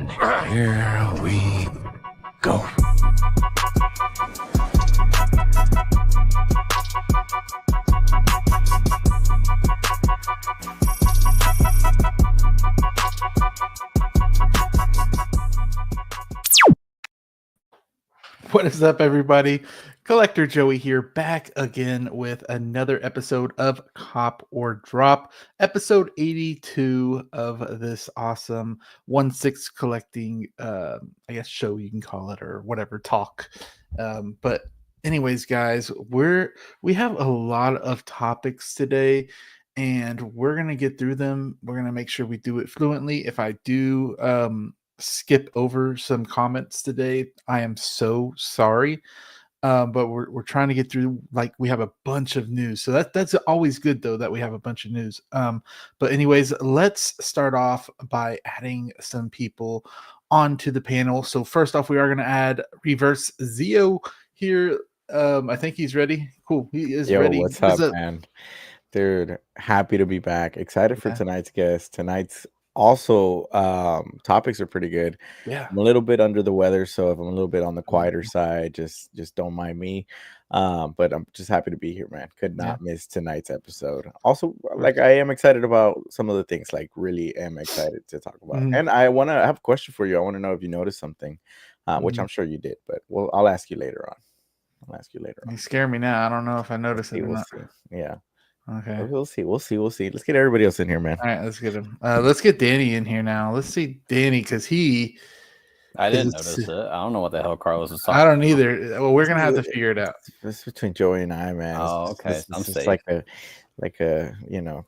And here we go. What is up, everybody? Collector Joey here, back again with another episode of Cop or Drop, episode 82 of this awesome 1/6 collecting, I guess show you can call it, or whatever, talk. But anyways, guys, we have a lot of topics today, and we're gonna get through them. We're gonna make sure we do it fluently. If I do skip over some comments today, I am so sorry. But we're trying to get through, like, we have a bunch of news. So that's always good, though, that we have a bunch of news. But anyways, let's start off by adding some people onto the panel. So first off, we are going to add Reverse Zeo here. I think he's ready. Cool. He is ready. What's up, man? Dude, happy to be back. Excited for tonight's guest. Tonight's also topics are pretty good. I'm a little bit under the weather, so if I'm a little bit on the quieter side, just don't mind me. But I'm just happy to be here, man. Could not miss tonight's episode. Also, like, I am excited about some of the things, like, really am excited to talk about. And I have a question for you. I want to know if you noticed something, which I'm sure you did, but I'll ask you later on. You scare me now. I don't know if I noticed it or not. Yeah. Okay. We'll see. Let's get everybody else in here, man. All right, let's get him. Let's get Danny in here now. Let's see Danny, because I didn't notice it. I don't know what the hell Carlos was talking about. I don't either. Well, we're gonna have to figure it out. This is between Joey and I, man. Oh, okay. It's like a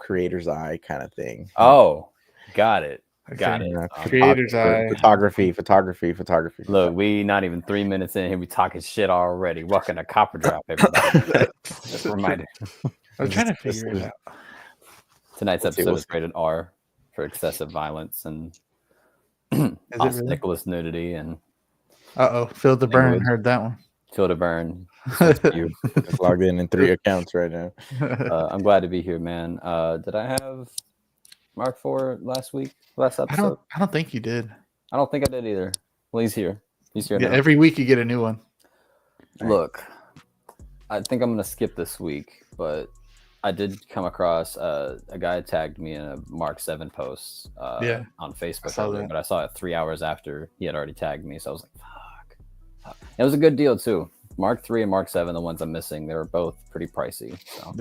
creator's eye kind of thing. Oh, got it. Got it. Creator's eye. Photography. Look, we not even 3 minutes in here. We talking shit already. Welcome to Copper Drop, everybody. Just a reminder. I'm trying to figure it out. Tonight's episode is rated R for excessive violence and Nicholas nudity and. Phil the Burn heard that one. Phil the Burn. You just logged in 3 accounts right now. I'm glad to be here, man. Did I have Mark IV last episode? I don't think you did. I don't think I did either. Well, he's here. Yeah, now. Every week you get a new one. Look, I think I'm gonna skip this week, but I did come across a guy tagged me in a Mark 7 post on Facebook, but I saw it 3 hours after he had already tagged me, so I was like, fuck. It was a good deal too. Mark 3 and Mark 7, the ones I'm missing, they were both pretty pricey. So.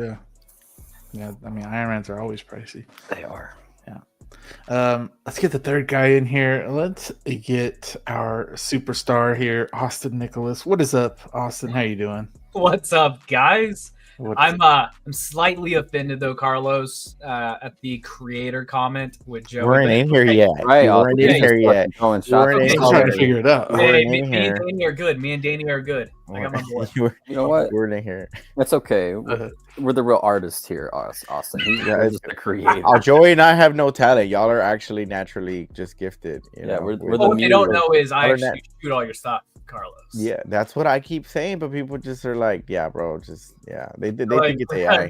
Yeah. I mean, Iron Mans are always pricey. They are. Yeah. Let's get the third guy in here. Let's get our superstar here, Austin Nicholas. What is up, Austin? How you doing? What's up, guys? I'm slightly offended though, Carlos, at the creator comment with Joe. We weren't in here yet. Right, we weren't in here yet. I'm trying to figure it out. Hey, me and Danny are good. Me and Danny are good. I got my boy. You know what? We're in here. That's okay. We're the real artists here, Austin. He's just the creator. Joey and I have no talent. Y'all are actually naturally just gifted. We're what you don't know is I actually shoot all your stuff, Carlos. Yeah, that's what I keep saying, but people just are like, yeah, bro, they think it's AI.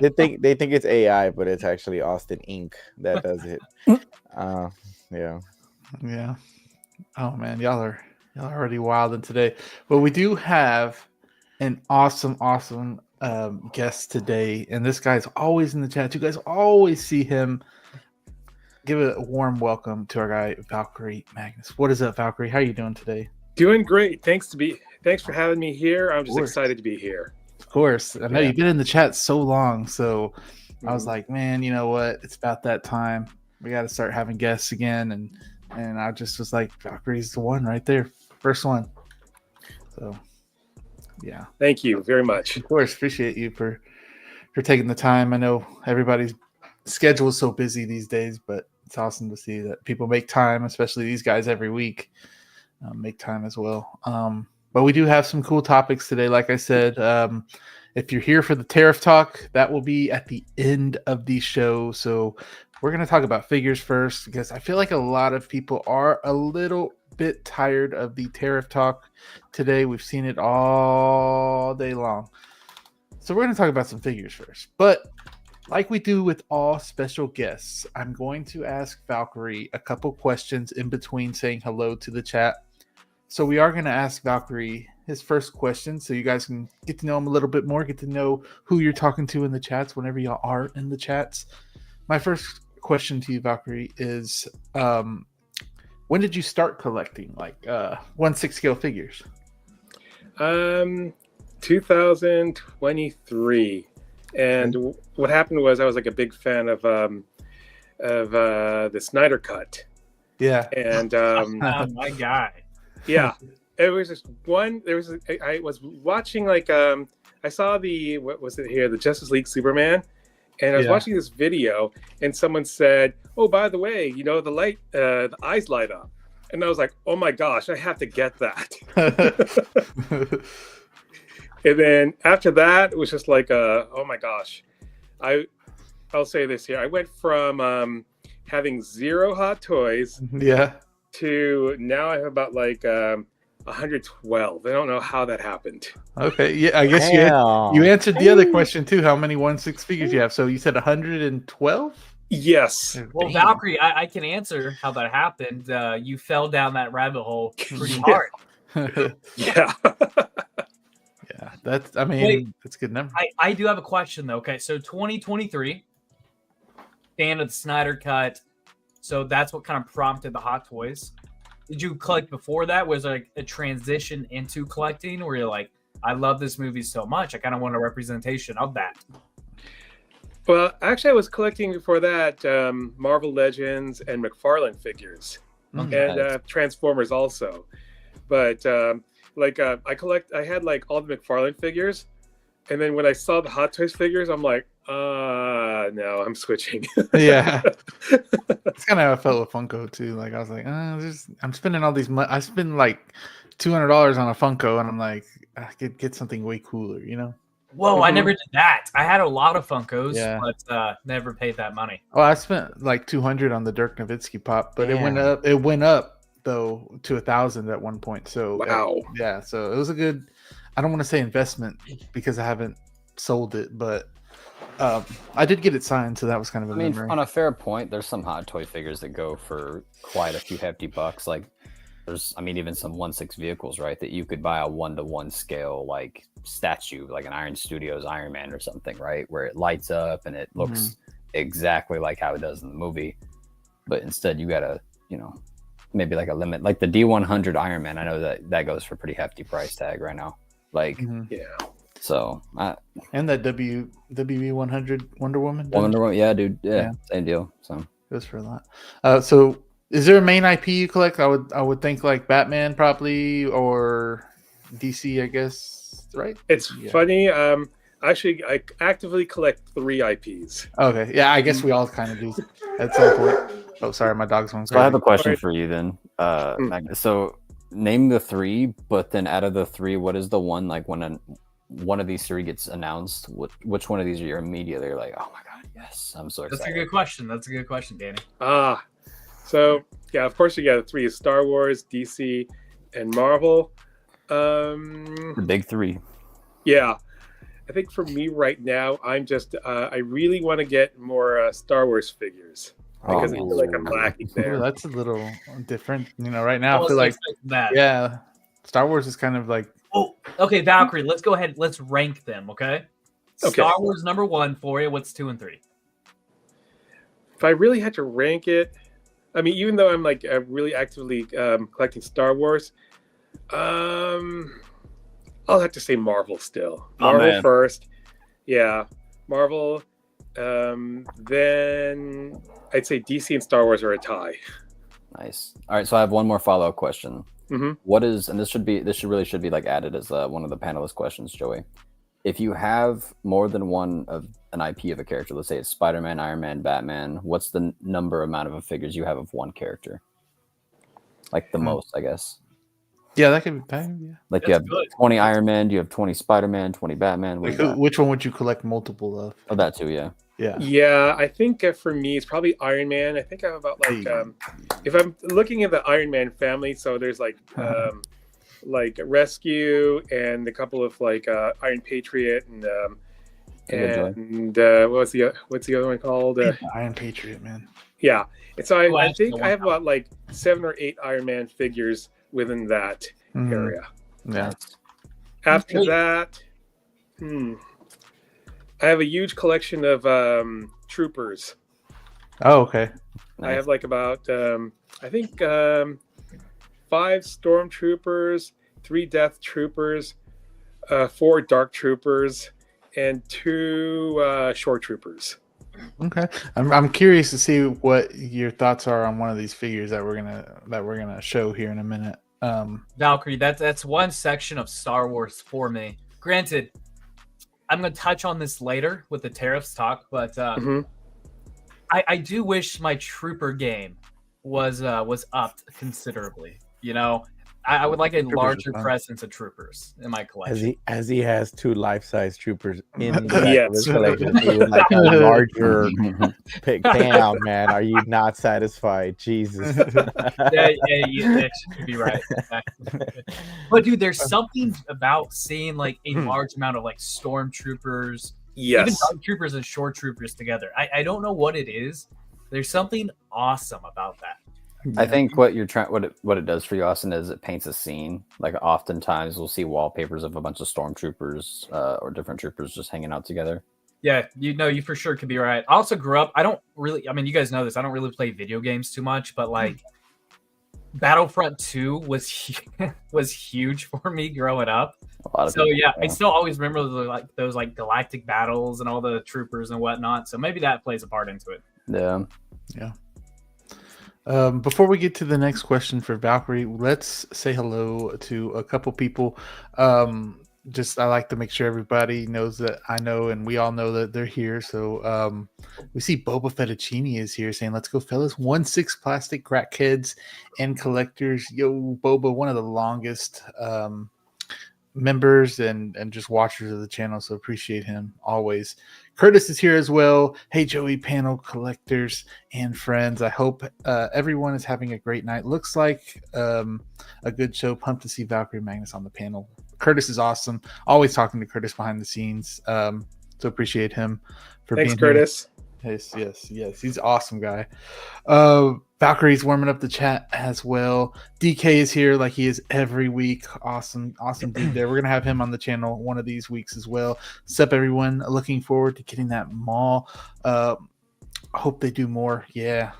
They think it's AI, but it's actually Austin Inc. that does it. Yeah. Oh man, y'all are already wilding today. But we do have an awesome guest today, and this guy's always in the chat. You guys always see him. Give a warm welcome to our guy Valkyrie Magnus. What is up, Valkyrie? How are you doing today? Doing great. Thanks for having me here. I'm just excited to be here. Of course. I know you've been in the chat so long, so I was like, man, you know what? It's about that time. We got to start having guests again, and I just was like, Valkyrie's the one right there, first one. So, yeah. Thank you very much. Of course, appreciate you for taking the time. I know everybody's schedule is so busy these days, but it's awesome to see that people make time, especially these guys every week, make time as well. But we do have some cool topics today. Like I said, if you're here for the Tariff talk, that will be at the end of the show. So we're going to talk about figures first, because I feel like a lot of people are a little bit tired of the Tariff talk today. We've seen it all day long. So we're going to talk about some figures first. But like we do with all special guests, I'm going to ask Valkyrie a couple questions in between saying hello to the chat. So we are going to ask Valkyrie his first question so you guys can get to know him a little bit more, get to know who you're talking to in the chats whenever y'all are in the chats. My first question to you, Valkyrie, is when did you start collecting 1/6 scale figures? 2023. And what happened was I was like a big fan of the Snyder Cut. Yeah. And my guy. Yeah. It was just one. I was watching I saw what was it here? The Justice League Superman. And I was watching this video and someone said, "Oh, by the way, the light, the eyes light up." And I was like, "Oh my gosh, I have to get that." And then after that, it was just like, "Oh my gosh." I'll say this here. I went from having 0 Hot Toys to now I have about 112. I don't know how that happened. Okay, yeah, I guess you answered the other question too. How many 1/6 figures you have? So you said 112. Yes. Well, Valkyrie, I can answer how that happened. You fell down that rabbit hole pretty hard. Yeah. Yeah, that's a good number. I do have a question though. Okay, so 2023, fan of the Snyder Cut. So that's what kind of prompted the Hot Toys. Did you collect before that? Was there a transition into collecting where you're like, I love this movie so much, I kind of want a representation of that? Well, actually, I was collecting before that Marvel Legends and McFarlane figures, and Transformers also. But I had all the McFarlane figures, and then when I saw the Hot Toys figures, I'm like, no, I'm switching. Yeah, it's kind of how I felt with Funko too. I was like, I'm spending all these money. I spend $200 on a Funko, and I'm like, I could get something way cooler, Whoa, I never did that. I had a lot of Funkos, but never paid that money. Oh, I spent $200 on the Dirk Nowitzki pop, but it went up though to 1,000 at one point. So wow, so it was a good. I don't want to say investment because I haven't sold it, but I did get it signed, so that was kind of a memory. On a fair point, there's some Hot Toy figures that go for quite a few hefty bucks. There's, even some 1/6 vehicles, right? That you could buy a 1-to-1 scale statue, like an Iron Studios Iron Man or something, right? Where it lights up and it looks exactly like how it does in the movie. But instead, you gotta, maybe a limit, like the D100 Iron Man. I know that goes for a pretty hefty price tag right now. Yeah. So and that WB100 Wonder Woman. Yeah, dude. Yeah, same deal. So goes for a lot. So is there a main IP you collect? I would think Batman probably, or DC, I guess, right? It's funny. Actually, I actively collect 3 IPs. Okay, yeah, I guess we all kind of do at some point. Oh, sorry, my dog's going. So I have a question for you then, Magnus. So name the 3, but then out of the 3, what is the one when one of these 3 gets announced? Which one of these are you immediately like, oh my god, yes, I'm so excited? That's a good question. Danny. So yeah, of course you got the 3 is Star Wars, DC, and Marvel. The big 3. Yeah, I think for me right now, I'm just I really want to get more Star Wars figures because I feel like I'm lacking there. Ooh, that's a little different, right now. I feel like that. Star Wars is kind of Oh, okay, Valkyrie. Let's go ahead. Let's rank them. Okay. Star Wars number 1 for you. What's 2 and 3? If I really had to rank it, even though I'm really actively collecting Star Wars, I'll have to say Marvel still. Marvel first. Yeah, Marvel. Then I'd say DC and Star Wars are a tie. Nice. All right, so I have one more follow-up question. Mm-hmm. What is, and this should be added as one of the panelist questions, Joey. If you have more than one of an IP of a character, let's say it's Spider-Man, Iron Man, Batman, what's the amount of figures you have of one character? The most, I guess. Yeah, that could be bad. Yeah. You have 20 Iron Man, you have 20 Spider-Man, 20 Batman. Which one would you collect multiple of? Oh, that too, yeah. Yeah, I think for me it's probably Iron Man. I think I have about if I'm looking at the Iron Man family, so there's Rescue and a couple of Iron Patriot And what's the other one called? Iron Patriot, man. Yeah. And so I think I have about like 7 or 8 Iron Man figures within that area. Yeah. After that, I have a huge collection of troopers. Oh, okay. I have like about I think 5 Stormtroopers, 3 Death Troopers, 4 Dark Troopers, and 2 Shore Troopers. Okay, I'm curious to see what your thoughts are on one of these figures that we're gonna show here in a minute. Valkyrie, that's one section of Star Wars for me. Granted, I'm gonna touch on this later with the Tariffs talk, but I do wish my Trooper game was upped considerably. You know, I would like a larger presence of troopers in my collection. As he has 2 life-size troopers in the Yes. of his collection, he would like a larger pick. Damn, man, are you not satisfied? Jesus. yeah, you should be right. But dude, there's something about seeing like a large amount of like stormtroopers, even dark troopers and shore troopers together. I don't know what it is. There's something awesome about that. I think what it does for you, Austin, is it paints a scene. Like oftentimes we'll see wallpapers of a bunch of stormtroopers or different troopers just hanging out together. Yeah, you for sure could be right. I also grew up. I mean, you guys know this. I don't really play video games too much, but like Battlefront 2 was huge for me growing up. So yeah, I still always remember those galactic battles and all the troopers and whatnot. So maybe that plays a part into it. Yeah. Before we get to the next question for Valkyrie, let's say hello to a couple people. I like to make sure everybody knows that I know and we all know that they're here. So we see Boba Fettuccini is here saying, "Let's go, fellas. 1-6 plastic crackheads and collectors." Yo, Boba, one of the longest members and just watchers of the channel, so appreciate him always. Curtis is here as well. Hey Joey, panel collectors and friends, I hope everyone is having a great night. Looks like a good show. Pumped to see Valkyrie Magnus on the panel. Curtis is awesome, always talking to Curtis behind the scenes, so appreciate him for Thanks, being Curtis here. Yes, he's an awesome guy. Valkyrie's warming up the chat as well. DK is here like he is every week. Awesome dude there. We're gonna have him on the channel one of these weeks as well. Sup everyone, looking forward to getting that mall. Hope they do more. Yeah.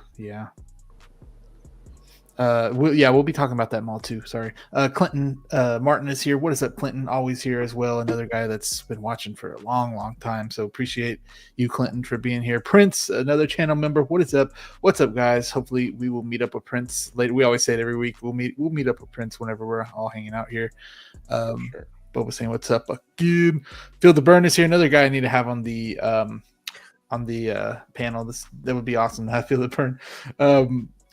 We'll be talking about that mall too. Sorry. Clinton Martin is here. What is up, Clinton? Always here as well. Another guy that's been watching for a long time. So appreciate you, Clinton, for being here. Prince, another channel member. What is up? What's up, guys? Hopefully we will meet up with Prince later. We always say it every week. We'll meet up with Prince whenever we're all hanging out here. Sure. Boba saying what's up again. Feel the Burn is here. Another guy I need to have on the panel. That would be awesome to have Feel the Burn.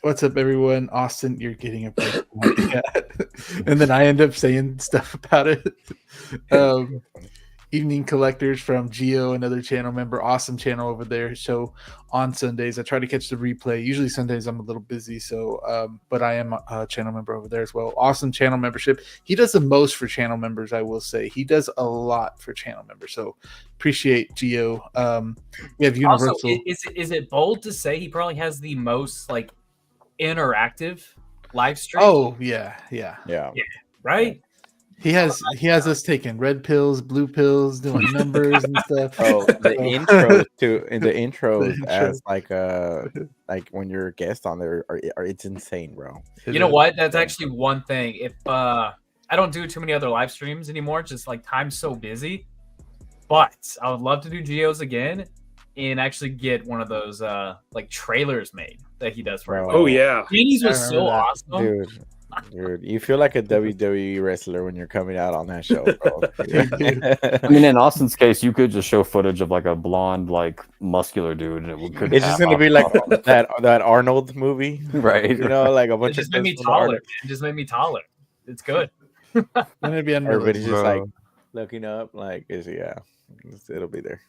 What's up, everyone? Austin, you're getting a break. And then I end up saying stuff about it. Evening Collectors from Geo, another channel member. Awesome channel over there. Show on Sundays. I try to catch the replay. Usually Sundays I'm a little busy, so but I am a channel member over there as well. Awesome channel membership. He does the most for channel members, I will say. He does a lot for channel members, so appreciate Geo. We have Universal. Also, is it bold to say he probably has the most interactive live stream? Oh yeah, right. He has us taking red pills, blue pills, doing numbers and stuff. Oh, the intros as like when you're a guest on there, it's insane, bro. You know what? That's actually one thing. If I don't do too many other live streams anymore, just like time's so busy. But I would love to do Geos again and actually get one of those trailers made that he does for everyone. Oh yeah, Danny's was so awesome, dude. You feel like a WWE wrestler when you're coming out on that show, bro. I mean, in Austin's case, you could just show footage of like a blonde, muscular dude, and it's just gonna be like that Arnold movie, right? You know, like a bunch just made me taller. Man. Just made me taller. It's good. Everybody's just like looking up, it'll be there.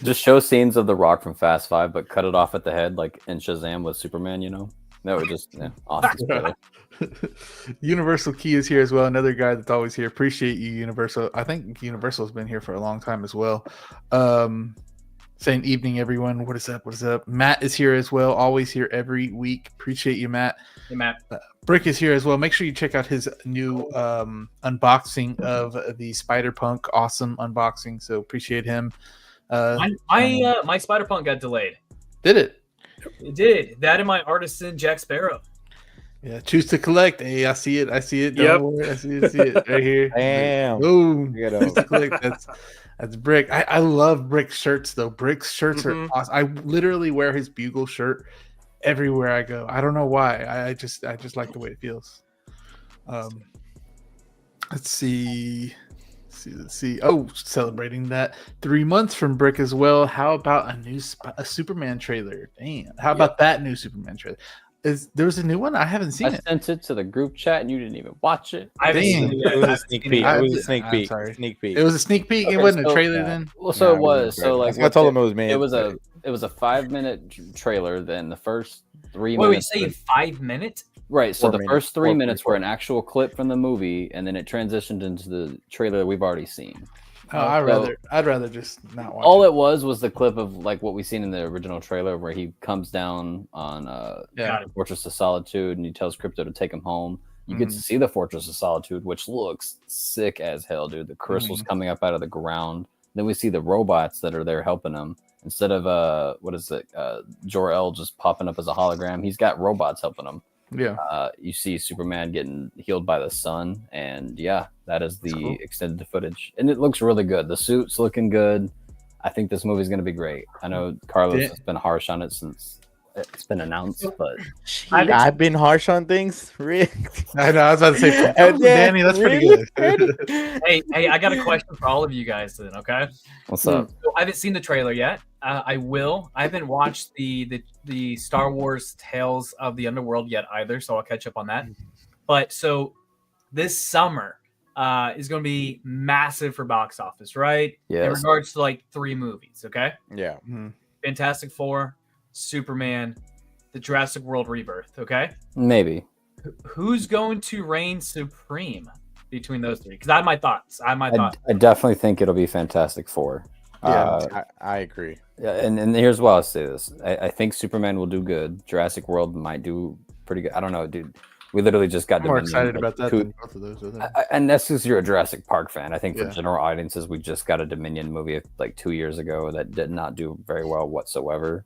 Just show scenes of The Rock from Fast 5, but cut it off at the head, like in Shazam with Superman, you know? No, it just Austin's brother. Universal Key is here as well. Another guy that's always here. Appreciate you, Universal. I think Universal's been here for a long time as well. Saying evening, everyone. What is up? What is up? Matt is here as well. Always here every week. Appreciate you, Matt. Hey, Matt. Brick is here as well. Make sure you check out his new unboxing of the Spider-Punk. Awesome unboxing. So appreciate him. My Spider-Punk got delayed. Did it? It did. That and my Artisan Jack Sparrow. Yeah, choose to collect. Hey, I see it. I see it. Don't worry. I see it right here. Damn. Boom. Choose to collect. That's Brick. I love Brick's shirts though. Brick's shirts are awesome. I literally wear his Bugle shirt everywhere I go. I don't know why. I just like the way it feels. Let's see. Oh, celebrating that 3 months from Brick as well. How about a Superman trailer? Damn. How about that new Superman trailer? There was a new one? I haven't seen it. I sent it to the group chat and you didn't even watch it. It was a sneak peek. It was a sneak peek. Sorry. Sneak peek. It was a sneak peek. Okay, it wasn't a trailer then. Well, so it was. So like I told him it was me. It was a 5-minute trailer. Then the first 3 Wait, minutes. say 5 minutes? Right. So 4 the first 3 minutes 4 were an actual clip from the movie, and then it transitioned into the trailer that we've already seen. Oh, I'd rather just not watch. All it was the clip of like what we seen in the original trailer, where he comes down on Fortress of Solitude, and he tells Crypto to take him home. You get to see the Fortress of Solitude, which looks sick as hell, dude. The crystals coming up out of the ground. Then we see the robots that are there helping him. Instead of Jor-El just popping up as a hologram, he's got robots helping him. Yeah. You see Superman getting healed by the sun, and that is the extended footage, and it looks really good. The suit's looking good. I think this movie's going to be great. I know Carlos has been harsh on it since it's been announced, but I've been harsh on things. Rick. I know. I was about to say, Danny, that's pretty good. Hey, I got a question for all of you guys then. Okay. What's up? So I haven't seen the trailer yet. I will. I haven't watched the Star Wars Tales of the Underworld yet either, so I'll catch up on that. But so this summer is going to be massive for box office, right? Yes. In regards to like 3 movies, okay? Yeah. Fantastic Four, Superman, the Jurassic World Rebirth, okay? Maybe. Who's going to reign supreme between those 3? Because I have my thoughts. I definitely think it'll be Fantastic Four. Yeah, I agree. Yeah, and here's why I'll say this. I think Superman will do good. Jurassic World might do pretty good. I don't know, dude. We literally just got more excited about that than both of those. And that's because you're a Jurassic Park fan. I think for general audiences, we just got a Dominion movie like 2 years ago that did not do very well whatsoever.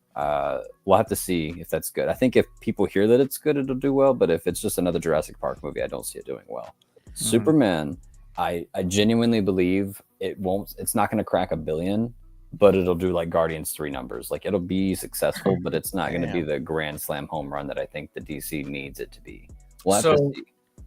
We'll have to see if that's good. I think if people hear that it's good, it'll do well. But if it's just another Jurassic Park movie, I don't see it doing well. Superman, I genuinely believe it won't. It's not going to crack $1 billion, but it'll do like Guardians 3 numbers. Like it'll be successful, but it's not going to be the grand slam home run that I think the DC needs it to be. We'll have to see.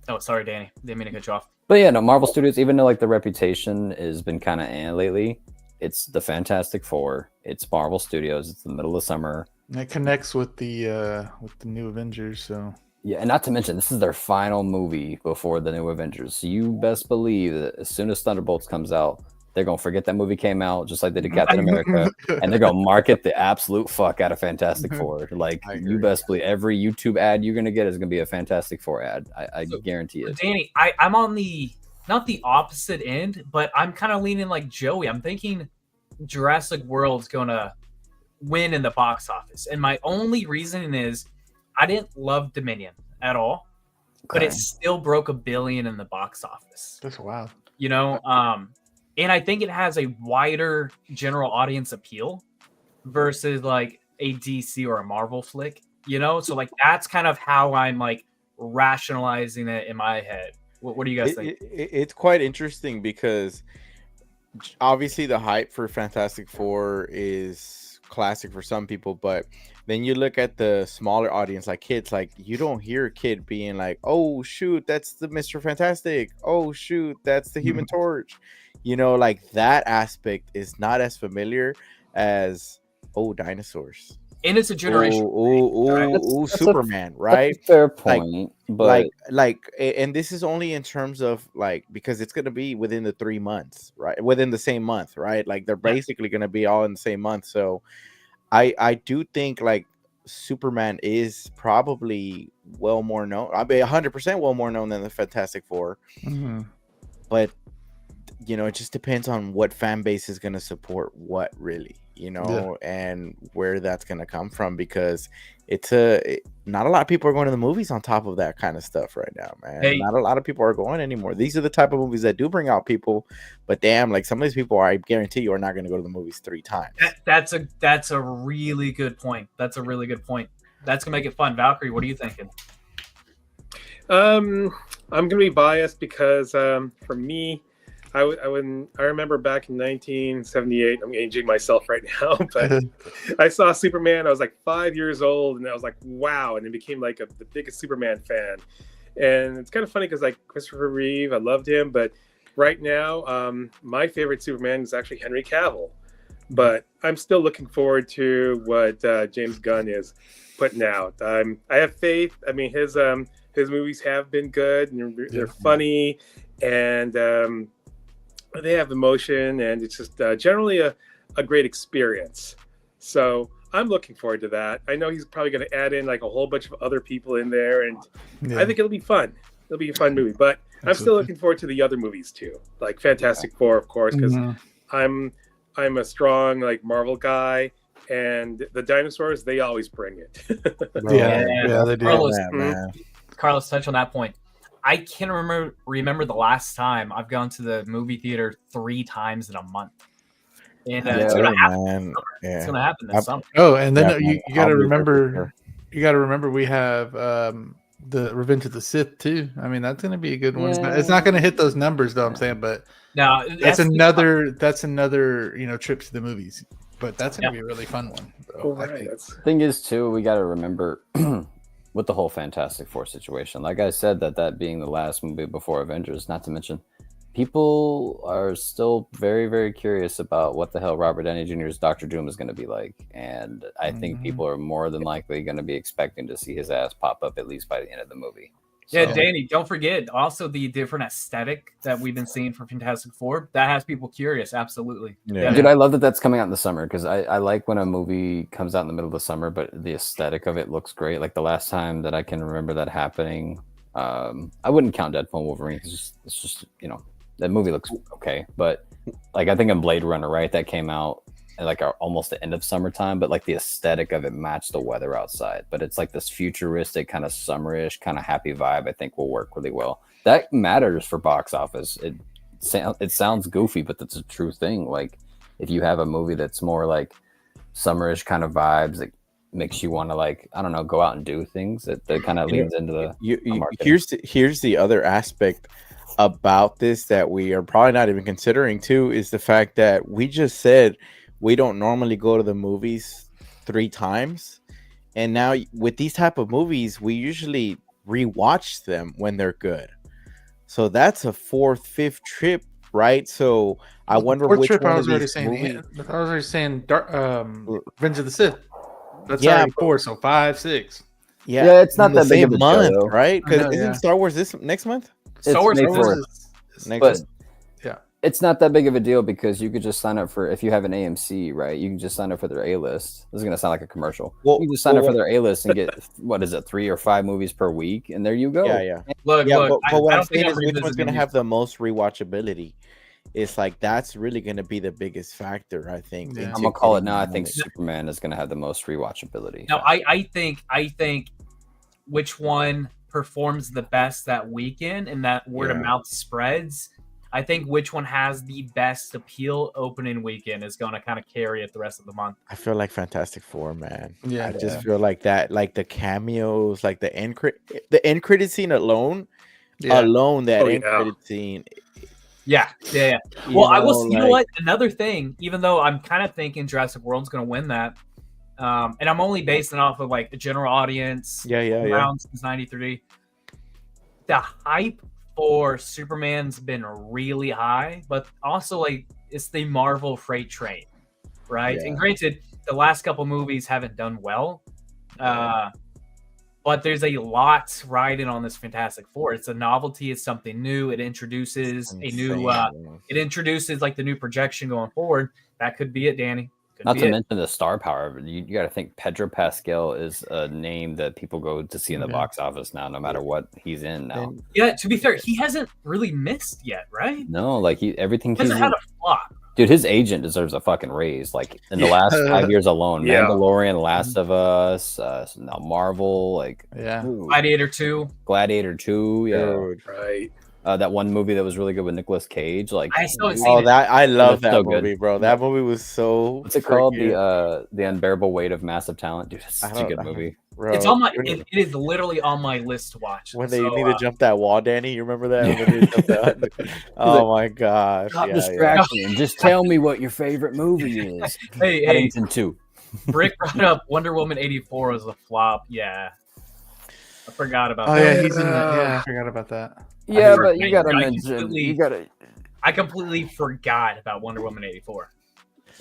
Oh, sorry, Danny. Didn't mean to cut you off. But yeah, no, Marvel Studios, even though like the reputation has been kind of lately, it's the Fantastic Four. It's Marvel Studios. It's the middle of summer. And it connects with the new Avengers, so. Yeah, and not to mention, this is their final movie before the new Avengers. So you best believe that as soon as Thunderbolts comes out, they're going to forget that movie came out, just like they did Captain America, and they're going to market the absolute fuck out of Fantastic Four. Like, you best believe every YouTube ad you're going to get is going to be a Fantastic Four ad. I guarantee it. Danny, I'm on not the opposite end, but I'm kind of leaning like Joey. I'm thinking Jurassic World's going to win in the box office. And my only reason is I didn't love Dominion at all, but it still broke $1 billion in the box office. That's wild. You know, and I think it has a wider general audience appeal versus like a DC or a Marvel flick, you know? So like that's kind of how I'm like rationalizing it in my head. What do you guys think? It's quite interesting because obviously the hype for Fantastic Four is classic for some people, but then you look at the smaller audience, like kids, like you don't hear a kid being like, oh shoot, that's the Mr. Fantastic, oh shoot, that's the Human Torch, you know, like that aspect is not as familiar as dinosaurs. And it's a generation. That's Superman, right? That's a fair point, but and this is only in terms of like because it's gonna be within the 3 months, right? Within the same month, right? Like they're basically gonna be all in the same month. So, I do think like Superman is probably well more known. I mean, 100% well more known than the Fantastic Four. Mm-hmm. But it just depends on what fan base is going to support what, really, and where that's going to come from, because not a lot of people are going to the movies on top of that kind of stuff right now, man. Hey. Not a lot of people are going anymore. These are the type of movies that do bring out people, but damn, like some of these people I guarantee you are not going to go to the movies 3 times. That's a really good point. That's a really good point. That's gonna make it fun. Valkyrie, what are you thinking? I'm gonna be biased because for me, I remember back in 1978. I'm aging myself right now, but I saw Superman. I was like 5 years old, and I was like, wow! And it became like the biggest Superman fan. And it's kind of funny because like Christopher Reeve, I loved him, but right now, my favorite Superman is actually Henry Cavill. But I'm still looking forward to what James Gunn is putting out. I have faith. I mean, his movies have been good, and they're funny, and they have emotion, and it's just generally a great experience. So I'm looking forward to that. I know he's probably going to add in like a whole bunch of other people in there, and I think it'll be fun. It'll be a fun movie. But I'm still looking forward to the other movies too, like Fantastic Four, of course, because I'm a strong like Marvel guy, and the dinosaurs, they always bring it. Yeah, they do. Carlos, touch on that point. I can remember the last time I've gone to the movie theater 3 times in a month. And it's gonna happen. It's gonna happen this summer. Oh, and then you got to remember. You got to remember we have the Revenge of the Sith too. I mean, that's going to be a good one. It's not going to hit those numbers, though. I'm saying, but no, that's another trip to the movies. But that's going to be a really fun one. The thing is, too, we got to remember with the whole Fantastic Four situation. Like I said, that being the last movie before Avengers, not to mention, people are still very, very curious about what the hell Robert Downey Jr.'s Dr. Doom is going to be like. And I think people are more than likely going to be expecting to see his ass pop up at least by the end of the movie. Yeah, Danny, don't forget also the different aesthetic that we've been seeing for Fantastic Four. That has people curious. Absolutely. Yeah. Dude, I love that that's coming out in the summer, because I like when a movie comes out in the middle of the summer, but the aesthetic of it looks great. Like the last time that I can remember that happening, I wouldn't count Deadpool and Wolverine because it's just, that movie looks okay. But like I think in Blade Runner, right, that came out at like almost the end of summertime, but like the aesthetic of it matched the weather outside. But it's like this futuristic kind of summerish kind of happy vibe. I think will work really well. That matters for box office. It sounds goofy, but that's a true thing. Like if you have a movie that's more like summerish kind of vibes, it makes you want to, like, I don't know, go out and do things. That kind of leans into the here's the other aspect about this that we are probably not even considering too, is the fact that we just said we don't normally go to the movies 3 times, and now with these type of movies we usually rewatch them when they're good. So that's a 4th, 5th trip, right? So I wonder which trip one I was already saying. I was already saying Revenge of the Sith. That's already 4, so 5, 6. Yeah, it's not that big of a month, deal, right? Because isn't Star Wars this next month? Star Wars next month. It's not that big of a deal because you could just sign up for, if you have an AMC, right? You can just sign up for their A-list. This is going to sound like a commercial. You can just sign up for their A-list and get, 3 or 5 movies per week, and there you go. Look, but what I'm saying is which one's going to have the most rewatchability? It's like that's really going to be the biggest factor, I think. I'm going to call it now. I think Superman is going to have the most rewatchability. No, I think which one performs the best that weekend and that word of mouth spreads. I think which one has the best appeal opening weekend is going to kind of carry it the rest of the month. I feel like Fantastic Four, man. I just feel like that, like the cameos, like the end credit scene alone, that end credit scene. Yeah. Well, I will. You know what? Another thing, even though I'm kind of thinking Jurassic World's going to win that, and I'm only basing it off of like the general audience. Around since '93, the hype for Superman's been really high, but also like it's the Marvel freight train, right? And granted, the last couple movies haven't done well, but there's a lot riding on this Fantastic Four. It's a novelty. It's something new. It introduces it introduces like the new projection going forward. That could be it, Danny. Not to mention the star power. You got to think Pedro Pascal is a name that people go to see in the box office now, no matter what he's in now. Yeah, to be fair, he hasn't really missed yet, right? No, like everything he hasn't had a flop. Dude, his agent deserves a fucking raise. Like in the last 5 years alone, Mandalorian, Last of Us, now Marvel, like Gladiator 2, right. That one movie that was really good with Nicolas Cage, like I still haven't seen it. I love that movie, good. bro. That movie was so. What's it called? The Unbearable Weight of Massive Talent, dude. It's such a good movie. Bro, it's on my. It is literally on my list to watch. When they need to jump that wall, Danny, you remember that? Oh my gosh! Stop distracting and just tell me what your favorite movie is. Hey, Paddington 2. Brick brought up Wonder Woman 84 was a flop. Yeah, I forgot about. Oh yeah, he's in that. Yeah, I forgot about that. Yeah, but you gotta mention. I completely forgot about Wonder Woman 84.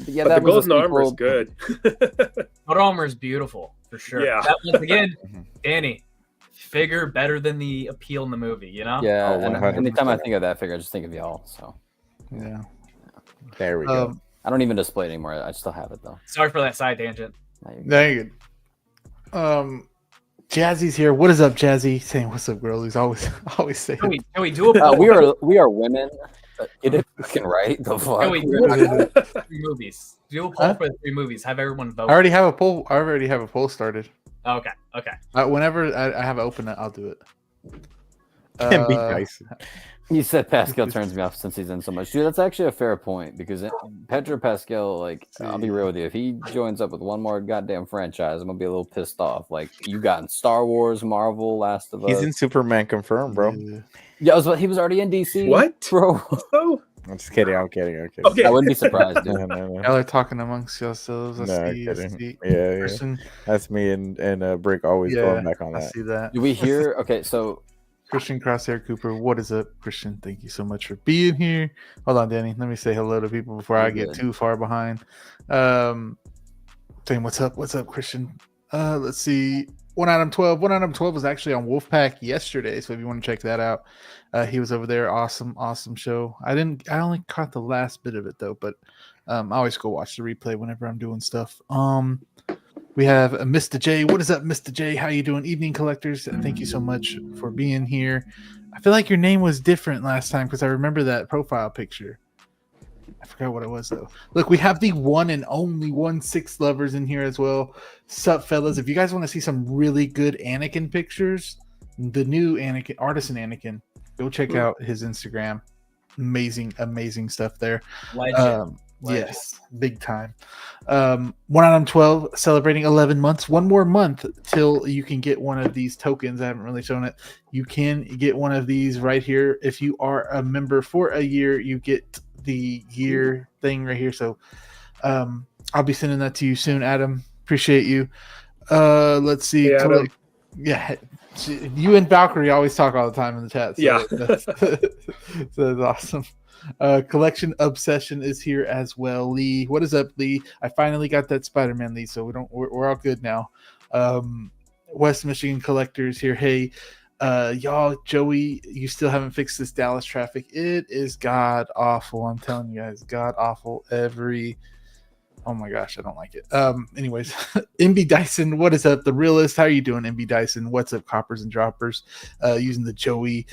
Yeah, but that the golden armor is good. Golden armor is beautiful for sure. Yeah. That, once again, Danny, figure better than the appeal in the movie. You know. Yeah. And anytime I think of that figure, I just think of y'all. So. Yeah. There we go. I don't even display it anymore. I still have it though. Sorry for that side tangent. There you go. Jazzy's here. What is up, Jazzy? Saying what's up, girl. He's always saying. Can we do a we are women. Get it fucking right. The fuck. Can we do a 3 movies? Do a poll for the 3 movies. Have everyone vote. I already have a poll. Started. Okay. Whenever I have it open, I'll do it. Be nice. You said Pascal turns me off since he's in so much. Dude, that's actually a fair point because Pedro Pascal, like, I'll be real with you. If he joins up with one more goddamn franchise, I'm going to be a little pissed off. Like, you got in Star Wars, Marvel, Last of Us. He's in Superman confirmed, bro. Yeah, he was already in DC. What? Bro. I'm just kidding. I'm kidding. Okay. I wouldn't be surprised, dude. Y'all are talking amongst yourselves. Yeah. That's me and Brick always going back on that. I see that. Do we hear? Okay, so Christian Crosshair Cooper, what is up, Christian? Thank you so much for being here. Hold on, Danny. Let me say hello to people before I get too far behind. Saying what's up, Christian? Let's see. 1 Item 12. 1 Item 12 was actually on Wolfpack yesterday, so if you want to check that out, he was over there. Awesome show. I only caught the last bit of it though, but I always go watch the replay whenever I'm doing stuff. We have Mr. J. What is up, Mr. J? How you doing? Evening Collectors. Thank you so much for being here. I feel like your name was different last time because I remember that profile picture. I forgot what it was, though. Look, we have the one and only 1/6 lovers in here as well. Sup, fellas? If you guys want to see some really good Anakin pictures, the new Anakin, Artisan Anakin, go check out his Instagram. Amazing stuff there. Legend. Yes, big time. 1 Item 12 celebrating 11 months. One more month till you can get one of these tokens. I haven't really shown it. You can get one of these right here. If you are a member for a year, you get the year thing right here. So I'll be sending that to you soon, Adam. Appreciate you. Let's see. Yeah. You and Valkyrie always talk all the time in the chat. So that's awesome. Collection Obsession is here as well. Lee, what is up, Lee? I finally got that Spider-Man, Lee, so we're all good now. West Michigan Collectors here. Hey, y'all, Joey, you still haven't fixed this Dallas traffic. It is god awful. I'm telling you guys, god awful oh my gosh, I don't like it. Anyways, MB Dyson, what is up? The Realist, how are you doing, MB Dyson? What's up, Coppers and Droppers? Using the Joey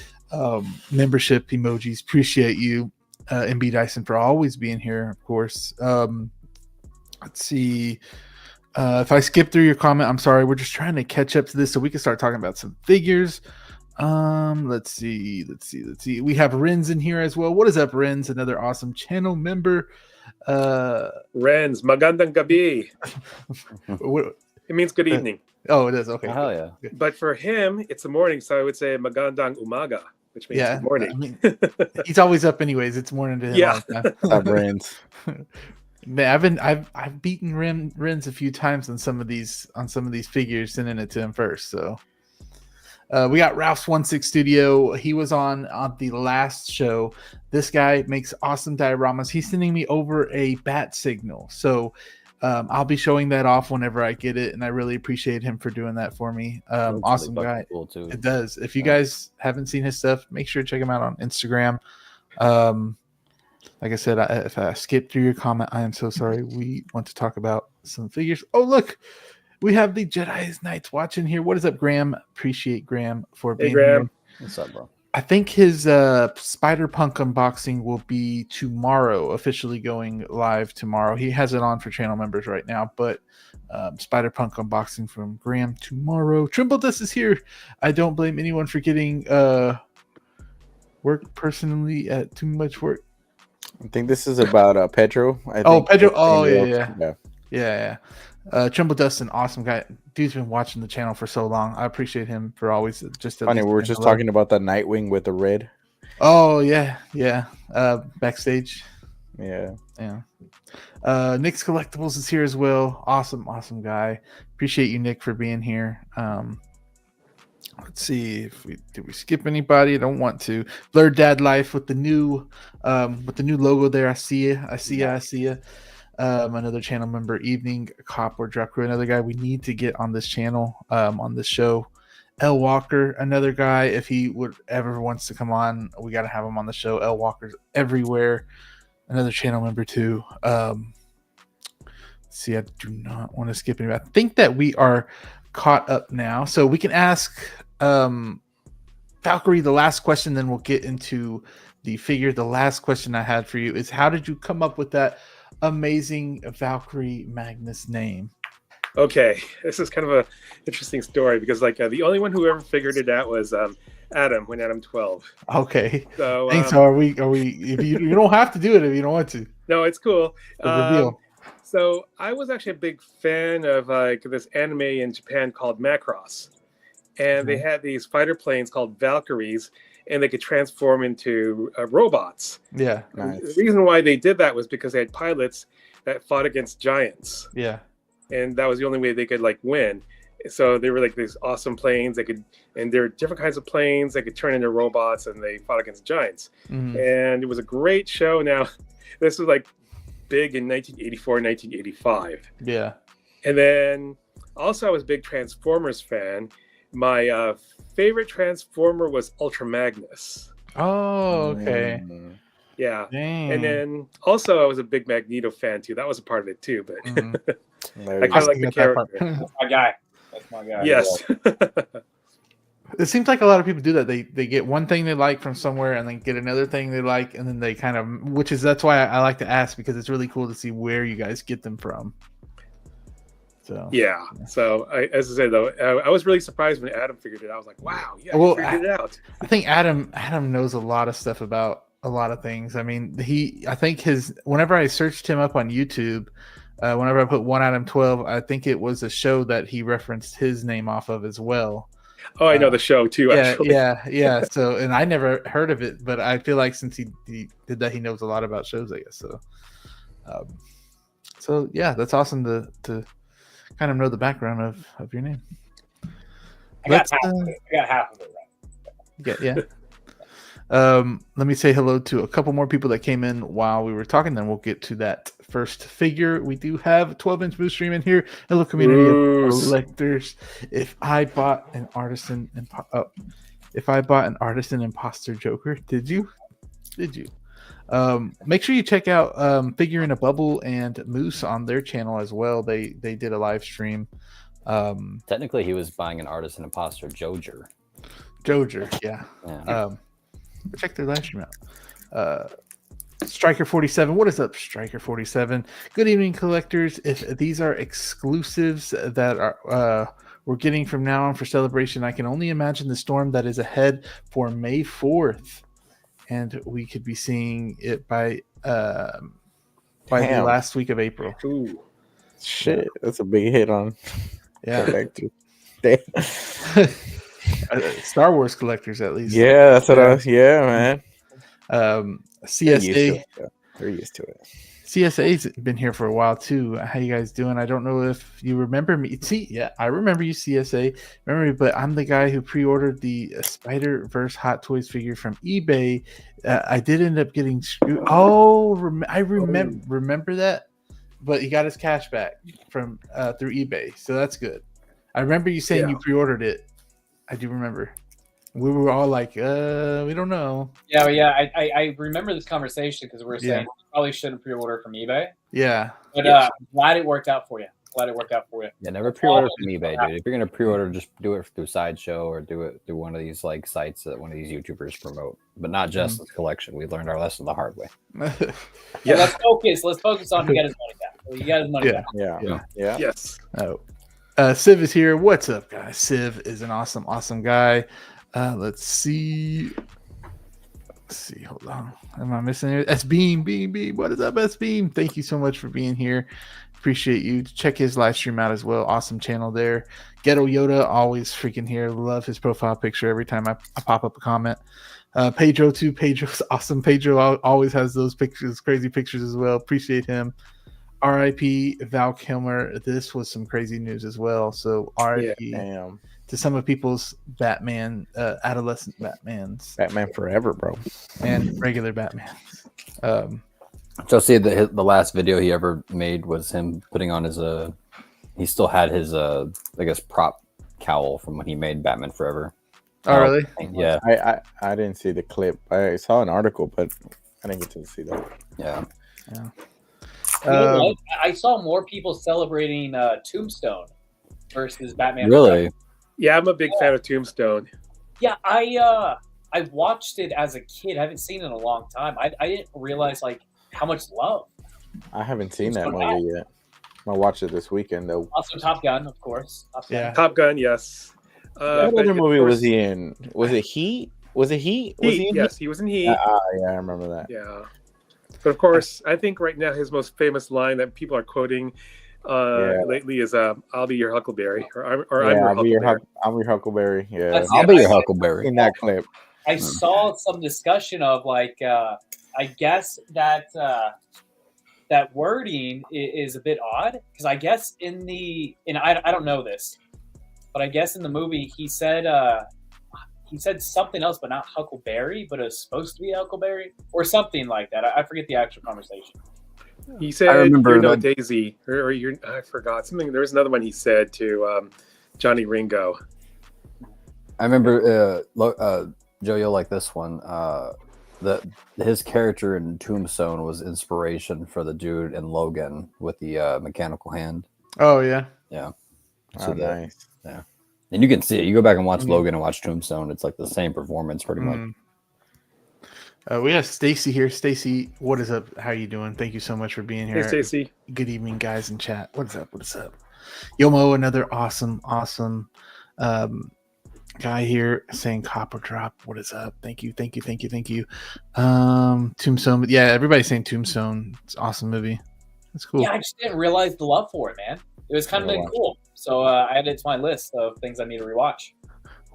membership emojis. Appreciate you, MB Dyson, for always being here, of course. Let's see. If I skip through your comment, I'm sorry. We're just trying to catch up to this so we can start talking about some figures. Let's see. We have Renz in here as well. What is up, Renz? Another awesome channel member. Renz, magandang gabi. It means good evening. Oh, it is. Okay. Hell yeah. But for him, it's the morning, so I would say magandang umaga, which means good morning. I mean, he's always up anyways. It's morning to him. Yeah. Renz. Man, I've beaten Renz a few times on some of these figures, sending it to him first. So we got Ralph's 1/6 Studio. He was on the last show. This guy makes awesome dioramas. He's sending me over a bat signal. So I'll be showing that off whenever I get it, and I really appreciate him for doing that for me. Awesome guy. Cool too. It does. If you guys haven't seen his stuff, make sure to check him out on Instagram. Like I said, if I skipped through your comment, I am so sorry. We want to talk about some figures. Oh, look, we have the Jedi Knights watching here. What is up, Graham? Appreciate Graham for being here. What's up, bro? I think his Spider-Punk unboxing will be tomorrow, officially going live tomorrow. He has it on for channel members right now, but Spider-Punk unboxing from Graham tomorrow. Trimble Dust is here. I don't blame anyone for getting work personally at too much work. I think this is about Pedro. Pedro. Oh, yeah. Trimble Dust, an awesome guy. Dude's been watching the channel for so long. I appreciate him for always just. Funny, we were just talking about that Nightwing with the red. Oh yeah. Backstage. Yeah. Nick's Collectibles is here as well. Awesome guy. Appreciate you, Nick, for being here. Let's see if did we skip anybody? I don't want to. Blurred Dad Life with the new logo there. I see you. Another channel member, Evening Cop or Drop Crew, another guy we need to get on this channel, on this show. L Walker, another guy, if he would ever wants to come on, we got to have him on the show. L Walker's everywhere. Another channel member too. See, I do not want to skip anybody. I think that we are caught up now, so we can ask Valkyrie the last question, then we'll get into the figure. The last question I had for you is, how did you come up with that amazing Valkyrie Magnus name? Okay, this is kind of a interesting story because the only one who ever figured it out was Adam when Adam 12. Okay, so thanks. Are we? If you don't have to do it if you don't want to. No, it's cool. Reveal. So I was actually a big fan of this anime in Japan called Macross, and they had these fighter planes called Valkyries, and they could transform into robots. Yeah, nice. The reason why they did that was because they had pilots that fought against giants. Yeah, and that was the only way they could win. So they were these awesome planes. And there were different kinds of planes that could turn into robots, and they fought against giants. Mm-hmm. And it was a great show. Now, this was big in 1984, 1985. Yeah. And then also I was a big Transformers fan. My favorite Transformer was Ultra Magnus. Oh, okay. Yeah. Dang. And then also I was a big Magneto fan too. That was a part of it too, but I kind of like the character. That's my guy. Yes. It seems like a lot of people do that. They get one thing they like from somewhere and then get another thing they like, and then they kind of, that's why I like to ask, because it's really cool to see where you guys get them from. So yeah. So as I said though, I was really surprised when Adam figured it out. I was like, wow, yeah, he figured it out. I think Adam knows a lot of stuff about a lot of things. I mean, whenever I searched him up on YouTube, whenever I put One Adam 12, I think it was a show that he referenced his name off of as well. Oh, I know the show too. Actually. Yeah. So, and I never heard of it, but I feel like since he did that, he knows a lot about shows, I guess. So yeah, that's awesome to kind of know the background of your name. I got half of it right. Yeah. Let me say hello to a couple more people that came in while we were talking, then we'll get to that first figure. We do have 12-inch Moose Stream in here. Hello, community of collectors. If I bought an artisan imposter Joker, did you? Make sure you check out Figure in a Bubble and Moose on their channel as well. They did a live stream. Technically, he was buying an artisan imposter Jojer, yeah. Check their live stream out. Striker 47, what is up, Striker 47? Good evening, collectors. If these are exclusives that are we're getting from now on for Celebration, I can only imagine the storm that is ahead for May 4th, and we could be seeing it by the last week of April. Ooh, shit, that's a big hit on. Yeah. Star Wars collectors, at least. Yeah, that's what man. CSA, they're used to it. CSA's been here for a while too. How you guys doing? I don't know if you remember me. I remember you, CSA. Remember me, but I'm the guy who pre-ordered the Spider-Verse Hot Toys figure from eBay. I did end up getting screwed. I remember that, but he got his cash back from through eBay, so that's good. I remember you saying you pre-ordered it. I do remember. we were all like, we don't know. Yeah, I remember this conversation because we were saying you probably shouldn't pre-order from eBay. Yeah. But glad it worked out for you. Yeah, never pre-order from eBay, dude. If you're gonna pre-order, just do it through Sideshow or do it through one of these like sites that one of these YouTubers promote. But not just this collection. We learned our lesson the hard way. Yeah. Let's focus on get his money back. You got his money back. Yeah. Yes. Oh. Civ is here. What's up, guys? Civ is an awesome guy. Let's see. Hold on. Am I missing it? S Beam. What is up, S Beam? Thank you so much for being here. Appreciate you. Check his live stream out as well. Awesome channel there. Ghetto Yoda, always freaking here. Love his profile picture every time I pop up a comment. Pedro too. Pedro's awesome. Pedro always has those pictures, crazy pictures as well. Appreciate him. R.I.P. Val Kilmer. This was some crazy news as well. So R.I.P. To some of people's Batman, adolescent Batmans. Batman Forever, bro. And regular Batmans. So see the last video he ever made was him putting on his he still had his I guess prop cowl from when he made Batman Forever. Oh really? Yeah. I didn't see the clip. I saw an article, but I didn't get to see that. Yeah. I saw more people celebrating Tombstone versus Batman. Really? Forever. Yeah, I'm a big fan of Tombstone. Yeah, I watched it as a kid. I haven't seen it in a long time. I didn't realize like how much love. I haven't seen that movie yet. I'll watch it this weekend though. Also Top Gun, of course. Top Gun, yes. What other movie was he in? Was it Heat? Was it Heat? Yes, he was in Heat. Yeah, I remember that. Yeah. But of course, I think right now his most famous line that people are quoting lately is "I'll be your Huckleberry," or "I'm your Huckleberry." I'm your Huckleberry. Yeah, I'll be your Huckleberry. In that clip, I saw some discussion of like, I guess that that wording is a bit odd because I guess I don't know this, but I guess in the movie he said something else, but not Huckleberry, but it was supposed to be Huckleberry or something like that. I forget the actual conversation. He said, "You're no Daisy," or "You're." I forgot something. There was another one he said to Johnny Ringo. I remember Joe, you'll like this one. That his character in Tombstone was inspiration for the dude in Logan with the mechanical hand. Oh yeah. So nice. Yeah, and you can see it. You go back and watch Logan and watch Tombstone. It's like the same performance, pretty much. We have Stacy here. Stacy, what is up? How you doing? Thank you so much for being here. Hey, Stacy. Good evening, guys in chat. What is up? Yomo, another awesome guy here saying copper drop. What is up? Thank you. Tombstone. Yeah, everybody's saying Tombstone. It's an awesome movie. That's cool. Yeah, I just didn't realize the love for it, man. It was kind of been cool. So I added it to my list of things I need to rewatch.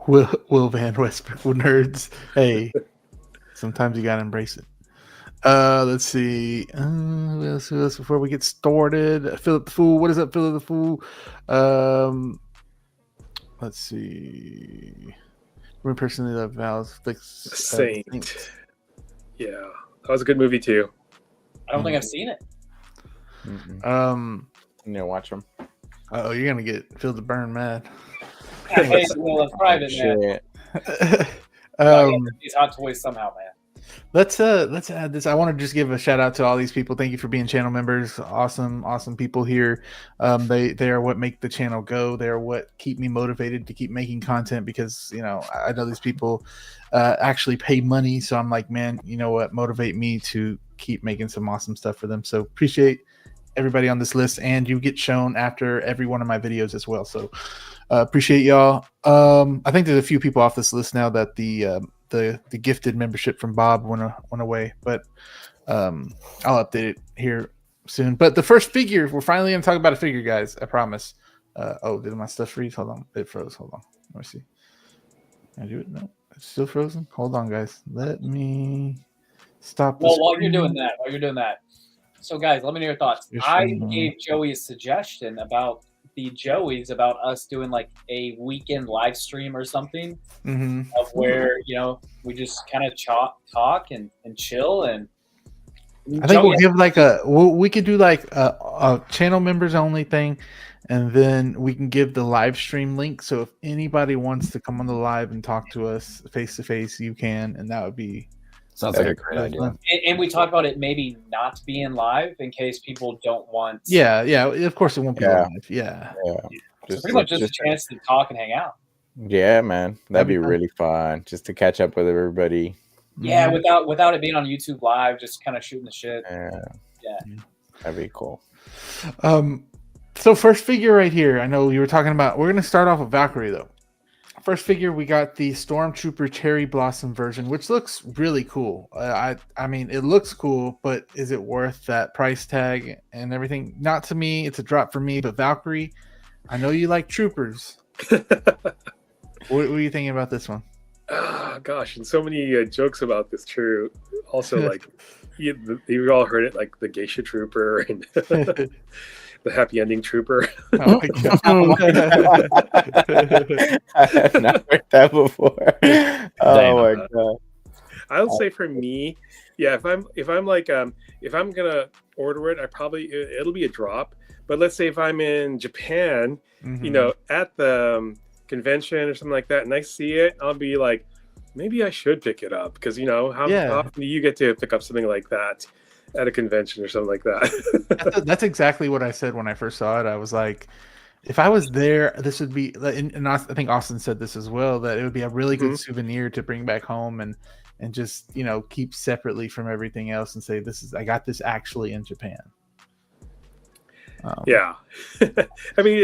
Will Van Westbrook nerds. Hey. Sometimes you gotta embrace it. Let's see. Who else before we get started? Philip the Fool. What is up, Philip the Fool? Let's see. We personally love Val's Saint. Yeah, that was a good movie too. I don't think I've seen it. Watch them. Oh, you're gonna get Phil the Burn mad. Hey, well, it's private, man. These hot toys somehow, man. Let's add this. I want to just give a shout out to all these people. Thank you for being channel members. Awesome people here. They are what make the channel go. They are what keep me motivated to keep making content because I know these people actually pay money. So I'm like, man, you know what? Motivate me to keep making some awesome stuff for them. So appreciate everybody on this list, and you get shown after every one of my videos as well. So appreciate y'all. I think there's a few people off this list now that the gifted membership from Bob went away, but I'll update it here soon. But the first figure, we're finally gonna talk about a figure, guys. I promise. Did my stuff freeze? Hold on, it froze. Hold on, let me see. Can I do it? No, it's still frozen. Hold on, guys. Let me stop. Well, while you're doing that, so guys, let me know your thoughts. I gave Joey a suggestion about the Joeys about us doing like a weekend live stream or something of where we just kind of talk and chill, and I think we'll give like we could do like a channel members only thing, and then we can give the live stream link. So if anybody wants to come on the live and talk to us face to face, you can, and that would be sounds like a great idea. And we talked about it maybe not being live in case people don't want. Yeah. Of course, it won't be live. Yeah. So pretty much just a chance to talk and hang out. Yeah, man, that'd be really fun just to catch up with everybody. Yeah, without it being on YouTube Live, just kind of shooting the shit. Yeah, that'd be cool. So first figure right here, I know you were talking about. We're gonna start off with Valkyrie though. First figure, we got the Stormtrooper Cherry Blossom version, which looks really cool. I mean, it looks cool, but is it worth that price tag and everything? Not to me. It's a drop for me, but Valkyrie, I know you like troopers. What are you thinking about this one? Oh, gosh, and so many jokes about this true. Also, like you've all heard it, like the geisha trooper and the happy ending trooper. Oh my god! I've not heard that before. Oh my god! I would say for me, yeah, if I'm like if I'm gonna order it, it'll be a drop. But let's say if I'm in Japan, at the convention or something like that, and I see it, I'll be like, maybe I should pick it up because how often do you get to pick up something like that at a convention or something like that? That's exactly what I said when I first saw it. I was like, if I was there, this would be, and I think Austin said this as well, that it would be a really good souvenir to bring back home and just keep separately from everything else and say, I got this actually in Japan. Yeah. I mean,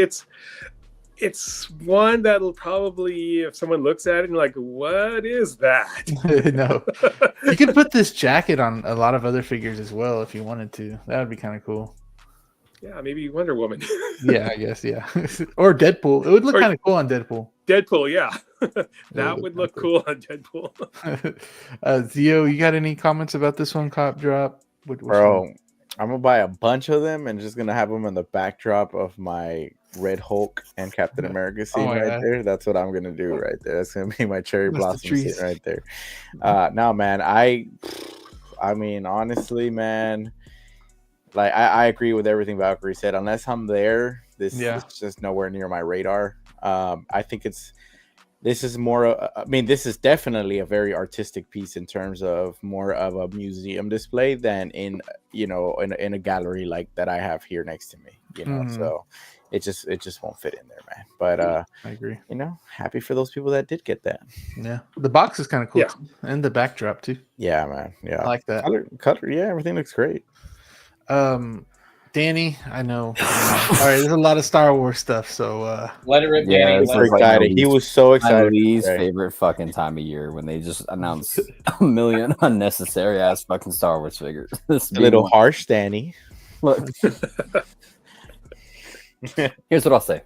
it's one that'll probably, if someone looks at it and like, what is that? No, you could put this jacket on a lot of other figures as well if you wanted to. That would be kind of cool. Yeah, maybe Wonder Woman. Yeah, I guess. Yeah, or Deadpool. It would look kind of cool on Deadpool. Deadpool, yeah, that would look cool on Deadpool. Zio, you got any comments about this one? Cop drop, bro. I'm gonna buy a bunch of them and just gonna have them in the backdrop of my Red Hulk and Captain America scene there. That's what I'm gonna do right there. That's gonna be my cherry blossom scene right there. Now, man, I mean, honestly, man, like I agree with everything Valkyrie said. Unless I'm there, this is just nowhere near my radar. I think this is more. I mean, this is definitely a very artistic piece in terms of more of a museum display than in a gallery like that I have here next to me. So it just won't fit in there, man. But I agree. Happy for those people that did get that. Yeah, the box is kind of cool, and the backdrop too. Yeah, man. Yeah, I like that. Color, yeah, everything looks great. Danny, I know. All right, there's a lot of Star Wars stuff, so let it rip, Danny. Yeah, excited. He was so excited. My least favorite fucking time of year when they just announce a million unnecessary ass fucking Star Wars figures. This a little harsh, Danny. Look, here's what I'll say.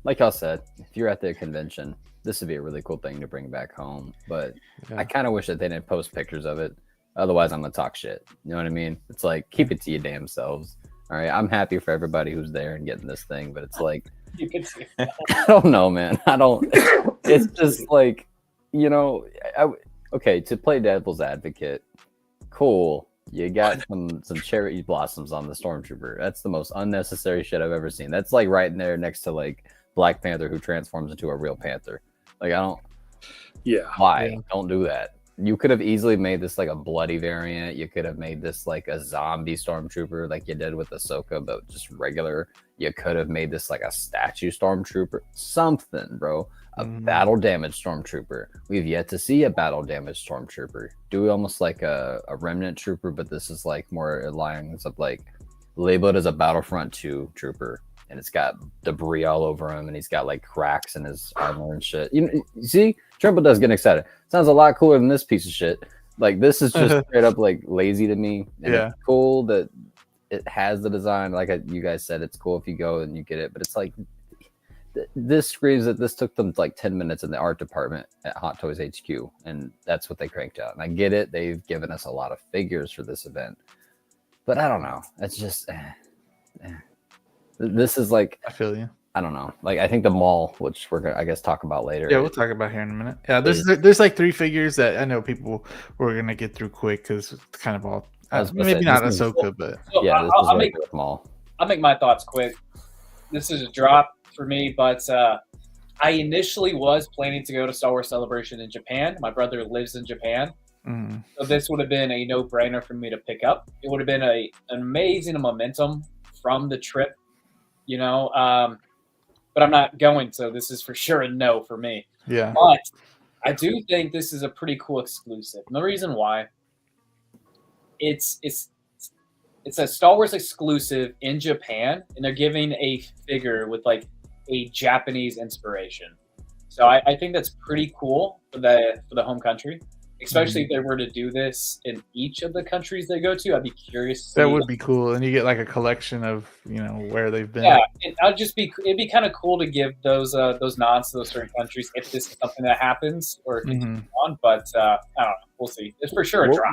Like I said, if you're at the convention, this would be a really cool thing to bring back home. But I kind of wish that they didn't post pictures of it. Otherwise, I'm gonna talk shit. You know what I mean? It's like, keep it to your damn selves. All right, I'm happy for everybody who's there and getting this thing, but it's like, you can see. I don't know, man. I don't. It's just like, okay, to play devil's advocate, cool. You got some cherry blossoms on the Stormtrooper. That's the most unnecessary shit I've ever seen. That's like right in there next to like Black Panther who transforms into a real panther. Like, I don't. Yeah. Why? Yeah. Don't do that. You could have easily made this like a bloody variant. You could have made this like a zombie Stormtrooper like you did with Ahsoka, but just regular. You could have made this like a statue Stormtrooper. Something, bro. A battle damaged Stormtrooper. We've yet to see a battle damaged Stormtrooper. Do almost like a remnant trooper, but this is like more lines of like labeled as a Battlefront 2 trooper. And it's got debris all over him, and he's got like cracks in his armor and shit. You see, Trimble does get excited. Sounds a lot cooler than this piece of shit. Like, this is just straight up like lazy to me. And it's cool that it has the design. Like you guys said, it's cool if you go and you get it. But it's like, this screams that this took them like 10 minutes in the art department at Hot Toys HQ, and that's what they cranked out. And I get it. They've given us a lot of figures for this event. But I don't know. It's just... This is like, I feel you. I don't know. Like, I think the mall, which we're gonna, I guess, talk about later. Yeah, we'll talk about here in a minute. Yeah, there's like 3 figures that I know people were gonna get through quick because it's kind of all Maybe not Ahsoka, but yeah, I'll make my thoughts quick. This is a drop for me, but I initially was planning to go to Star Wars Celebration in Japan. My brother lives in Japan. So this would have been a no-brainer for me to pick up. It would have been an amazing momentum from the trip, you know. But I'm not going, so this is for sure a no for me. Yeah. But I do think this is a pretty cool exclusive. And the reason why, it's a Star Wars exclusive in Japan, and they're giving a figure with like a Japanese inspiration. So I think that's pretty cool for the home country, especially if they were to do this in each of the countries they go to. I'd be curious. That would be cool, and you get like a collection of where they've been. Yeah, it'd be kind of cool to give those nods to those certain countries if this is something that happens or continues on. But I don't know. We'll see. It's for sure a drop.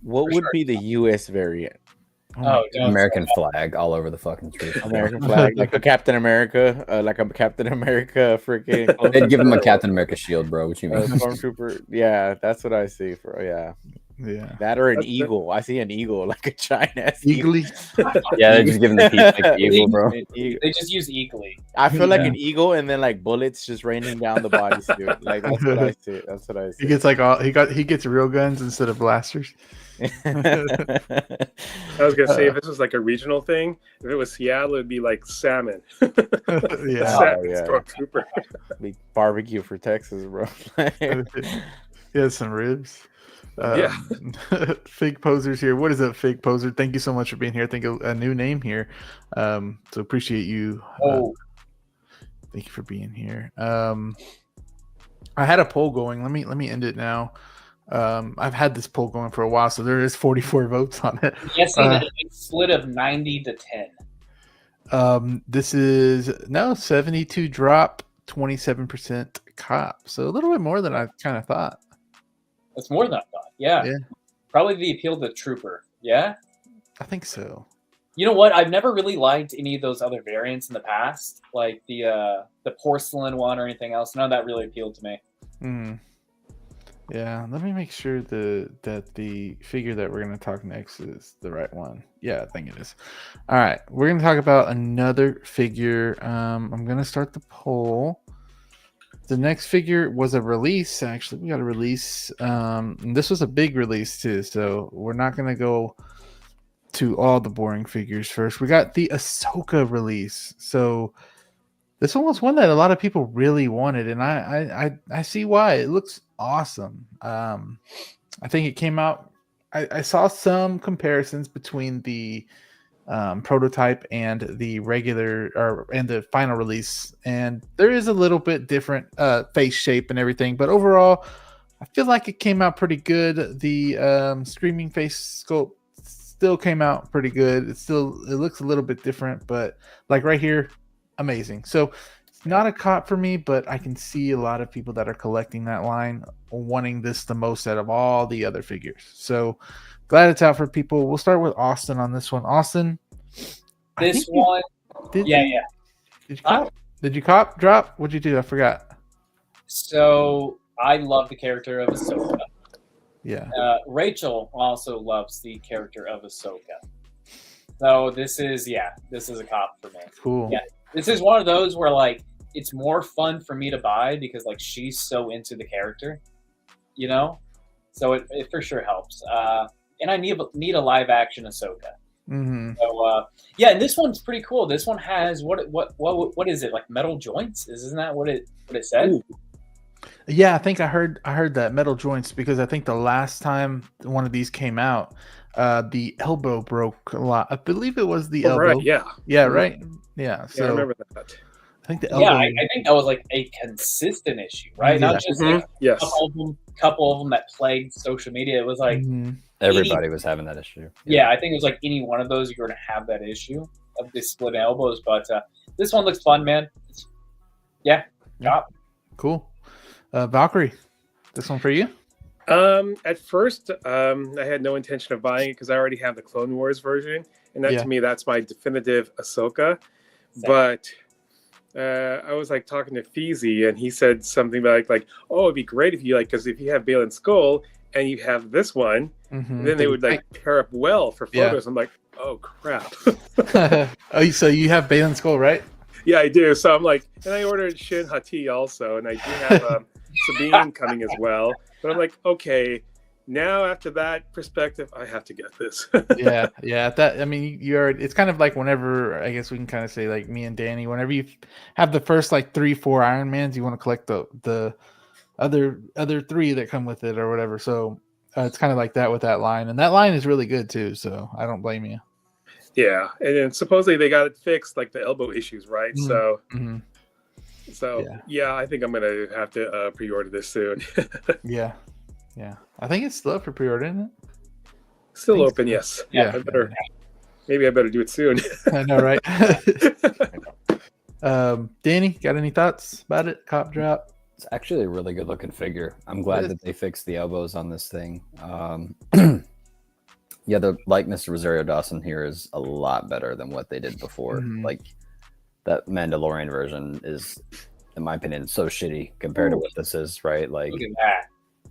What would be the U.S. variant? American flag all over the fucking tree. American flag, like a Captain America, freaking. They'd give him a Captain America shield, bro. What you mean? Stormtrooper. Yeah, that's what I see. Yeah. That or an eagle. I see an eagle, like a giant eagle. Yeah, they're just giving the piece like the eagle, bro. They just use eagly. I feel like an eagle, and then like bullets just raining down the bodysuit. Like that's what I see. That's what I see. He gets he gets real guns instead of blasters. I was gonna say if this was like a regional thing, if it was Seattle, it'd be like salmon. Stormtrooper. Be barbecue for Texas, bro. Some ribs. Fake posers here. What is up, fake poser? Thank you so much for being here. I think a new name here. So appreciate you. Thank you for being here. I had a poll going. Let me end it now. I've had this poll going for a while, so there is 44 votes on it. Yes, a split of 90 to 10. This is 72 drop, 27% cop. So a little bit more than I kind of thought. That's more than I thought. Yeah. Probably the appeal to Trooper. Yeah. I think so. You know what? I've never really liked any of those other variants in the past, like the porcelain one or anything else. None of that really appealed to me. Yeah, let me make sure that the figure that we're going to talk next is the right one. Yeah, I think it is. All right, we're going to talk about another figure. I'm going to start the poll. The next figure was a release, actually. We got a release. And this was a big release, too, so we're not going to go to all the boring figures first. We got the Ahsoka release. So this one was one that a lot of people really wanted, and I see why. It looks awesome. I think it came out. I saw some comparisons between the prototype and the regular and the final release, and there is a little bit different face shape and everything, but overall, I feel like it came out pretty good. The screaming face sculpt still came out pretty good. It looks a little bit different, but like right here, amazing. So it's not a cop for me, but I can see a lot of people that are collecting that line wanting this the most out of all the other figures. So glad it's out for people. We'll start with Austin on this one. Austin, Did you cop drop? What'd you do? I forgot. So I love the character of Ahsoka. Yeah. Rachel also loves the character of Ahsoka. So this is a cop for me. Cool. Yeah. This is one of those where like it's more fun for me to buy because like she's so into the character, you know? So it for sure helps. And I need a live action Ahsoka. Mm-hmm. So and this one's pretty cool. This one has what is it, like metal joints? Isn't that what it said? Ooh. Yeah, I think I heard that metal joints because I think the last time one of these came out, the elbow broke a lot. I believe it was the elbow. Right, yeah. Yeah, right. Yeah. So I remember that. I think the elbow. Yeah, I think that was like a consistent issue, right? Yeah. Not just like couple of them that plagued social media. It was like everybody was having that issue. Yeah, I think it was like any one of those you're going to have that issue of the split elbows. But this one looks fun, man. Cool. Valkyrie, this one for you? At first, I had no intention of buying it because I already have the Clone Wars version, and to me, that's my definitive Ahsoka. Same. But I was like talking to Feezy, and he said something like, "Oh, it'd be great if you because if you have Baylan Skull and you have this one. Mm-hmm. Then they would like pair up well for photos. I'm like, oh crap. Oh, so you have Balin's Skull, right? Yeah, I do. So I'm like, and I ordered Shin Hati also, and I do have Sabine coming as well. But I'm like, okay, now after that perspective, I have to get this. yeah. That, I mean, it's kind of like whenever, I guess we can kind of say like me and Danny, whenever you have the first like 3-4 Iron Mans, you want to collect the other 3 that come with it or whatever. So it's kind of like that with that line, and that line is really good too. So I don't blame you. Yeah, and then supposedly they got it fixed, like the elbow issues, right? Mm-hmm. So yeah, I think I'm gonna have to pre-order this soon. Yeah. I think it's still up for pre-order, isn't it? Still open, yes. Yeah. Maybe I better do it soon. I know, right? Danny, got any thoughts about it? Cop drop. It's actually a really good looking figure. I'm glad that they fixed the elbows on this thing. Yeah, the likeness to Rosario Dawson here is a lot better than what they did before. Mm-hmm. Like that Mandalorian version is, in my opinion, so shitty compared to what this is, right? Like, look at that.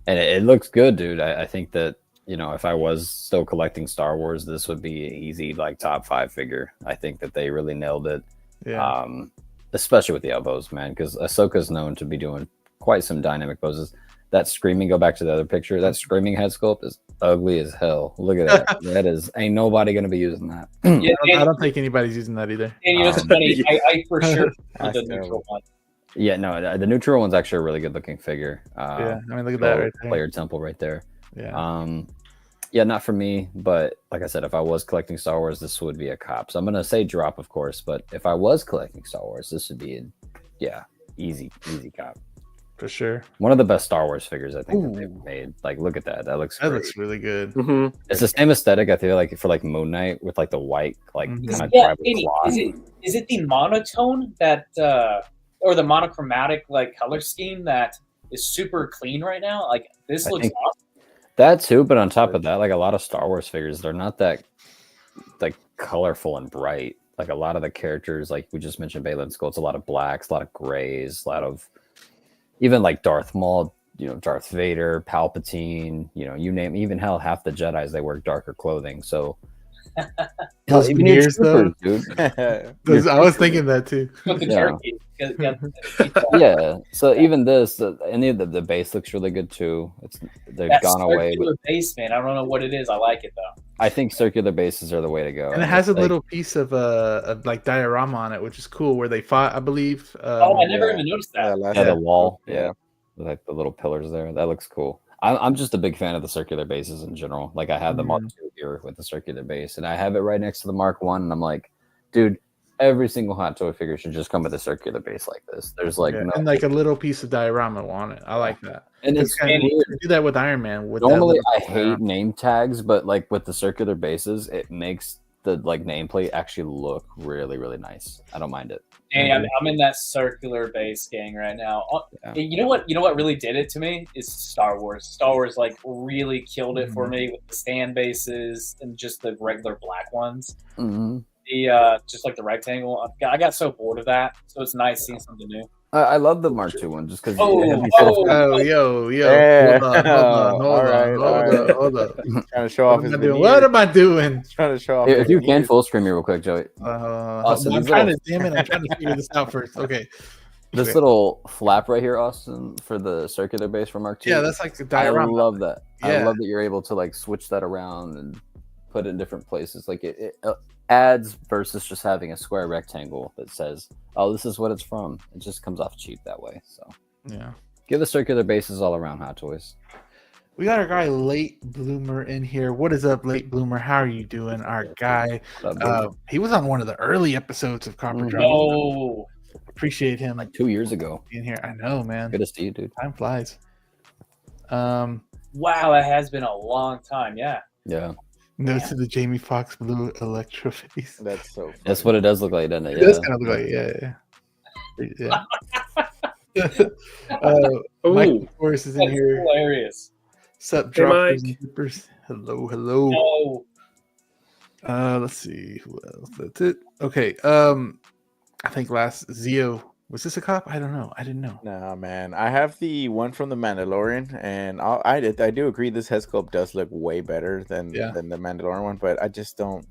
And it looks good, dude. I think that, you know, if I was still collecting Star Wars, this would be an easy like top 5 figure. I think that they really nailed it. Yeah. Especially with the elbows, man, because Ahsoka's known to be doing quite some dynamic poses. That screaming, go back to the other picture, that screaming head sculpt is ugly as hell. Look at that. That is, ain't nobody going to be using that. Yeah, I don't think anybody's using that either. And you know, it's funny. I for sure the neutral one. Yeah, no, the neutral one's actually a really good looking figure. Yeah, I mean, look at that right there. Player temple right there. Yeah. Yeah, not for me, but like I said, if I was collecting Star Wars, this would be a cop. So I'm gonna say drop, of course, but if I was collecting Star Wars, this would be easy cop. For sure. One of the best Star Wars figures I think that they've made. Like, look at that. That looks great. Looks really good. Mm-hmm. It's the same aesthetic, I feel like, for like Moon Knight with like the white, like kind of tribal cloth. Is it the monotone that or the monochromatic like color scheme that is super clean right now? Like this looks awesome. That too, but on top of that, like a lot of Star Wars figures, they're not that like colorful and bright. Like a lot of the characters, like we just mentioned, Baylan Skull, it's a lot of blacks, a lot of grays, a lot of even like Darth Maul, you know, Darth Vader, Palpatine, you know, you name, even hell, half the Jedis, they wear darker clothing. So those veneers, though, dude. I was thinking that too. Yeah. So even this, any of the base looks really good too. They've gone away. Circular base, man. I don't know what it is. I like it though. I think circular bases are the way to go. And it has a little piece of like diorama on it, which is cool, where they fought, I believe. I never even noticed that. The wall. Yeah. Like the little pillars there. That looks cool. I'm just a big fan of the circular bases in general. Like I have the Mark II here with the circular base, and I have it right next to the Mark I, and I'm like, dude, every single Hot Toy figure should just come with a circular base like this. There's like and like a little piece of diorama on it. I like that. And it's kind of weird. Do that with Iron Man. Normally, I hate name tags, but like with the circular bases, it makes the like nameplate actually look really, really nice. I don't mind it. Hey, I'm in that circular base gang right now. You know what? You know what really did it to me is Star Wars. Star Wars like really killed it for me with the stand bases and just the regular black ones. The just like the rectangle. I got so bored of that. So it's nice seeing something new. I love the Mark II one just because. Yo! Yeah. Hold on. Trying to show off his. What am I doing? Trying to show off. If you can full screen me real quick, Joey. Austin, I'm trying to figure this out first. Okay. This little flap right here, Austin, for the circular base for Mark II. Yeah, that's like the diorama. I love that. Yeah. I love that you're able to like switch that around and put it in different places. Like it adds versus just having a square rectangle that says, "Oh, this is what it's from." It just comes off cheap that way. So yeah, give the circular bases all around Hot Toys. We got our guy Late Bloomer in here. What is up, Late Bloomer? How are you doing, our guy? He was on one of the early episodes of Copper Drop. Oh, appreciate him. Like 2 years ago. Being here, I know, man. Good to see you, dude. Time flies. Wow, that has been a long time. Yeah. Yeah. No to the Jamie Foxx blue Electro face. That's so funny. That's what it does look like, doesn't it? It does kind of look like Mike Forrest is in here. Hilarious. Sup, droppers and dippers. Hello. Let's see who else. That's it. Okay. I think last Zio Was this a cop? I don't know. I didn't know. Nah, man. I have the one from the Mandalorian, and I do agree this head sculpt does look way better than the Mandalorian one, but I just don't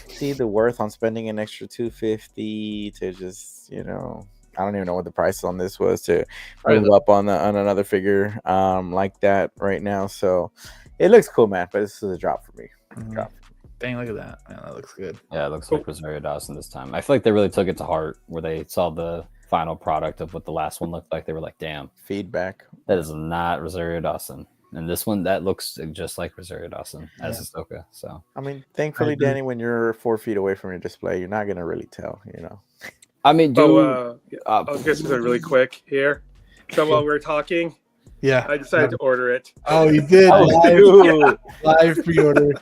see the worth on spending an extra $250 to just, I don't even know what the price on this was to move up on another figure like that right now. So it looks cool, man, but this is a drop for me. Drop. Dang, look at that. Man, that looks good. Yeah, it looks like Rosario Dawson this time. I feel like they really took it to heart where they saw the final product of what the last one looked like. They were like, damn. Feedback. That is not Rosario Dawson. And this one, that looks just like Rosario Dawson as Ahsoka. So, I mean, thankfully, Danny, when you're 4 feet away from your display, you're not going to really tell, I mean, I'll just really quick here. So while we're talking, I decided to order it. Oh, you did? Live pre-order.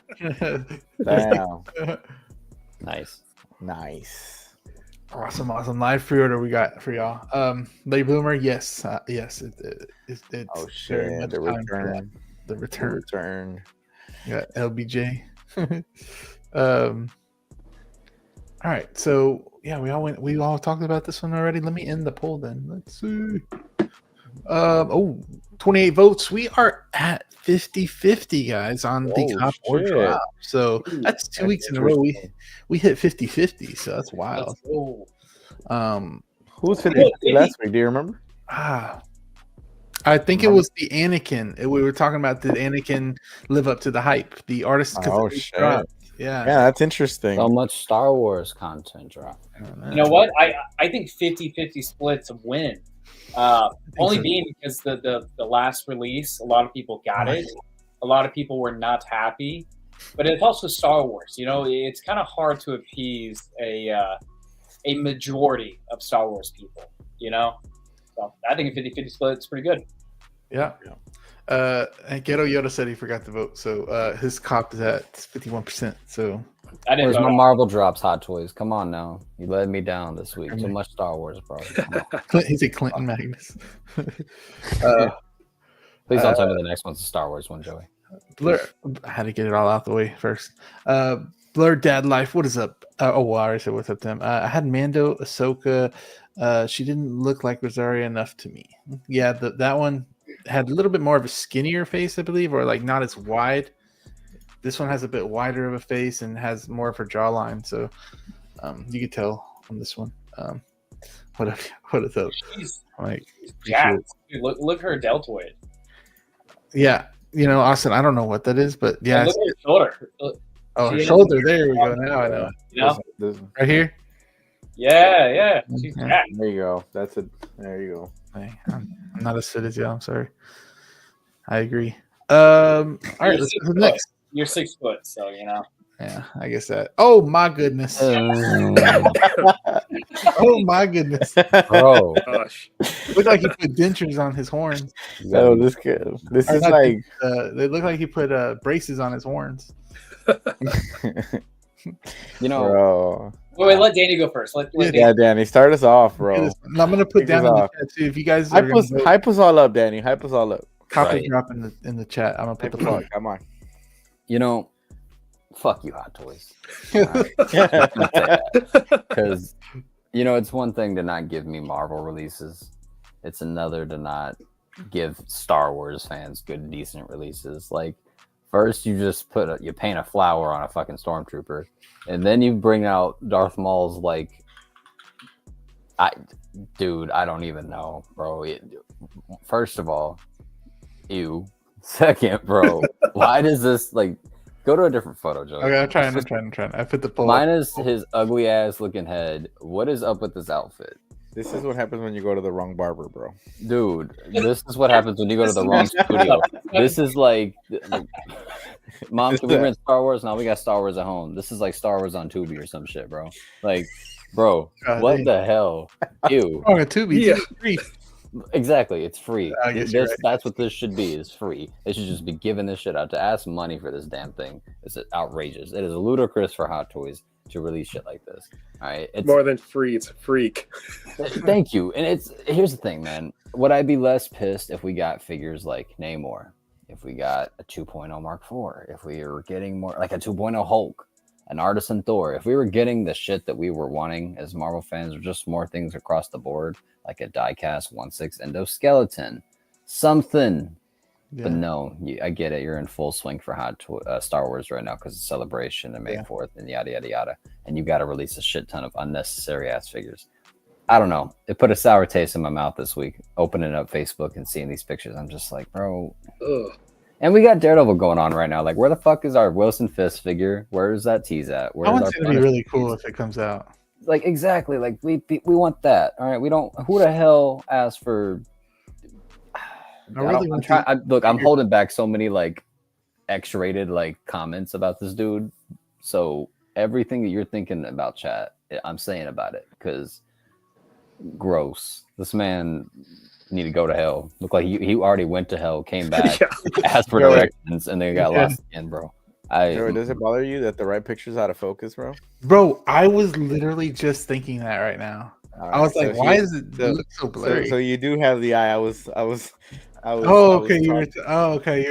Damn. Nice. Awesome. Live pre-order we got for y'all. Late Bloomer, yes. It's oh, shit. The return. Yeah, LBJ. All right, so we all talked about this one already. Let me end the poll then. Let's see. 28 votes. We are at 50-50, guys, on the cop or drop. So that's 2 weeks in a row. We hit 50-50, so that's wild. Who's 50 last week? Do you remember? I think it was the Anakin. We were talking about, did Anakin live up to the hype? The artist. Oh, shit. Yeah, that's interesting. So much Star Wars content dropped. You know what? I think 50-50 split's a win. Only being because the last release, a lot of people got it. A lot of people were not happy. But it's also Star Wars. It's kind of hard to appease a majority of Star Wars people, So I think a 50-50 split is pretty good. Yeah. And Ghetto Yoda said he forgot to vote, so his cop is at 51%. So where's my Marvel drops, Hot Toys? Come on now, you let me down this week. Too much Star Wars, bro. He's a Clinton Magnus. Please don't tell me the next one's a Star Wars one, Joey. Blur, I had to get it all out the way first. Blur Dad Life, what is up? I already said what's up to him. I had Mando, Ahsoka. She didn't look like Rosario enough to me. Yeah, that one had a little bit more of a skinnier face, I believe, or like not as wide. This one has a bit wider of a face and has more of her jawline, so you could tell on this one. What is up? Like, dude, look at her deltoid. Yeah, Austin, I don't know what that is, but yeah, look at her shoulder. Oh, her shoulder. There we go. Now I know. Right here. Yeah. She's jacked. There you go. There you go. Hey, I'm not as fit as you. I'm sorry. I agree. All right, let's go to the next. You're 6 foot, so Yeah, I guess that. Oh my goodness. Oh my goodness. Bro. Gosh. Looked like he put dentures on his horns. Oh, this is like they look like he put braces on his horns. Bro. Wait, let Danny go first. Let Danny, start us off, bro. I'm gonna put down in the chat too. If you guys hype us all up, Danny. Hype us all up. Copy drop in the chat. I'm gonna put the plug. Come on. Fuck you, Hot Toys. Because it's one thing to not give me Marvel releases. It's another to not give Star Wars fans good, decent releases. Like, first you just you paint a flower on a fucking Stormtrooper, and then you bring out Darth Maul's I don't even know, bro. First of all, ew. Second, bro, why does this go to a different photo, Joe? Okay, I'm trying. I put the poll. Minus his ugly ass looking head. What is up with this outfit? This is what happens when you go to the wrong barber, bro. Dude, this is what happens when you go to the wrong studio. This is like Mom, can we rent Star Wars? Now we got Star Wars at home. This is like Star Wars on Tubi or some shit, bro. Bro, what the hell? Ew. Oh, Tubi. Yeah. Free. Exactly, it's free. Right. That's what this should be. Is free. They should just be giving this shit out. To ask money for this damn thing is outrageous. It is ludicrous for Hot Toys to release shit like this. All right, it's more than free. It's a freak. Thank you. And here's the thing, man. Would I be less pissed if we got figures like Namor? If we got a 2.0 Mark IV? If we were getting more like a 2.0 Hulk? an artisan Thor. If we were getting the shit that we were wanting as Marvel fans, or just more things across the board, like a diecast 1/6 endoskeleton, something. Yeah. But no, I get it. You're in full swing for Star Wars right now because it's celebration and May 4th and yada, yada, yada. And you got to release a shit ton of unnecessary ass figures. I don't know. It put a sour taste in my mouth this week, opening up Facebook and seeing these pictures. I'm just like, bro. Ugh. And we got Daredevil going on right now. Like, where the fuck is our Wilson Fisk figure? Where's that tease at? I want it to be really cool if it comes out. Like, exactly. Like, we want that. All right. We don't. Who the hell asked for? I'm holding back so many like X-rated like comments about this dude. So everything that you're thinking about, chat, I'm saying about it because gross. This man need to go to hell. Look like he already went to hell, came back, asked for directions, and then got lost again, bro. Does it bother you that the right picture's out of focus, bro? Bro, I was literally just thinking that right now. Right, I was like, why does it look so blurry? So you do have the eye. I was. Okay. You're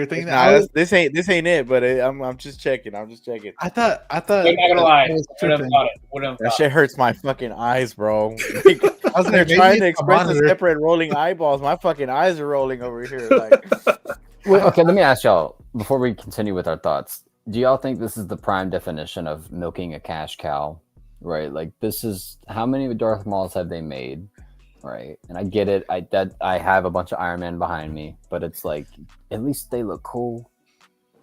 thinking that. This ain't it. But I'm just checking. I'm just checking. I thought. I'm not gonna lie. That shit hurts my fucking eyes, bro. Like, I was trying to express the separate rolling eyeballs. My fucking eyes are rolling over here. Like, well, okay, let me ask y'all before we continue with our thoughts. Do y'all think this is the prime definition of milking a cash cow? Right, like this is how many Darth Mauls have they made? Right, and I get it. I have a bunch of Iron Man behind me, but it's like at least they look cool.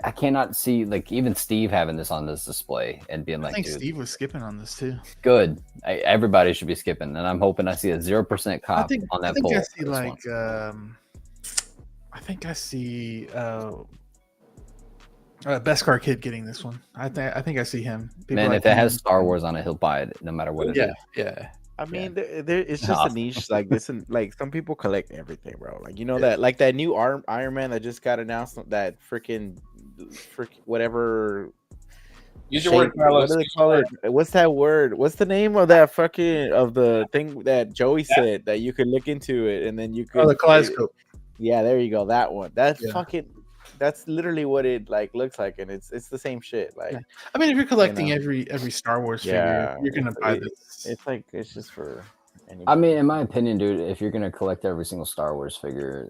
I cannot see like even Steve having this on this display and being like, I think Steve was skipping on this too. Good, everybody should be skipping, and I'm hoping I see a 0% cop on that poll. I see like I think I see Beskar Kid getting this one. I think I see him. People man, if it has Star Wars on it, he'll buy it no matter what it is. Yeah. I mean, it's just a niche. Like this, like some people collect everything, bro. Like that, like that new Iron Man that just got announced. That freaking whatever. Use your word, Carlos. What do they call it? What's that word? What's the name of that of the thing that Joey said that you could look into it and then you could. Oh, the kaleidoscope. Yeah, there you go. That one. That's literally what it like looks like, and it's the same shit. Like, I mean, if you're collecting every Star Wars figure, you're gonna buy this. It's just for. Anybody. I mean, in my opinion, dude, if you're gonna collect every single Star Wars figure,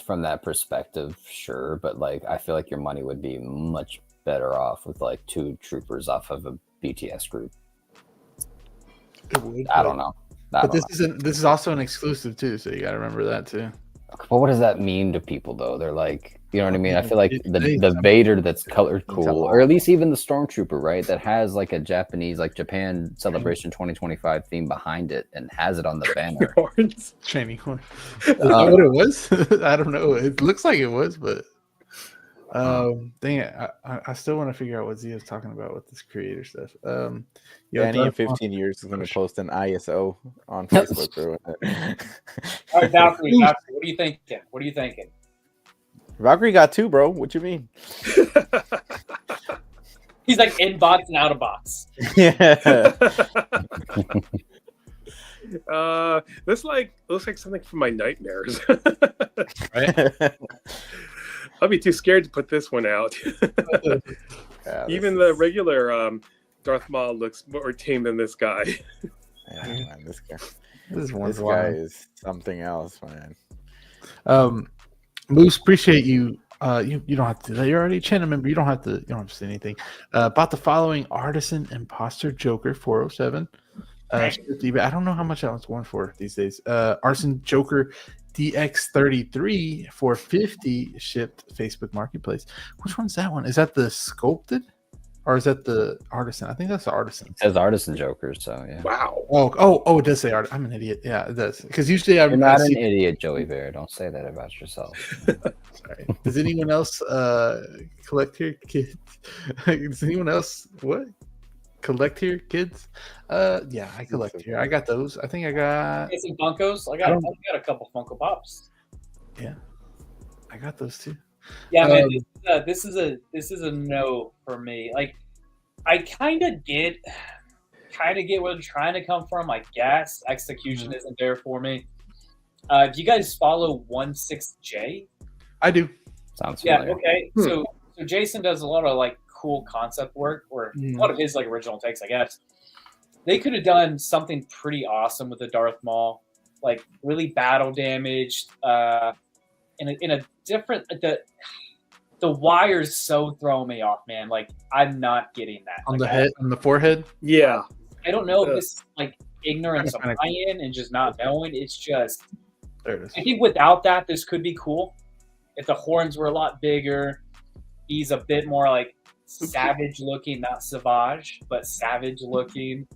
from that perspective, sure, but like, I feel like your money would be much better off with like 2 troopers off of a BTS group. It would. I don't know. But this is also an exclusive too, so you got to remember that too. But what does that mean to people though? They're like, you know what I mean? I feel like the Vader that's colored cool, or at least even the Stormtrooper, right? That has like a Japanese, like Japan Celebration 2025 theme behind it and has it on the banner. Training horn. Is that what it was? I don't know. It looks like it was, but dang it. I still want to figure out what Zia's talking about with this creator stuff. Danny in 15 years is going to post an ISO on Facebook. All right, Valkyrie, what are you thinking? Valkyrie got 2, bro. What you mean? He's like in box and out of box. Yeah. This looks like something from my nightmares. Right? I'll be too scared to put this one out. Even the regular Darth Maul looks more tame than this guy. Yeah, man, this guy is something else, man. Moose, appreciate you. You don't have to do that. You're already a channel member. You don't have to say anything. About the following: Artisan Imposter Joker 407. I don't know how much that one's going for these days. Artisan Joker DX33 450 shipped Facebook Marketplace. Which one's that one? Is that the sculpted? Or is that the artisan? I think that's the artisan. It says artisan Joker, so yeah. Wow. Oh, it does say art. I'm an idiot. Yeah, it does. Because usually you're not an idiot, Joey Bear. Don't say that about yourself. Sorry. Does anyone else collect here, kids? Does anyone else collect here, kids? Yeah, I collect here. I got those. I think I got some Funkos. I got a couple Funko Pops. Yeah, I got those too. Yeah, man, this is a no for me. Like, I kind of get where they're trying to come from. I guess execution isn't there for me. Do you guys follow 16J? I do. Sounds familiar. Okay. So Jason does a lot of like cool concept work, or one of his like original takes, I guess. They could have done something pretty awesome with the Darth Maul, like really battle damaged, in a different the wires so throw me off, man. Like I'm not getting that on the head, on the forehead. Yeah, I don't know if this is like ignorance of Ryan and just not knowing. It's just, there it is. I think without that, this could be cool. If the horns were a lot bigger, he's a bit more like savage looking, not savage, but savage looking.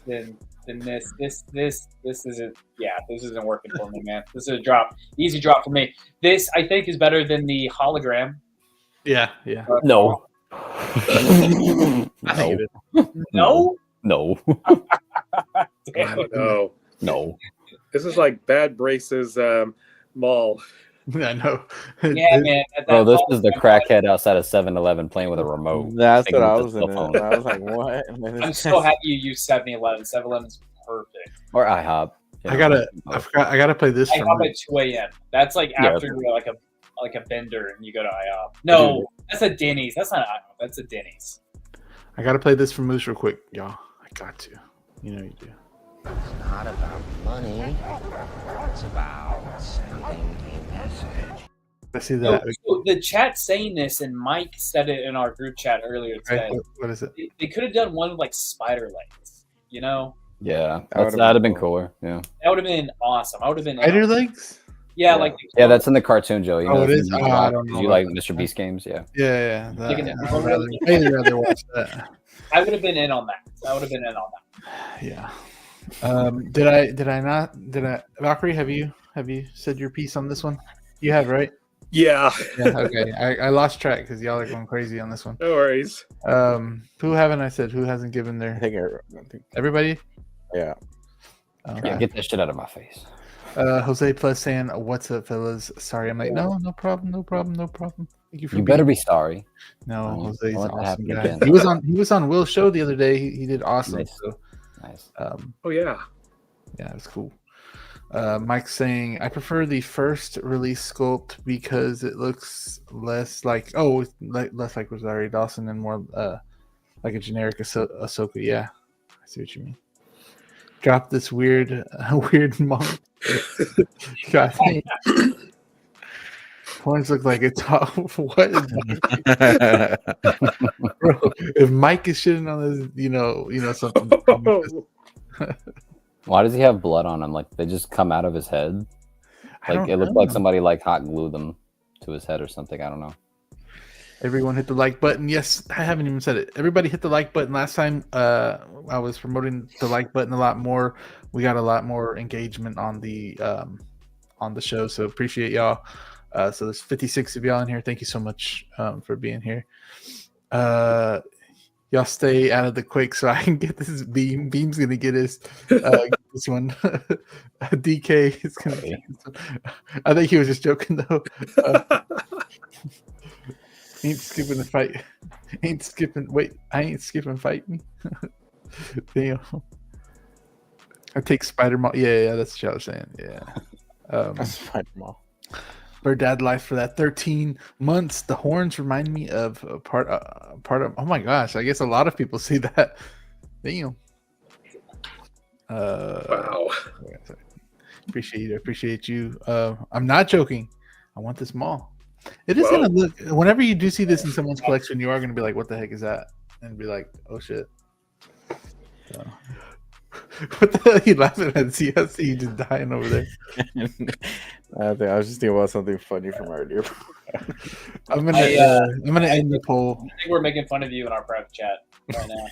Then this isn't. Yeah, this isn't working for me, man. This is a drop, easy drop for me. This I think is better than the hologram. Yeah. No. No. No. No. This is like Bad Braces Mall. I know. Yeah, man. Bro, this is the crackhead outside of 7-Eleven playing with a remote. That's what I was in. I was like, what? I'm so happy you use 7-Eleven. 7-Eleven is perfect. Or IHOP. I gotta play this. IHOP at 2 a.m. That's like after you're like a bender and you go to IHOP. No, that's a Denny's. That's not IHOP. That's a Denny's. I gotta play this for Moose real quick, y'all. I got to. You know you do. It's not about money. It's about sending a message. I see that. So the chat saying this, and Mike said it in our group chat earlier today. What is it? They could have done one with like spider legs, you know? Yeah, that'd have been cooler. Yeah, that would have been awesome. I would have been spider legs. Yeah, like that's in the cartoon, Joe. You know, it is. I don't know. You like Mr. Beast games? Yeah. Yeah. I'd rather watch that. I would have been in on that. Yeah. Did I Valkyrie, have you said your piece on this one? You have, right? Yeah. Okay. I lost track because y'all are going crazy on this one. No worries. Who haven't I said? Who hasn't given their? I think everybody. Yeah. Okay. Yeah. Get that shit out of my face. Jose Plus saying, "What's up, fellas? Sorry, I'm like, no problem. Thank you for. You better be sorry. No, Jose's an awesome guy. Again. He was on Will's show the other day. He did awesome. Nice. So, Nice. Oh yeah. Yeah, it's cool. Mike's saying, I prefer the first release sculpt because it looks less like less like Rosario Dawson and more like a generic Ahsoka. Yeah, I see what you mean. Drop this weird monk. God, horns look like it's off. What? Bro, if Mike is shitting on this, something. Why does he have blood on him? Like they just come out of his head? Like it looked like somebody like hot glued them to his head or something. I don't know. Everyone hit the like button. Yes, I haven't even said it. Everybody hit the like button. Last time I was promoting the like button a lot more. We got a lot more engagement on the show, so appreciate y'all. So there's 56 of y'all in here. Thank you so much for being here. Y'all stay out of the quake so I can get this beam. Beam's gonna get us this one. DK is gonna get this one. I think he was just joking though. Ain't skipping the fight. I ain't skipping fight me. Damn. I take Spider-Man. Yeah, that's what I was saying. Yeah. That's Spider-Man. Bird Dad life for that 13 months. The horns remind me of a part of. Oh my gosh! I guess a lot of people see that. Damn. Wow. Appreciate you. I'm not joking. I want this mall. It is gonna look. Whenever you do see this in someone's collection, you are gonna be like, "What the heck is that?" And be like, "Oh shit." So. What the hell are you laughing at? See you just dying over there. I was just thinking about something funny from earlier. I'm gonna end the poll. I think we're making fun of you in our private chat right now.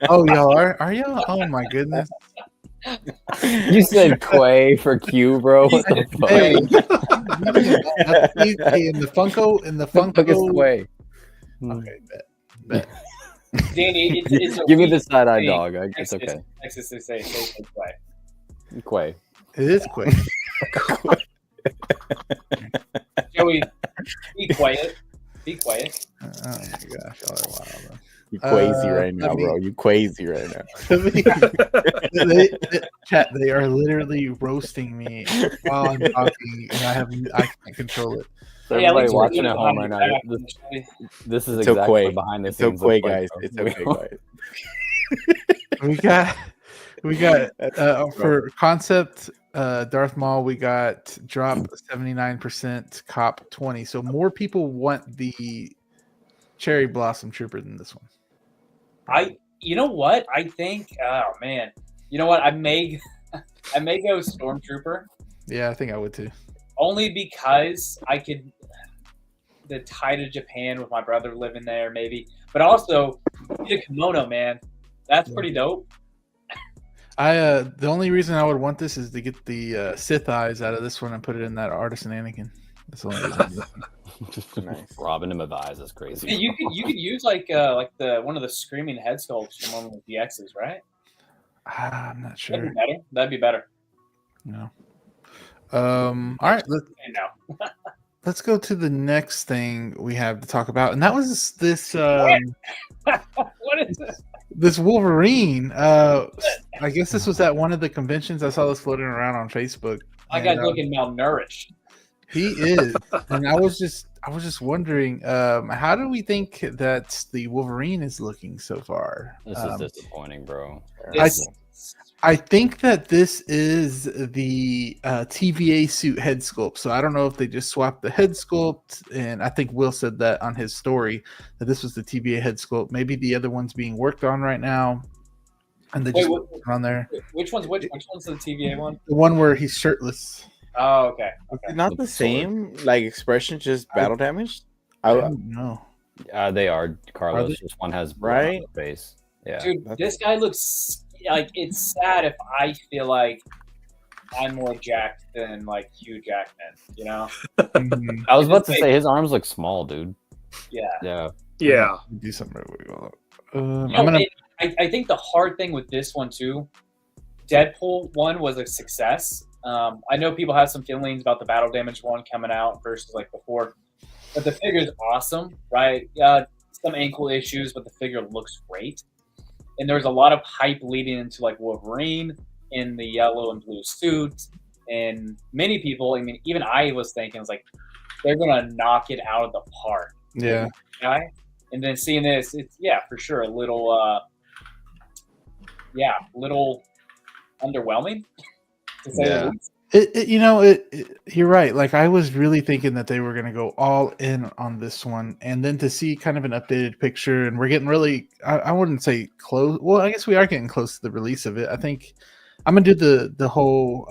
Oh, y'all are y'all? Oh my goodness. You said Quay for Q, bro. What the fuck? Hey, in the Funko is Quay. Okay, bet. Danny, it's give me the side eye dog. It's okay. Texas, they say Quay. Quay. It is Quay. Joey, be quiet. Be quiet. Oh my gosh, y'all are wild, bro. You crazy right now, bro. You crazy right now. Chat, they are literally roasting me while I'm talking, and I can't control it. everybody watching at home right now, this is exactly what behind the scenes. It's okay, guys. It's okay, guys. we got for concept Darth Maul, we got drop 79%, cop 20. So more people want the Cherry Blossom Trooper than this one. You know what? I think. Oh man, you know what? I may go Stormtrooper. Yeah, I think I would too. Only because I could the tie to Japan with my brother living there, maybe. But also the kimono, man. That's pretty dope. The only reason I would want this is to get the Sith eyes out of this one and put it in that Artisan Anakin. That's the only reason. Nice. Robbing him of eyes is crazy. Hey, you could use like the one of the screaming head sculpts from one of the DXs, right? I'm not sure. That'd be better. No. All right. Let's go to the next thing we have to talk about, and that was this. What is this? This Wolverine. I guess this was at one of the conventions. I saw this floating around on Facebook. My guy's looking malnourished. He is, and I was just wondering, how do we think that the Wolverine is looking so far? This is disappointing, bro. I think that this is the TVA suit head sculpt. So I don't know if they just swapped the head sculpt, and I think Will said that on his story that this was the TVA head sculpt. Maybe the other one's being worked on right now, and they just put it on there. Which one's the TVA one? The one where he's shirtless. Oh, okay. Not the same like expression, just battle damage. I don't know. They are, Carlos. This one has right face. Yeah, dude, this guy looks like it's sad if I feel like I'm more jacked than like Hugh Jackman. You know. I was about to say his arms look small, dude. Yeah. Do something. I think the hard thing with this one too, Deadpool one was a success. I know people have some feelings about the battle damage one coming out versus like before, but the figure is awesome, right? Some ankle issues, but the figure looks great. And there's a lot of hype leading into like Wolverine in the yellow and blue suit, and many people, I mean, even I was thinking, it's like they're gonna knock it out of the park. Yeah. And then seeing this, it's for sure a little, little underwhelming. You're right. Like I was really thinking that they were going to go all in on this one, and then to see kind of an updated picture, and we're getting really, I wouldn't say close. Well, I guess we are getting close to the release of it. I think I'm going to do the whole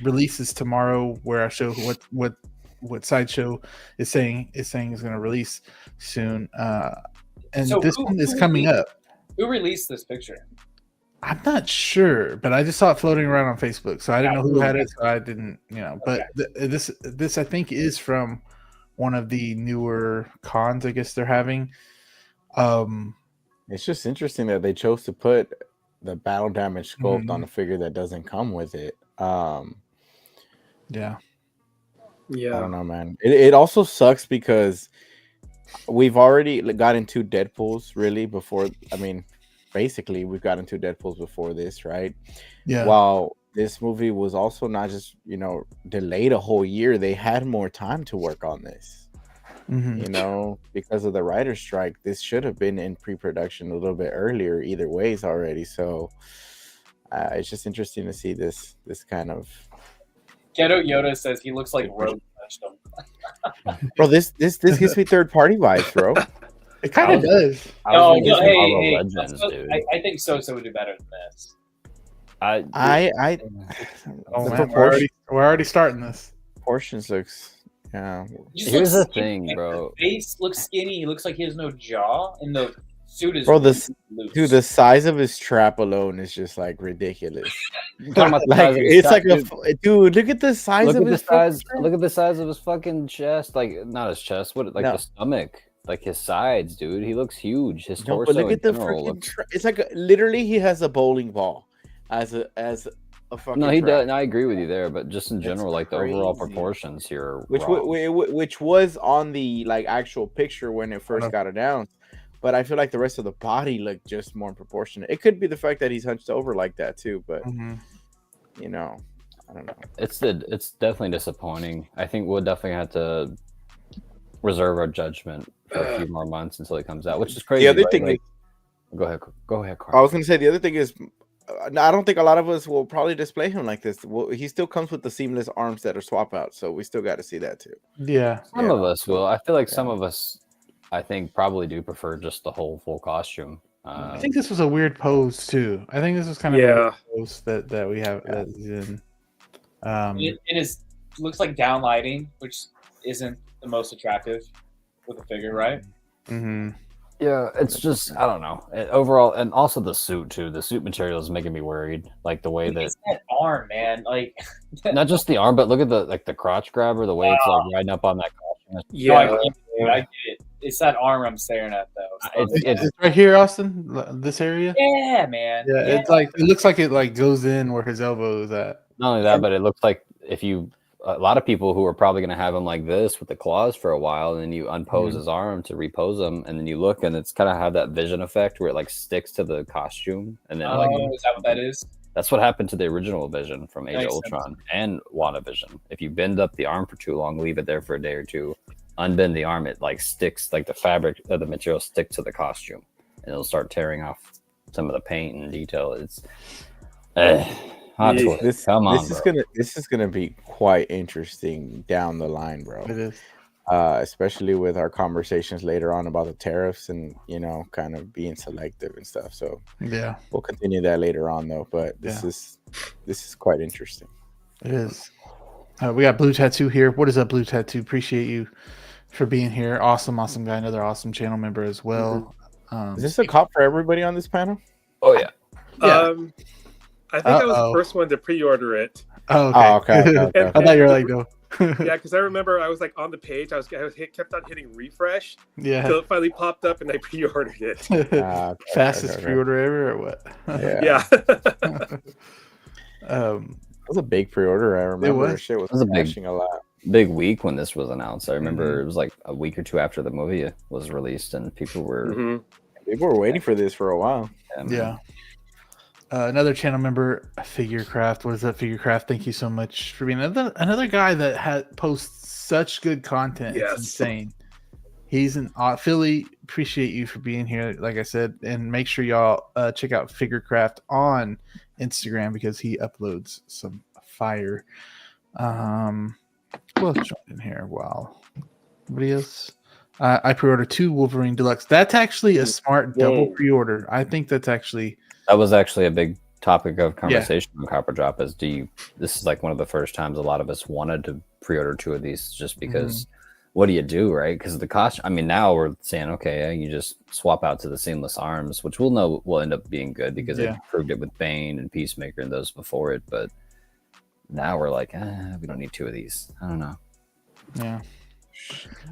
releases tomorrow, where I show what Sideshow is saying is going to release soon. And so this one is coming up. Who released this picture? I'm not sure, but I just saw it floating around on Facebook, so I didn't know who had it. So I didn't, But this I think is from one of the newer cons, I guess they're having. It's just interesting that they chose to put the battle damage sculpt on a figure that doesn't come with it. Yeah. I don't know, man. It also sucks because we've already gotten 2 Deadpools really before. I mean, basically we've gotten 2 Deadpools before this, right? Yeah. While this movie was also not just delayed a whole year, they had more time to work on this. Because of the writer's strike, this should have been in pre-production a little bit earlier either ways already. So it's just interesting to see this kind of. Ghetto Yoda says he looks like Rogue touched him. Bro, this gives me third-party vibes, bro. It kind of does. Hey, I think Sosa would do better than this. We're already starting this. Proportions looks. Yeah. Here's the thing, bro. The face looks skinny. He looks like he has no jaw, and the suit is. Bro, loose. Dude, the size of his trap alone is just like ridiculous. It's like dude. Look at the size of his size. Look at the size of his fucking chest. Like not his chest. The stomach. Like his sides, dude. He looks huge. His torso. But look at the freaking. It's like literally he has a bowling ball as a fucking. No, he does. No, I agree with you there, but just in general, like the overall proportions here, which was on the like actual picture when it first got announced. But I feel like the rest of the body looked just more proportionate. It could be the fact that he's hunched over like that too, but I don't know. It's definitely disappointing. I think we'll definitely have to reserve our judgment for a few more months until it comes out, which is crazy. The other right? thing like, go ahead, Carl. I was going to say the other thing is, I don't think a lot of us will probably display him like this. Well, he still comes with the seamless arms that are swap out, so we still got to see that too. Yeah, some of us will. I feel like some of us, I think, probably do prefer just the whole full costume. I think this was a weird pose too. I think this was kind of a weird pose that we have that is in. It looks like downlighting, which isn't the most attractive with a figure, right? Mm-hmm. Yeah, it's just I don't know. Overall, and also the suit too. The suit material is making me worried. Like the way It's that arm, man. Like not just the arm, but look at the crotch grabber. The way it's like riding up on that costume. Yeah, I get it. It's that arm I'm staring at though. It's right here, Austin. This area. Yeah, man. Yeah, it's like it looks like it like goes in where his elbow is at. Not only that, but it looks like if you a lot of people who are probably going to have him like this with the claws for a while, and then you unpose his arm to repose him, and then you look, and it's kind of have that vision effect where it like sticks to the costume, and then is that what that is? That's what happened to the original Vision from Age of Ultron and WandaVision. If you bend up the arm for too long, leave it there for a day or two, unbend the arm, it like sticks, like the fabric of the material stick to the costume, and it'll start tearing off some of the paint and detail. It's this is gonna be quite interesting down the line, bro. It is. Especially with our conversations later on about the tariffs and kind of being selective and stuff. So yeah, we'll continue that later on though. But this is quite interesting. It is. We got Blue Tattoo here. What is up, Blue Tattoo? Appreciate you for being here. Awesome guy. Another awesome channel member as well. Is this a cop for everybody on this panel? Oh yeah. I think I was the first one to pre-order it. Oh, okay. I thought you were like, no. Yeah, because I remember I was like on the page. I kept on hitting refresh. Yeah. Until it finally popped up and I pre-ordered it. Fastest pre-order ever, or what? Yeah. It was a big pre-order. I remember shit was crashing a lot. Big week when this was announced. I remember it was like a week or two after the movie was released, and people were waiting for this for a while. Yeah. Another channel member, Figurecraft. What is up, Figurecraft? Thank you so much for being another guy that posts such good content. Yes. It's insane. He's an Philly. Appreciate you for being here. Like I said, and make sure y'all check out Figurecraft on Instagram because he uploads some fire. Let's jump in here. Wow. Anybody else? I pre-ordered 2 Wolverine Deluxe. That's actually a smart double pre-order. I think that was actually a big topic of conversation on Copper Drop. This is like one of the first times a lot of us wanted to pre-order 2 of these just because what do you do, right? Because the cost, I mean, now we're saying, okay, you just swap out to the seamless arms, which we'll know will end up being good because they proved it with Bane and Peacemaker and those before it. But now we're like, we don't need 2 of these. I don't know. Yeah.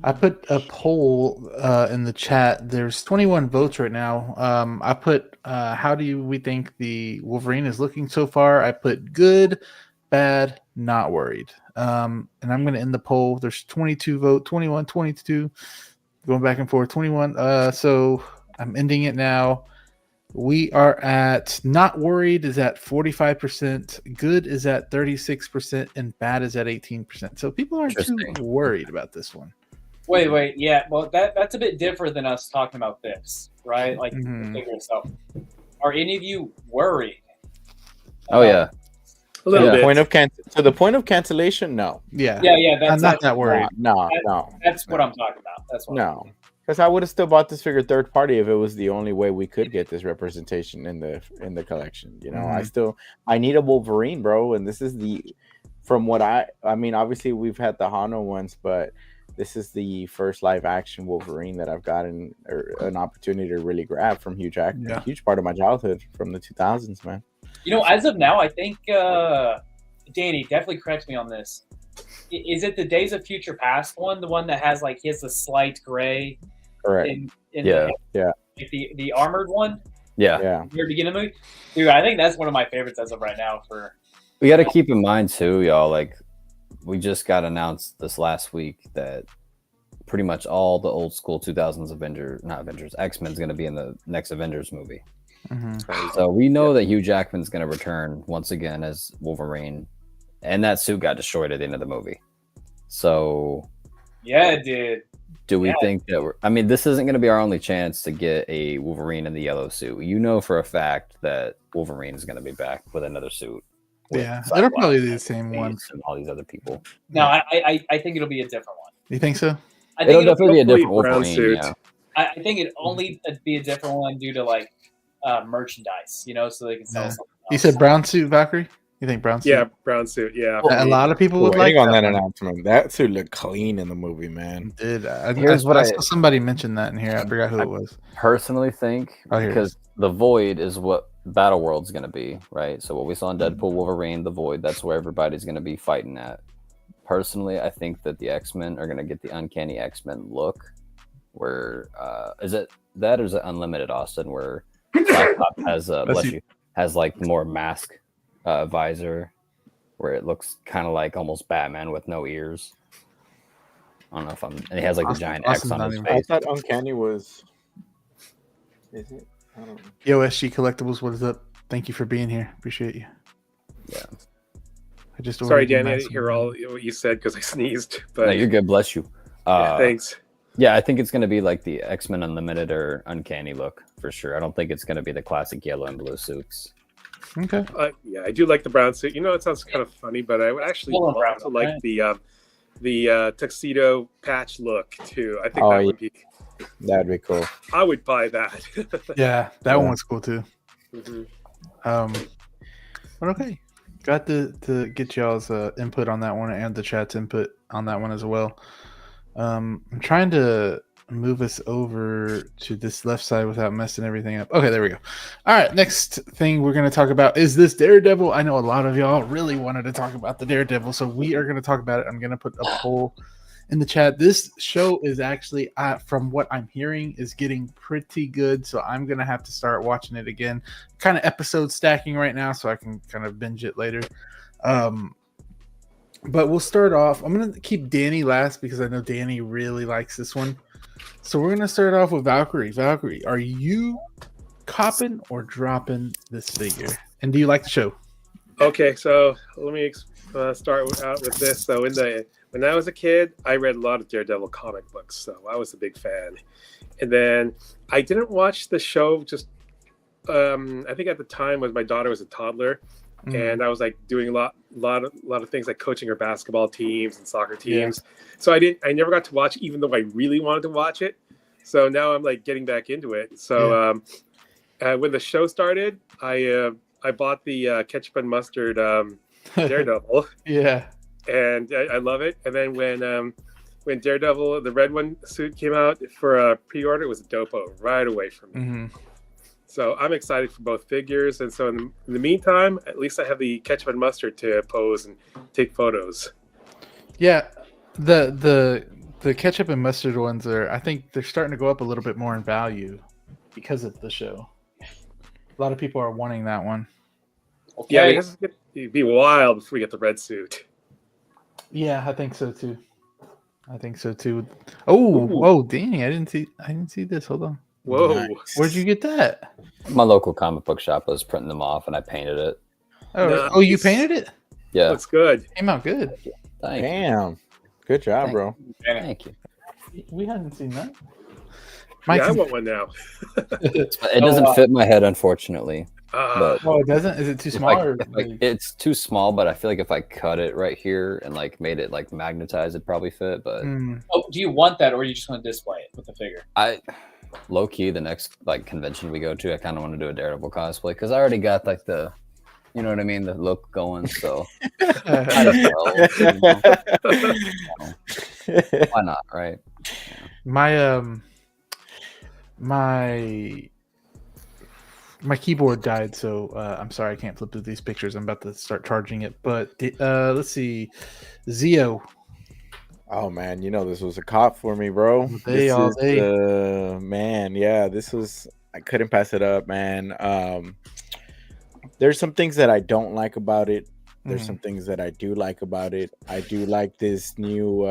I put a poll in the chat. There's 21 votes right now. I put, how do we think the Wolverine is looking so far? I put good, bad, not worried. And I'm going to end the poll. There's 22 vote, 21, 22, going back and forth, 21. So I'm ending it now. We are at not worried is at 45%, good is at 36%, and bad is at 18%. So people aren't too worried about this one. Wait, yeah. Well, that's a bit different than us talking about this, right? Like figure itself. Are any of you worried? Oh yeah. A little bit. To the point of cancellation, no. Yeah. That's I'm not that worried. No. That's what I'm talking about. That's what no. Because I would have still bought this figure third party if it was the only way we could get this representation in the collection. I need a Wolverine, bro, and this is I mean, obviously we've had the Hano ones, but this is the first live action Wolverine that I've gotten an opportunity to really grab from Hugh Jackman. A huge part of my childhood from the 2000s, man. As of now, I think Danny definitely corrects me on this. Is it the Days of Future Past one, the one that has he has a slight gray? Correct. The armored one. Yeah. Near the beginning of the movie, dude. I think that's one of my favorites as of right now. We got to keep in mind too, y'all. We just got announced this last week that pretty much all the old school 2000s X-Men is going to be in the next Avengers movie. So we know that Hugh Jackman's going to return once again as Wolverine. and that suit got destroyed at the end of the movie. So yeah, it did. Do we think that I mean, this isn't going to be our only chance to get a Wolverine in the yellow suit. You know for a fact that Wolverine is going to be back with another suit. Yeah, it'll probably be the same one. And all these other people. No, I think it'll be a different one. You think so? I think it'll definitely be a different brown Wolverine. Suit. Yeah. I think it'd only be a different one due to like merchandise, so they can sell something else. You said brown suit, Valkyrie? You think brown suit? Yeah, brown suit. Yeah. A lot of people would like on that one. announcement. That suit looked clean in the movie, man. Did Here's what I saw somebody mentioned that in here. I forgot who it was. Personally think because the Void is what Battle World's going to be, right? So what we saw in Deadpool, Wolverine, the Void, that's where everybody's going to be fighting at. Personally, I think that the X-Men are going to get the Uncanny X-Men look. Where is it that or is it Unlimited, Austin? Where Cyclops has like more mask visor, where it looks kind of like almost Batman with no ears. I don't know if and he has like a giant X on his face. I thought Uncanny was. Is it? I don't know. Yo, SG Collectibles, what is up? Thank you for being here. Appreciate you. Yeah. I just sorry, Danny, I didn't hear all what you said because I sneezed. But no, you're good. Bless you. Thanks. Yeah, I think it's going to be like the X-Men Unlimited or Uncanny look for sure. I don't think it's going to be the classic yellow and blue suits. Okay. Yeah, I do like the brown suit. It sounds kind of funny, but I would actually also like the tuxedo patch look too. I think that'd be cool. I would buy that. Yeah, that one was cool too. Mm-hmm. But okay, got to get y'all's input on that one and the chat's input on that one as well. I'm trying to move us over to this left side without messing everything up. Okay, there we go. All right, next thing we're going to talk about is this Daredevil. I know a lot of y'all really wanted to talk about the Daredevil, so we are going to talk about it. I'm going to put a poll in the chat. This show is actually, from what I'm hearing, is getting pretty good, so I'm going to have to start watching it again. Kind of episode stacking right now, so I can kind of binge it later. But we'll start off. I'm going to keep Danny last because I know Danny really likes this one. So we're going to start off with Valkyrie. Valkyrie, are you copping or dropping this figure? And do you like the show? Okay, so let me start out with this. So when I was a kid, I read a lot of Daredevil comic books, so I was a big fan. And then I didn't watch the show. Just I think at the time was my daughter was a toddler. And I was like doing a lot of things like coaching her basketball teams and soccer teams. Yeah. So I never got to watch, even though I really wanted to watch it. So now I'm like getting back into it. So when the show started, I bought the ketchup and mustard Daredevil. Yeah, and I love it. And then when Daredevil, the red one suit came out for a pre-order, it was a dopo right away from me. Mm-hmm. So I'm excited for both figures. And so in the meantime, at least I have the ketchup and mustard to pose and take photos. Yeah, the ketchup and mustard ones I think they're starting to go up a little bit more in value because of the show. A lot of people are wanting that one. Okay. Yeah, it'd be wild before we get the red suit. Yeah, I think so too. Oh, whoa, Danny, I didn't see this. Hold on. Whoa. Nice. Where'd you get that? My local comic book shop was printing them off and I painted it. Oh, nice. Oh, you painted it? Yeah. That's good. Came out good. Damn. Good job, bro. Thank you. We hadn't seen that. I want one now. It doesn't fit my head, unfortunately. But it doesn't? Is it too small? It's too small, but I feel like if I cut it right here and like made it like magnetized, it'd probably fit. But do you want that, or you just want to display it with the figure? Low key, the next like convention we go to, I kind of want to do a Daredevil cosplay because I already got like the, you know what I mean, the look going. So why not, right? My keyboard died, so I'm sorry I can't flip through these pictures. I'm about to start charging it, but let's see, Zio. Oh man, this was a cop for me, bro. Man, yeah, this was. I couldn't pass it up, man. There's some things that I don't like about it. There's some things that I do like about it. I do like this new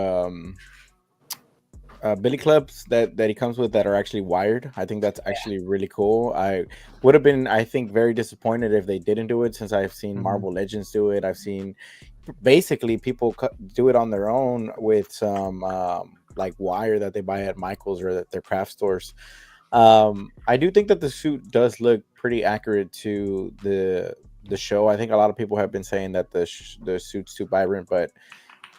billy clubs that he comes with that are actually wired. I think that's actually really cool. I would have been, I think, very disappointed if they didn't do it, since I've seen Marvel Legends do it. I've seen basically people do it on their own with some like wire that they buy at Michael's or at their craft stores. I do think that the suit does look pretty accurate to the show. I think a lot of people have been saying that the suit's too vibrant, but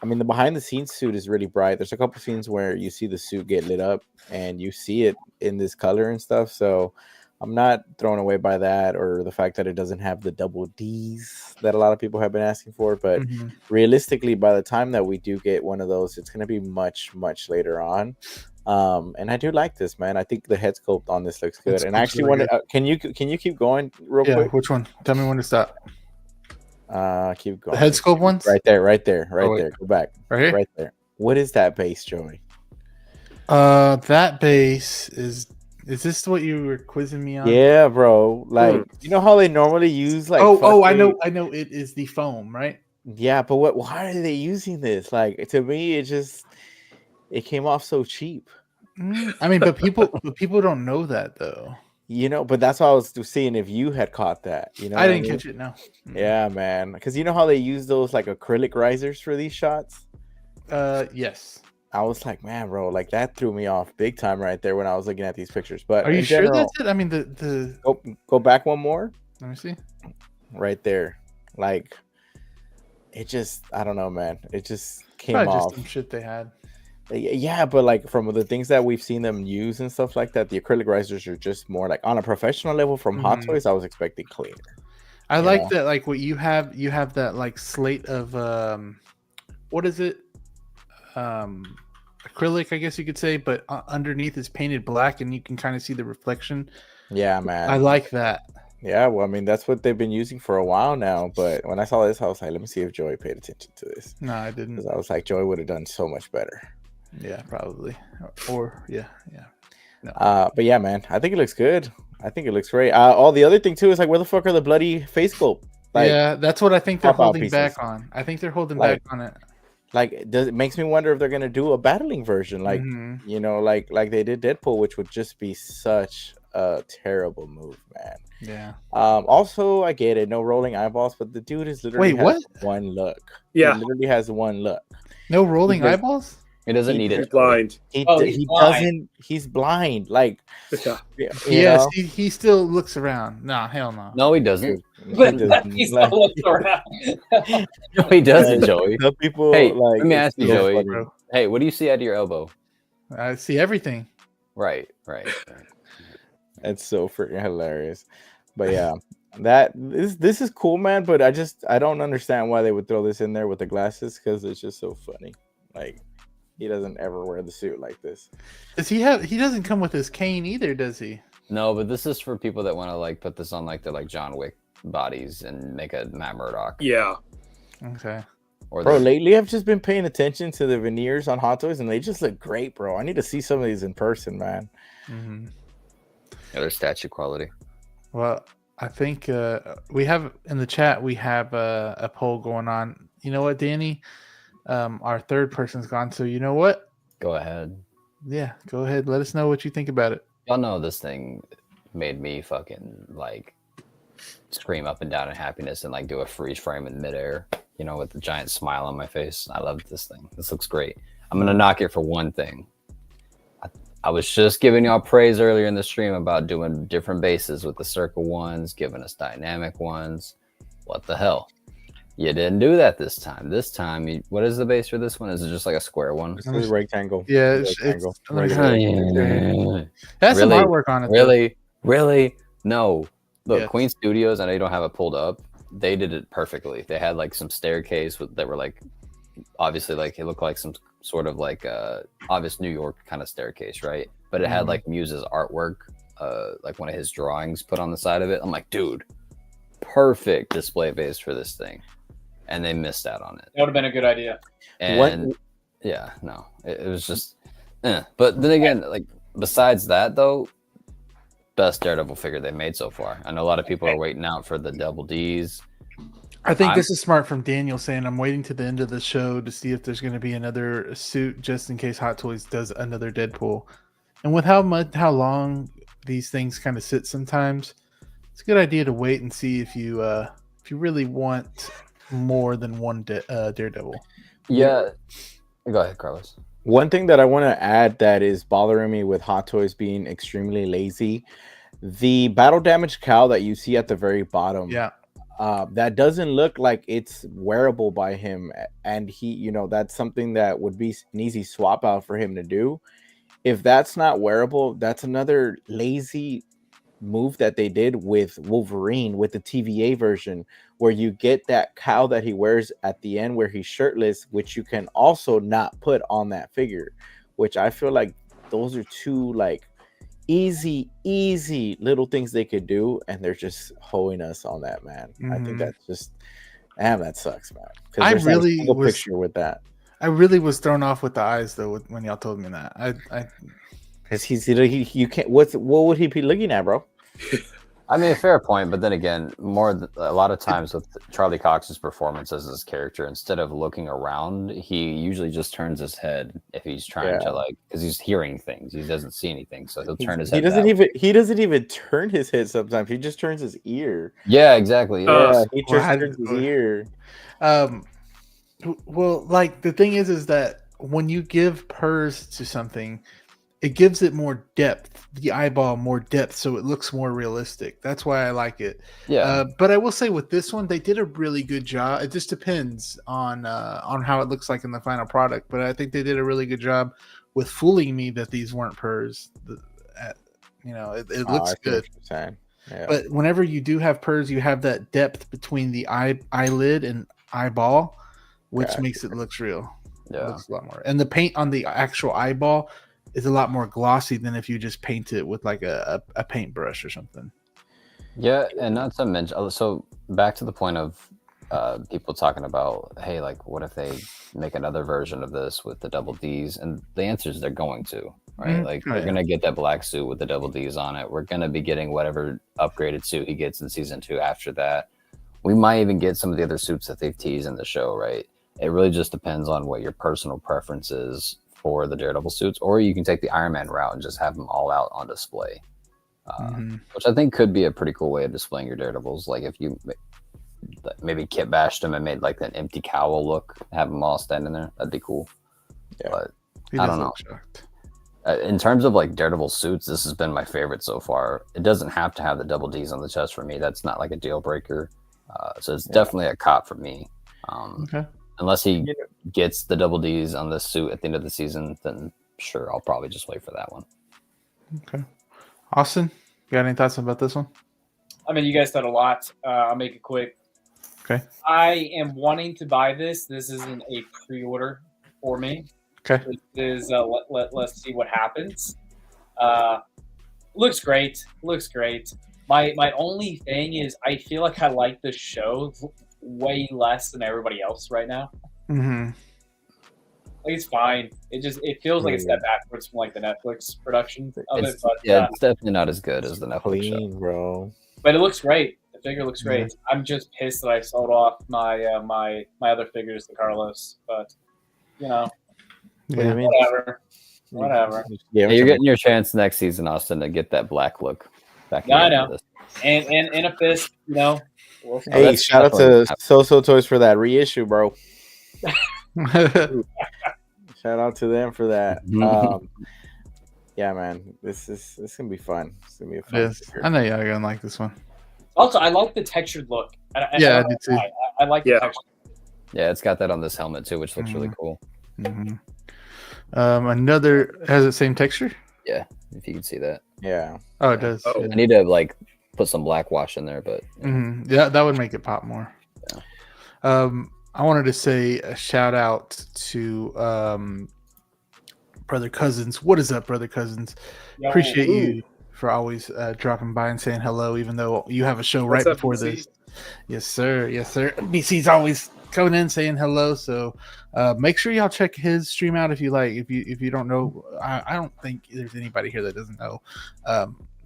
I mean, the behind the scenes suit is really bright. There's a couple scenes where you see the suit get lit up and you see it in this color and stuff. So I'm not thrown away by that, or the fact that it doesn't have the double D's that a lot of people have been asking for. But realistically, by the time that we do get one of those, it's going to be much, much later on. And I do like this, man. I think the head sculpt on this looks good. And I actually want to. Can you keep going real quick? Which one? Tell me when to stop. Keep going. The head sculpt ones? Right there. Go back. Right here? Right there. What is that base, Joey? That base is this what you were quizzing me on? Yeah, bro. Like, you know how they normally use like I know it is the foam, right? Yeah, but why are they using this? Like, to me, it came off so cheap. I mean, but people don't know that though. You know, but that's why I was seeing if you had caught that. You know, I didn't catch it. No. Yeah, man. Because you know how they use those like acrylic risers for these shots. Yes. I was like, man, bro, like that threw me off big time right there when I was looking at these pictures. But are you sure that's it? I mean, the go back one more. Let me see. Right there, like it just, I don't know, man. It just came probably off. Just some shit they had. Yeah, but like from the things that we've seen them use and stuff like that, the acrylic risers are just more like on a professional level. From Hot Toys, I was expecting cleaner. I like that, like what you have that like slate of what is it? Acrylic, I guess you could say, but underneath is painted black and you can kind of see the reflection. Yeah, man. I like that. Yeah, well, I mean, that's what they've been using for a while now. But when I saw this, I was like, let me see if Joey paid attention to this. No, I didn't. Because I was like, Joey would have done so much better. Yeah, probably. Or yeah. No. But yeah, man, I think it looks good. I think it looks great. All the other thing too is like, where the fuck are the bloody face sculpt? Like, yeah, that's what I think they're holding back on. I think they're holding back on it. Like, it makes me wonder if they're gonna do a battling version, like you know, like they did Deadpool, which would just be such a terrible move, man. Yeah. Also, I get it, no rolling eyeballs, but the dude is literally one look. Yeah, he literally has one look. No rolling eyeballs. He doesn't need it. He's blind. He doesn't. He's blind. Like, yes, he still looks around. No, hell no. No, he doesn't. He still looks around. No, he doesn't, Joey. Some people. Hey, like, let me ask you, Joey. Bro. Hey, what do you see out of your elbow? I see everything. Right. It's so freaking hilarious. But yeah, this is cool, man. But I don't understand why they would throw this in there with the glasses, because it's just so funny. Like, he doesn't ever wear the suit like this. Does he have? He doesn't come with his cane either, does he? No, but this is for people that want to like put this on like their like John Wick bodies and make a Matt Murdock. Yeah. Okay. Bro, lately I've just been paying attention to the veneers on Hot Toys, and they just look great, bro. I need to see some of these in person, man. Mm-hmm. Yeah, they're statue quality. Well, I think we have in the chat, we have a poll going on. You know what, Danny? Our third person's gone, so you know what? Go ahead. Yeah, go ahead. Let us know what you think about it. Y'all know this thing made me fucking like scream up and down in happiness and like do a freeze frame in midair, you know, with the giant smile on my face. I love this thing. This looks great. I'm gonna knock it for one thing. I was just giving y'all praise earlier in the stream about doing different bases with the circle ones, giving us dynamic ones. What the hell? You didn't do that this time. This time, what is the base for this one? Is it just like a square one? It's a rectangle. Yeah, it's has some artwork on it. Really? No. Look, Yes. Queen Studios, I know you don't have it pulled up. They did it perfectly. They had like some staircase that were like, obviously, like it looked like some sort of like obvious New York kind of staircase, right? But it had like Muse's artwork, like one of his drawings put on the side of it. I'm like, dude, perfect display base for this thing. And they missed out on it. That would have been a good idea. And yeah, no, it was just, But then again, like besides that though, best Daredevil figure they made so far. I know a lot of people are waiting out for the double D's. I think this is smart from Daniel saying I'm waiting to the end of the show to see if there's going to be another suit just in case Hot Toys does another Deadpool. And with how long these things kind of sit sometimes, it's a good idea to wait and see if you really want more than one Daredevil. Yeah. Go ahead, Carlos. One thing that I want to add that is bothering me with Hot Toys being extremely lazy, the battle damage cowl that you see at the very bottom. Yeah. That doesn't look like it's wearable by him, and he, that's something that would be an easy swap out for him to do. If that's not wearable, that's another lazy move that they did with Wolverine with the TVA version, where you get that cowl that he wears at the end where he's shirtless, which you can also not put on that figure, which I feel like those are two like easy little things they could do, and they're just hoeing us on that, man. I think that's just that sucks, man. I really was picture with that. I really was thrown off with the eyes though when y'all told me that. I because you can't. What would he be looking at, bro? I mean, a fair point, but then again, a lot of times with Charlie Cox's performance as his character, instead of looking around, he usually just turns his head if he's trying to because he's hearing things. He doesn't see anything, so he'll turn his head. He doesn't even turn his head sometimes. He just turns his ear. Yeah, exactly. Yeah, he just turns his ear. Well, like the thing is that when you give purrs to something, it gives it more depth, the eyeball more depth, so it looks more realistic. That's why I like it. Yeah. But I will say with this one, they did a really good job. It just depends on how it looks like in the final product. But I think they did a really good job with fooling me that these weren't purrs. It looks good. Yeah. But whenever you do have purrs, you have that depth between the eyelid and eyeball, which makes it look real. Yeah. It looks a lot more. And the paint on the actual eyeball is a lot more glossy than if you just paint it with like a paintbrush or something. Yeah, and not to mention, so back to the point of people talking about, hey, like, what if they make another version of this with the double Ds? And the answer is they're going to, right? Mm-hmm. Like, they're going to get that black suit with the double Ds on it. We're going to be getting whatever upgraded suit he gets in season 2 after that. We might even get some of the other suits that they've teased in the show, right? It really just depends on what your personal preference is for the Daredevil suits, or you can take the Iron Man route and just have them all out on display, which I think could be a pretty cool way of displaying your Daredevils. Like if you maybe kit bashed them and made like an empty cowl look, have them all standing there, that'd be cool. Yeah. But I don't know. In terms of like Daredevil suits, this has been my favorite so far. It doesn't have to have the double Ds on the chest for me. That's not like a deal breaker. So it's definitely a cop for me. Unless he gets the double Ds on this suit at the end of the season, then sure, I'll probably just wait for that one. Okay. Austin, you got any thoughts about this one? I mean, you guys said a lot. I'll make it quick. Okay. I am wanting to buy this. This isn't a pre-order for me. Okay. This is let's see what happens. Looks great. Looks great. My only thing is I feel like I like this show way less than everybody else right now. Mm-hmm. Like it's fine. It feels like a step backwards from like the Netflix production of it. But it's definitely not as good as the Netflix show, bro. But it looks great. The figure looks great. I'm just pissed that I sold off my my other figures to Carlos. But whatever. Yeah, you're getting your chance next season, Austin, to get that black look back. Yeah, I know. And in a fist, Hey, shout out to So Toys for that reissue, bro. Shout out to them for that. Yeah, man, this gonna be fun. It's gonna be a fun. I know y'all gonna like this one. Also, I like the textured look. I do too. I like the texture. Yeah, it's got that on this helmet too, which looks really cool. Mm-hmm. Another has the same texture. Yeah, if you can see that. Yeah. Oh, it does. I need to like put some black wash in there, but yeah, that would make it pop more. Yeah. I wanted to say a shout out to Brother Cousins. What is up, Brother Cousins? Yo, Appreciate you for always dropping by and saying hello, even though you have a show right before this. Yes, sir. Yes, sir. BC's always coming in saying hello. So make sure y'all check his stream out if you like. If you don't know, I don't think there's anybody here that doesn't know.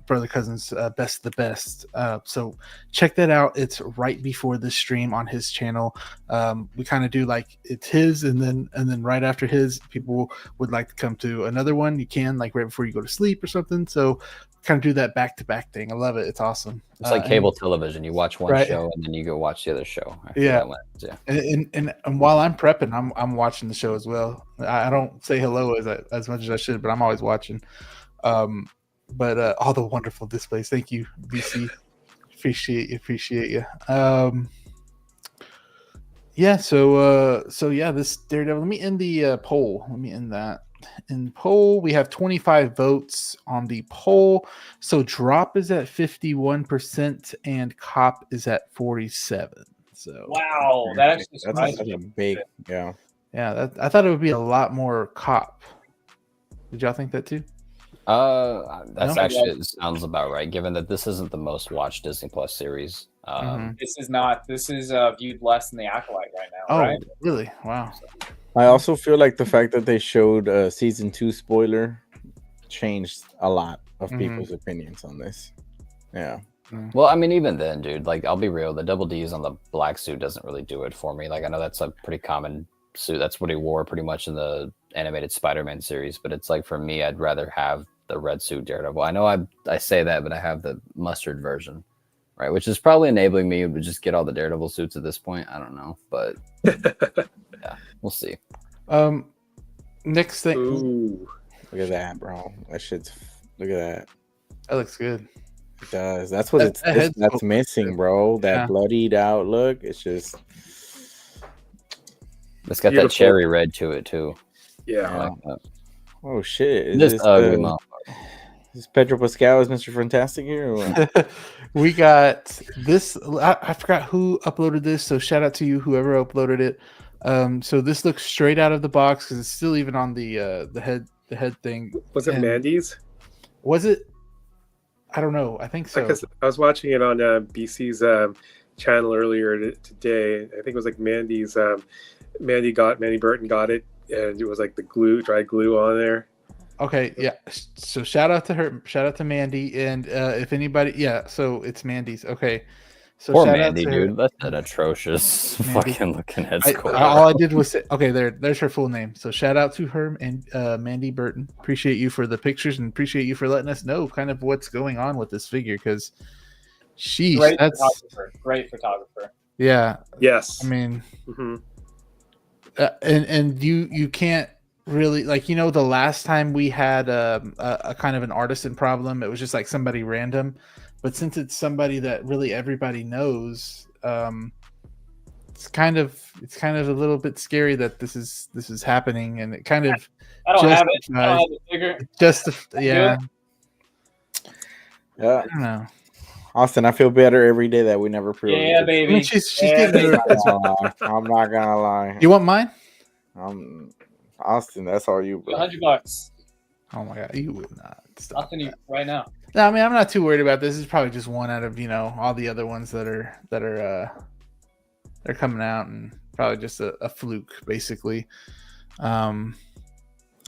brother cousin's Best of the Best. So check that out. It's right before the stream on his channel. We kind of do like it's his, and then right after his, people would like to come to another one. You can like right before you go to sleep or something. So kind of do that back-to-back thing. I love it. It's awesome. It's like cable television. You watch one show and then you go watch the other show. Yeah. And while I'm prepping, I'm watching the show as well. I don't say hello as much as I should, but I'm always watching. But all the wonderful displays. Thank you, BC. Appreciate you. Yeah. So yeah, this Daredevil. Let me end the poll. Let me end that. In the poll, we have 25 votes on the poll. So drop is at 51% and cop is at 47. So wow, that's a big, yeah. I thought it would be a lot more cop. Did y'all think that too? Actually, it sounds about right. Given that this isn't the most watched Disney Plus series, this is not. This is viewed less than the Acolyte right now. Oh, right? Really? Wow. I also feel like the fact that they showed season 2 spoiler changed a lot of people's opinions on this. Yeah. Well, I mean, even then, dude, like, I'll be real. The double D's on the black suit doesn't really do it for me. Like, I know that's a pretty common suit. That's what he wore pretty much in the animated Spider-Man series. But it's like, for me, I'd rather have the red suit Daredevil. I know I say that, but I have the mustard version, right? Which is probably enabling me to just get all the Daredevil suits at this point. I don't know, but yeah, we'll see. Next thing. Ooh. Look at that, bro. That shit's. Look at that. That looks good. It does. That's what that's missing, bro. That bloodied out look. It's just. It's got that cherry red to it too. Yeah. Oh shit! This ugly motherfucker. Is Pedro Pascal as Mr. Fantastic here? Or what? We got this. I forgot who uploaded this, so shout out to you, whoever uploaded it. So this looks straight out of the box because it's still even on the head thing. Was it Mandy's? Was it? I don't know. I think so. Because I was watching it on BC's channel earlier today. I think it was like Mandy's. Mandy Burton got it, and it was like the dry glue on there. Okay, yeah. So shout out to her. Shout out to Mandy, and if anybody, yeah. So it's Mandy's. Okay. So poor Mandy, dude. That's an atrocious fucking looking head sculpt. All I did was say, okay, there's her full name. So shout out to her and Mandy Burton. Appreciate you for the pictures and appreciate you for letting us know kind of what's going on with this figure because great photographer. Yeah. Yes. I mean, and you can't really the last time we had a kind of an artisan problem, it was just like somebody random. But since it's somebody that really everybody knows, it's kind of a little bit scary that this is happening, and it kind of I don't have the figure. Yeah. Yeah. I don't know. Austin, I feel better every day that we never pre-ordered. Yeah, baby. I mean, she's getting I'm not gonna lie. You want mine? Austin, that's all you. $100. Oh my god, you would not stop. I'll send you right now. No, I mean I'm not too worried about this. This is probably just one out of all the other ones that are they're coming out, and probably just a fluke basically. I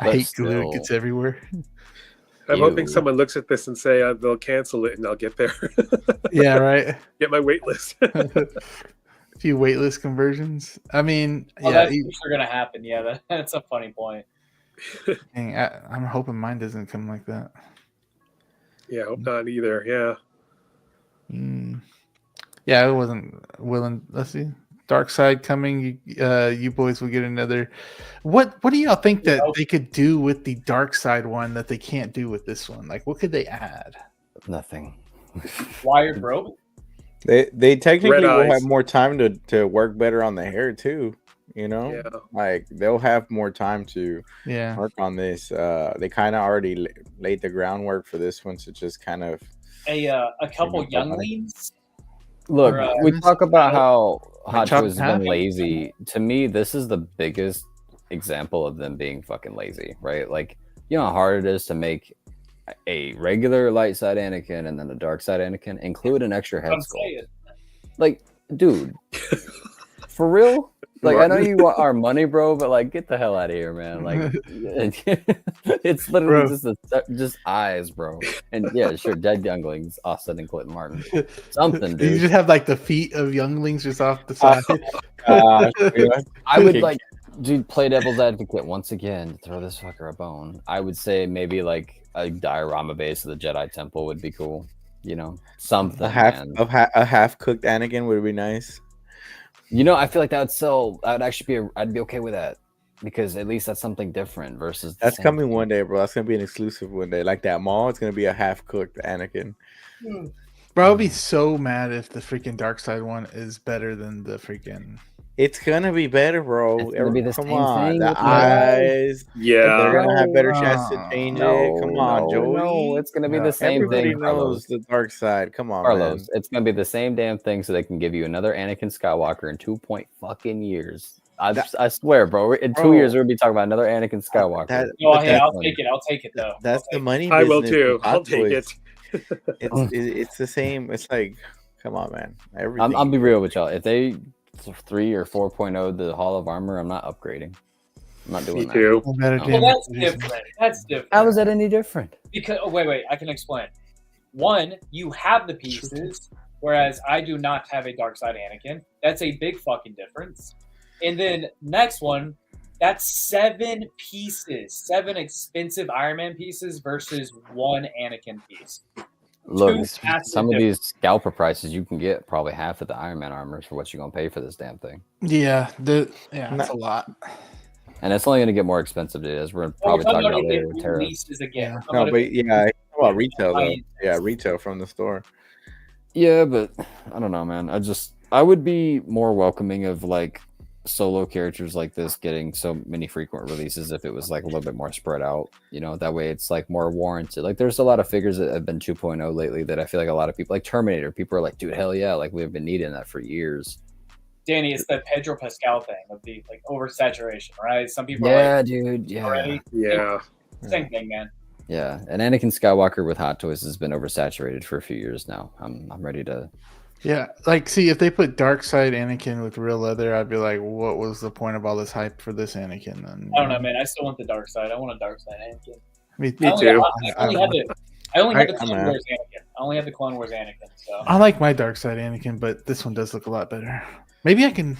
hate glue; it gets everywhere. I'm hoping someone looks at this and say they'll cancel it, and I'll get there. Yeah, right. Get my wait list. A few waitlist conversions. I mean, that's sure gonna happen. Yeah, that's a funny point. Dang, I'm hoping mine doesn't come like that. Yeah, I hope not either. Yeah. Yeah, I wasn't willing. Let's see. Dark Side coming. You boys will get another. What do y'all think that they could do with the Dark Side one that they can't do with this one? Like, what could they add? Nothing. Wired rope. They technically will have more time to work better on the hair too. Like they'll have more time to work on this. They kind of already laid the groundwork for this one, so just kind of a couple younglings. Look, we talk about how Hot Toys has been lazy. To me, this is the biggest example of them being fucking lazy, right? Like, you know how hard it is to make a regular light side Anakin and then a dark side Anakin, include an extra head sculpt. Like, dude, for real? Like, I know you want our money, bro, but like, get the hell out of here, man. Like, it's literally just eyes, bro. And yeah, sure, dead younglings, offsetting Clinton Martin. Something, dude. You just have like the feet of younglings just off the side. I would like, dude, play devil's advocate once again. Throw this fucker a bone. I would say maybe like a diorama base of the Jedi Temple would be cool. You know, something. A half cooked Anakin would be nice. You know, I feel like that would sell. I'd actually I'd be okay with that because at least that's something different versus. That's coming one day, bro. That's gonna be an exclusive one day. Like that mall, it's gonna be a half cooked Anakin. Bro, I'll be so mad if the freaking dark side one is better than the freaking. It's gonna be better, bro. It's gonna be the Come same on, thing the with the eyes. Yeah, they're gonna have better chance to change it. Come on, Joey. No, it's gonna be the same Everybody thing. knows the dark side. Come on, Carlos. man. It's gonna be the same damn thing, so they can give you another Anakin Skywalker in 2 fucking years. I swear, bro. In 2 years, we're gonna be talking about another Anakin Skywalker. I'll take it. I'll take it though. That's the money. I will too. I'll take it. It's the same. It's like, come on, man. Everything. I'll be real with y'all. If they 3 or 4.0 the Hall of Armor, I'm not upgrading. I'm not doing that. Too. Well, that's different. That's different. How is that any different? Because wait, I can explain. One, you have the pieces, whereas I do not have a dark side Anakin. That's a big fucking difference. And then next one, that's 7 pieces, 7 expensive Iron Man pieces versus 1 Anakin piece. Look, some of these scalper prices you can get probably half of the Iron Man armors for what you're gonna pay for this damn thing. Yeah, that's a lot. And it's only gonna get more expensive, as we're probably talking about later with Tariff. No, but yeah, about retail though. Yeah, retail from the store. Yeah, but I don't know, man. I would be more welcoming of like solo characters like this getting so many frequent releases if it was like a little bit more spread out, you know, that way it's like more warranted. Like there's a lot of figures that have been 2.0 lately that I feel like a lot of people, like Terminator, people are like, dude, hell yeah, like we've been needing that for years. Danny, it's the Pedro Pascal thing of the like oversaturation, right? Some people are like, dude, yeah, already. Yeah, same thing, man. Yeah, and Anakin Skywalker with Hot Toys has been oversaturated for a few years now. I'm ready to. Yeah, like, see, if they put Dark Side Anakin with real leather, I'd be like, what was the point of all this hype for this Anakin? And, I don't know, man. I still want the Dark Side. I want a Dark Side Anakin. Me too. I only have the Clone Wars Anakin. I only have the Clone Wars Anakin. So I like my Dark Side Anakin, but this one does look a lot better. Maybe I can.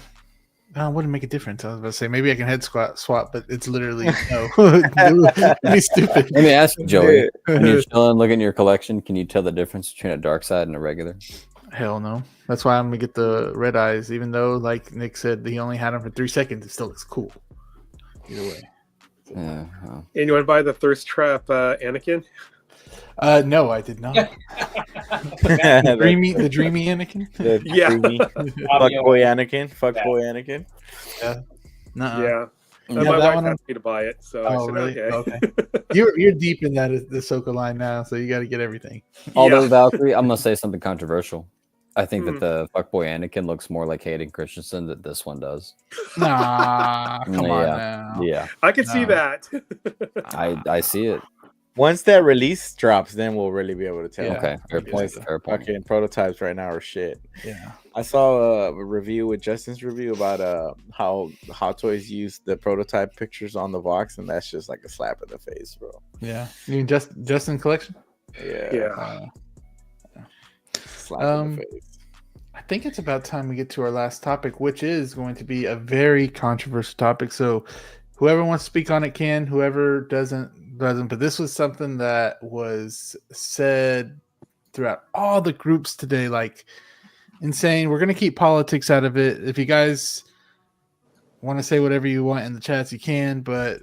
I wouldn't make a difference. I was about to say maybe I can head swap, but it's literally no. It'd be stupid. Let me ask you, Joey. When you're chilling, looking at your collection, can you tell the difference between a Dark Side and a regular? Hell no. That's why I'm gonna get the red eyes, even though, like Nick said, he only had them for 3 seconds. It still looks cool. Either way. Yeah. Well. And you want to buy the Thirst Trap Anakin? No, I did not. the dreamy Anakin. Yeah. Fuckboy Anakin. Yeah. Nuh-uh. Yeah. My wife asked me to buy it, so I said, really? Okay. You're deep in that the Ahsoka line now, so you got to get everything. Although Valkyrie, I'm gonna say something controversial. I think that the fuckboy Anakin looks more like Hayden Christensen than this one does. Nah, come on now. Yeah, I can see that. I see it. Once that release drops, then we'll really be able to tell. Yeah. Okay, fair point. Fair point. Fucking prototypes right now are shit. Yeah, I saw a review with Justin's review about how Hot Toys use the prototype pictures on the box, and that's just like a slap in the face, bro. Yeah, you mean Justin collection? Yeah. Slap in the face. I think it's about time we get to our last topic, which is going to be a very controversial topic. So, whoever wants to speak on it can. Whoever doesn't. But this was something that was said throughout all the groups today, like insane. We're going to keep politics out of it. If you guys want to say whatever you want in the chats, you can, but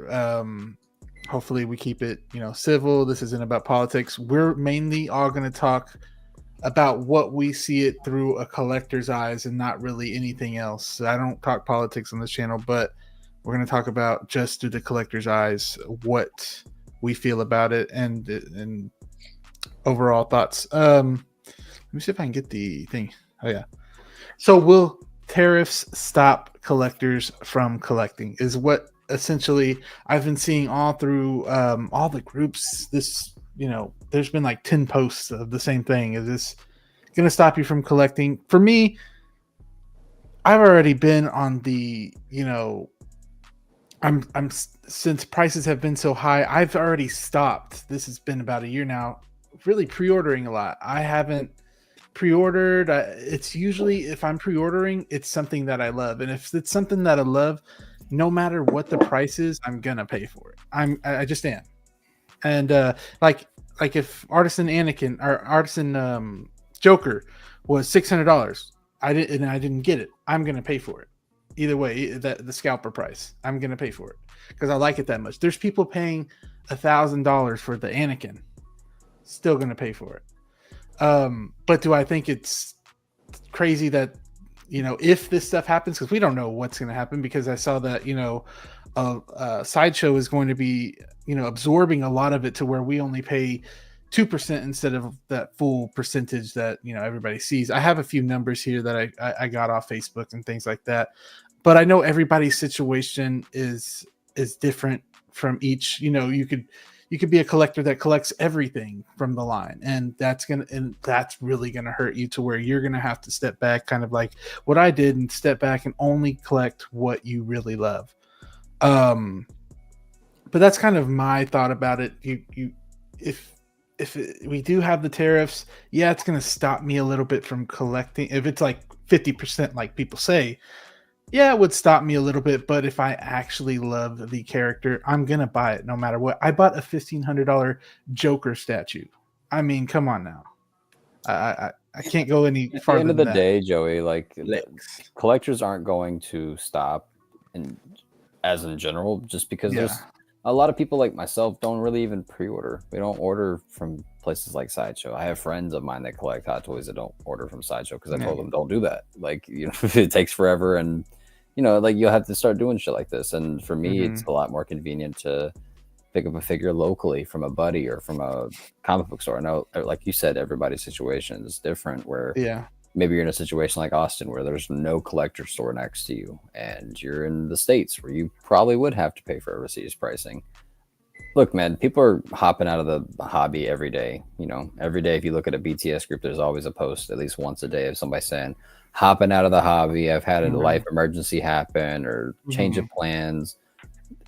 hopefully we keep it, civil. This isn't about politics. We're mainly all going to talk about what we see it through a collector's eyes and not really anything else. I don't talk politics on this channel, but we're going to talk about just through the collector's eyes, what we feel about it and overall thoughts. Let me see if I can get the thing. Oh yeah. So will tariffs stop collectors from collecting is what essentially I've been seeing all through all the groups. This, there's been like 10 posts of the same thing. Is this going to stop you from collecting? For me, I've already been on the, I'm since prices have been so high, I've already stopped. This has been about a year now, really pre-ordering a lot. I haven't pre-ordered. It's usually, if I'm pre-ordering, it's something that I love, and if it's something that I love, no matter what the price is, I'm gonna pay for it. I just am. And like if Artisan Anakin or Artisan Joker was $600, I didn't get it, I'm gonna pay for it. Either way, the scalper price, I'm gonna pay for it because I like it that much. There's people paying $1,000 for the Anakin, still gonna pay for it. But do I think it's crazy that, if this stuff happens, because we don't know what's going to happen, because I saw that, Sideshow is going to be, absorbing a lot of it to where we only pay 2% instead of that full percentage that, everybody sees. I have a few numbers here that I got off Facebook and things like that, but I know everybody's situation is different from each. You could be a collector that collects everything from the line, and that's really gonna hurt you to where you're gonna have to step back, kind of like what I did, and step back and only collect what you really love. But that's kind of my thought about it. If we do have the tariffs, yeah, it's gonna stop me a little bit from collecting. If it's like 50%, like people say, yeah, it would stop me a little bit, but if I actually love the character, I'm going to buy it no matter what. I bought a $1,500 Joker statue. I mean, come on now. I can't go any farther. At the end of the day, Joey, collectors aren't going to stop, as in general, just because there's a lot of people like myself don't really even pre-order. We don't order from places like Sideshow. I have friends of mine that collect Hot Toys that don't order from Sideshow because I told them don't do that. It takes forever, and you'll have to start doing shit like this. And for me, it's a lot more convenient to pick up a figure locally from a buddy or from a comic book store. I know, like you said, everybody's situation is different, where maybe you're in a situation like Austin where there's no collector store next to you, and you're in the States where you probably would have to pay for overseas pricing. Look, man, people are hopping out of the hobby every day. Every day, if you look at a BTS group, there's always a post at least once a day of somebody saying, hopping out of the hobby, I've had a life emergency happen, or change of plans.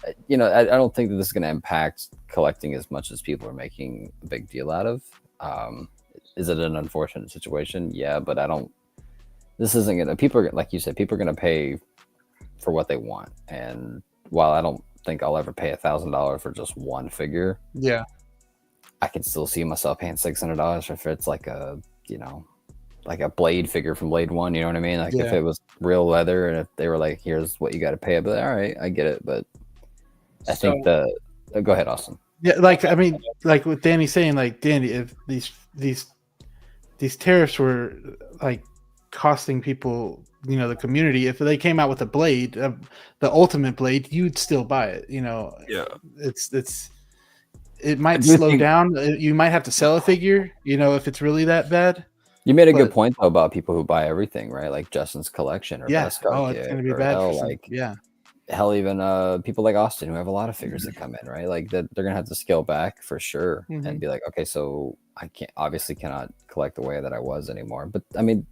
I don't think that this is going to impact collecting as much as people are making a big deal out of. Is it an unfortunate situation? Yeah, but this isn't going to, people are, like you said, people are going to pay for what they want. And while I don't think I'll ever pay $1,000 for just one figure, I can still see myself paying $600 if it's like a Blade figure from Blade 1, you know what I mean? If it was real leather, and if they were like, here's what you got to pay, I'd be like, all right, I get it. But I think go ahead, Austin. Yeah, like what Danny's saying, Danny, if these tariffs were costing people, the community, if they came out with a blade, the ultimate blade, you'd still buy it. It might slow down. You might have to sell a figure, if it's really that bad. You made a good point though about people who buy everything, right? Like Justin's collection, or it's going to be bad. Hell, even people like Austin who have a lot of figures that come in, right? They're gonna have to scale back for sure, and be like, okay, so I cannot collect the way that I was anymore. But I mean,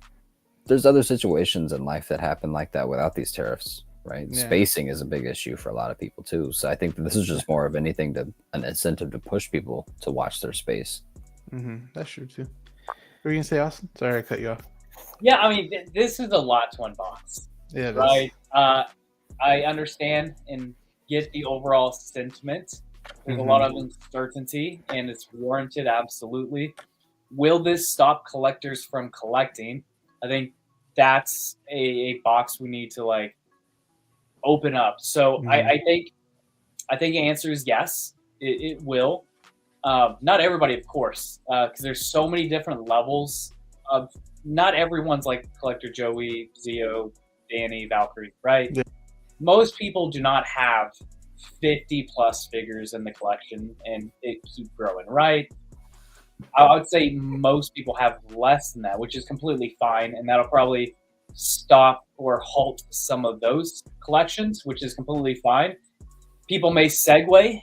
there's other situations in life that happen like that without these tariffs, right? Spacing is a big issue for a lot of people too. So I think that this is just more of an incentive to push people to watch their space. That's true too. What were you gonna say, Austin? Sorry, I cut you off. Yeah, I mean, this is a lot to unbox. Yeah, right. I understand and get the overall sentiment. There's a lot of uncertainty, and it's warranted, absolutely. Will this stop collectors from collecting? I think that's a box we need to open up. So I think the answer is yes, it will. Not everybody, of course, because there's so many different levels of. Not everyone's like Collector Joey, Zio, Danny, Valkyrie, right? Yeah. Most people do not have 50 plus figures in the collection, and it keep growing, right? I would say most people have less than that, which is completely fine, and that'll probably stop or halt some of those collections, which is completely fine. People may segue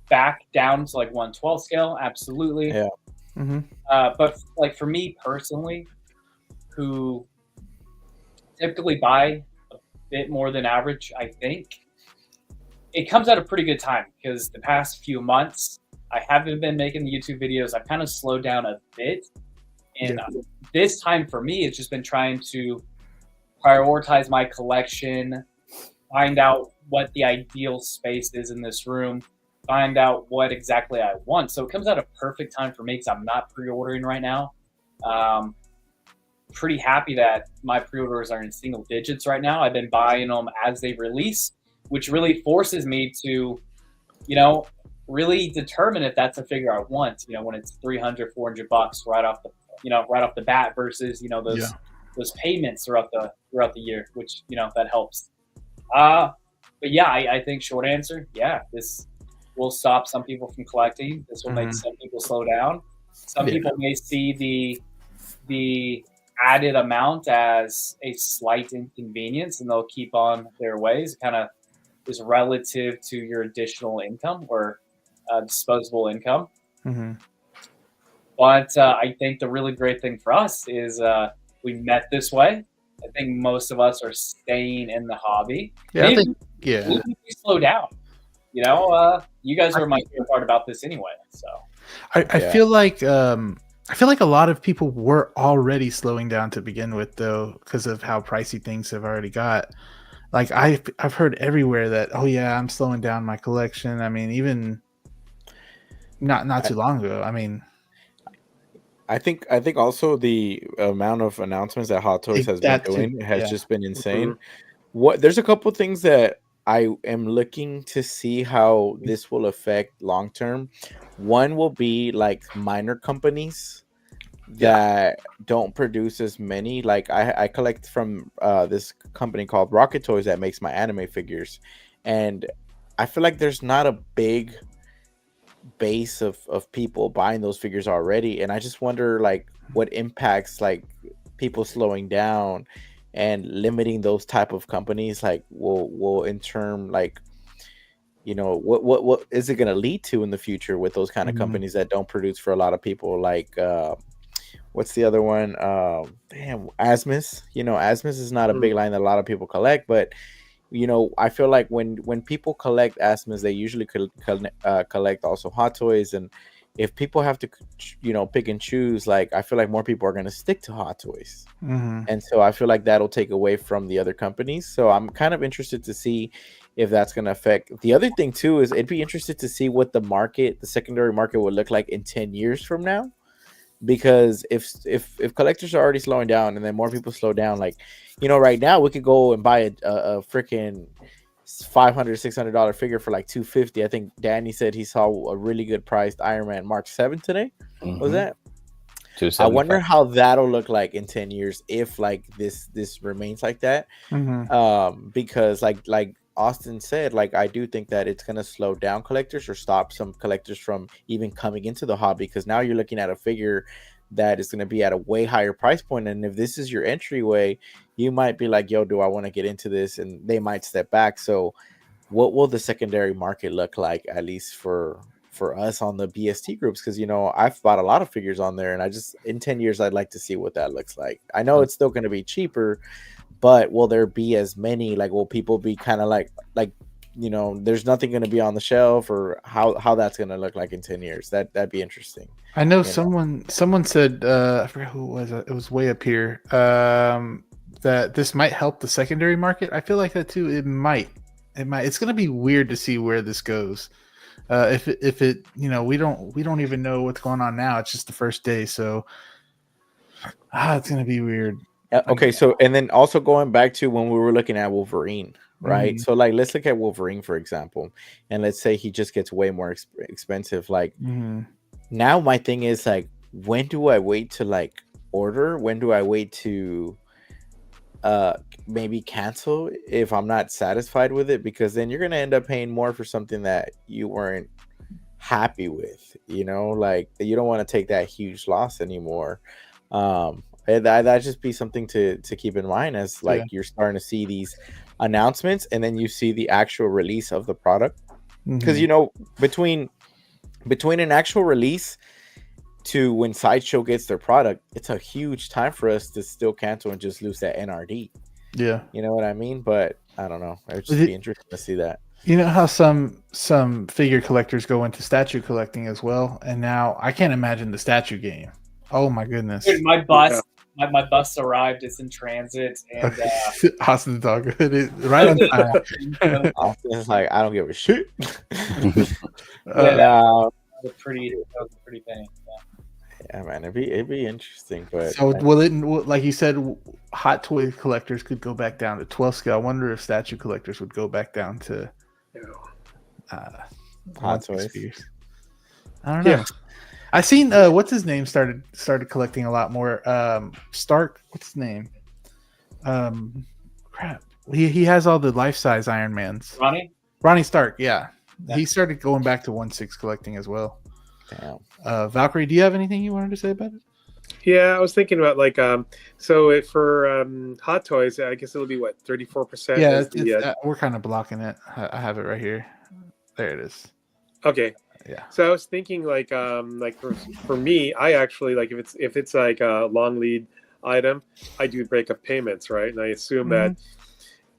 back down to 1/12 scale, absolutely. Yeah. But for me personally, who typically buy a bit more than average, I think. It comes at a pretty good time because the past few months, I haven't been making the YouTube videos. I've kind of slowed down a bit. And this time for me, it's just been trying to prioritize my collection, find out what the ideal space is in this room, find out what exactly I want. So it comes at a perfect time for me because I'm not pre-ordering right now. Pretty happy that my pre-orders are in single digits right now. I've been buying them as they release, which really forces me to, really determine if that's a figure I want, when it's $300, $400 right off the bat versus, those payments throughout the year, which, that helps. But yeah, I think short answer, this will stop some people from collecting. This will make some people slow down. Some people may see the added amount as a slight inconvenience, and they'll keep on their ways. Kind of is relative to your additional income or disposable income. But I think the really great thing for us is we met this way. I think most of us are staying in the hobby. Maybe we slow down. You guys are my favorite part about this anyway. So I feel like a lot of people were already slowing down to begin with, though, because of how pricey things have already got. Like I've heard everywhere that, oh yeah, I'm slowing down my collection. I mean, even not too long ago. I mean, I think also the amount of announcements that Hot Toys has been doing has just been insane. There's a couple things that I am looking to see how this will affect long term. One will be like minor companies that don't produce as many. Like I collect from this company called Rocket Toys that makes my anime figures, and I feel like there's not a big base of people buying those figures already, and I just wonder like what impacts like people slowing down and limiting those type of companies like will in turn like what is it going to lead to in the future with those kind of companies that don't produce for a lot of people, like what's the other one, Asmus. Asmus is not a big line that a lot of people collect, but I feel like when people collect Asmus, they usually collect also Hot Toys, and if people have to pick and choose, like I feel like more people are going to stick to Hot Toys, and so I feel like that'll take away from the other companies. So I'm kind of interested to see if that's going to affect. The other thing too is it'd be interested to see what the secondary market would look like in 10 years from now, because if collectors are already slowing down and then more people slow down, like right now we could go and buy a freaking $500-$600 figure for like $250. I think Danny said he saw a really good priced Iron Man Mark 7 today. Was that? I wonder how that'll look like in 10 years if like this remains like that. Because like Austin said, like I do think that it's going to slow down collectors or stop some collectors from even coming into the hobby, because now you're looking at a figure that is going to be at a way higher price point, and if this is your entryway, you might be like, yo, do I want to get into this? And they might step back. So what will the secondary market look like, at least for us on the BST groups? Because I've bought a lot of figures on there, and I just in 10 years I'd like to see what that looks like. I know it's still going to be cheaper, but will there be as many? Like, will people be kind of like there's nothing going to be on the shelf, or how that's going to look like in 10 years? That'd be interesting. I know someone said, I forgot who it was. It was way up here. That this might help the secondary market. I feel like that too. It might. It's going to be weird to see where this goes. If it we don't even know what's going on now. It's just the first day, so it's going to be weird. Okay, so and then also going back to when we were looking at Wolverine, right? So like let's look at Wolverine for example, and let's say he just gets way more expensive. Like now my thing is like, when do I wait to like order? When do I wait to maybe cancel if I'm not satisfied with it? Because then you're gonna end up paying more for something that you weren't happy with. Like you don't want to take that huge loss anymore. That just be something to keep in mind as like you're starting to see these announcements and then you see the actual release of the product. Because between an actual release to when Sideshow gets their product, it's a huge time for us to still cancel and just lose that NRD. Yeah. You know what I mean? But I don't know. It would just be interesting to see that. You know how some figure collectors go into statue collecting as well, and now I can't imagine the statue game. Oh my goodness! Dude, my bus, my bus arrived. It's in transit, and Austin's all good. Right on time. Austin's like, I don't give a shit. that was a pretty thing. Yeah, man, it'd be interesting. But so will it, like you said, hot toy collectors could go back down to 12 scale. I wonder if statue collectors would go back down to hot toys. Figures. I don't know. Yeah. I seen what's his name started collecting a lot more. Stark, what's his name? Crap. He has all the life size Iron Mans. Ronnie Stark, yeah. He started going back to 1/6 collecting as well. Damn. Valkyrie, do you have anything you wanted to say about it? Yeah, I was thinking about like so for hot toys, I guess it'll be what 34%. Yeah, we're kind of blocking it. I have it right here. There it is. Okay. Yeah. So I was thinking like for me, I actually like if it's like a long lead item, I do break up payments, right? And I assume that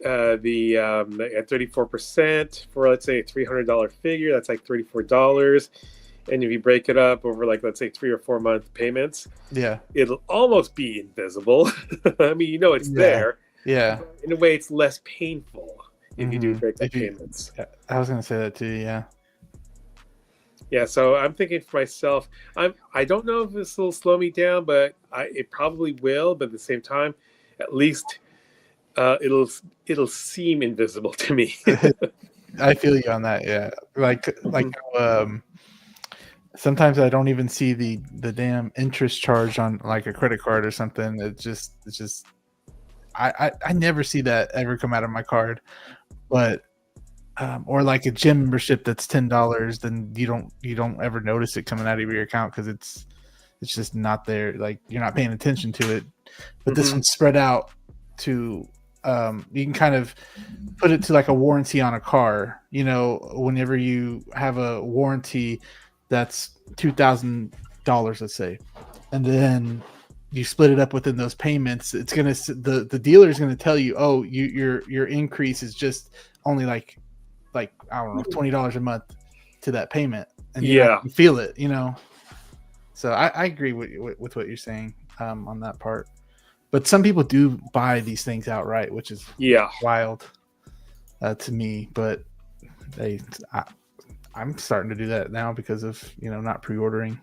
the at 34% for let's say a $300 figure, that's like $34. And if you break it up over like let's say 3 or 4 month payments, it'll almost be invisible. I mean, you know it's there. Yeah. In a way, it's less painful if you do break up payments. I was gonna say that too. Yeah. Yeah. So I'm thinking for myself, I don't know if this will slow me down, but it probably will. But at the same time, at least it'll seem invisible to me. I feel you on that. Yeah. Like sometimes I don't even see the damn interest charge on like a credit card or something. It's just I never see that ever come out of my card. But or like a gym membership that's $10, then you don't ever notice it coming out of your account because it's just not there. Like you're not paying attention to it. But this one's spread out to you can kind of put it to like a warranty on a car. You know, whenever you have a warranty that's $2,000, let's say, and then you split it up within those payments, it's gonna the dealer is gonna tell you, oh, your increase is just only like I don't know, $20 a month to that payment, and you feel it, you know. So I agree with what you're saying on that part, but some people do buy these things outright, which is wild to me. But I'm starting to do that now because of not pre-ordering.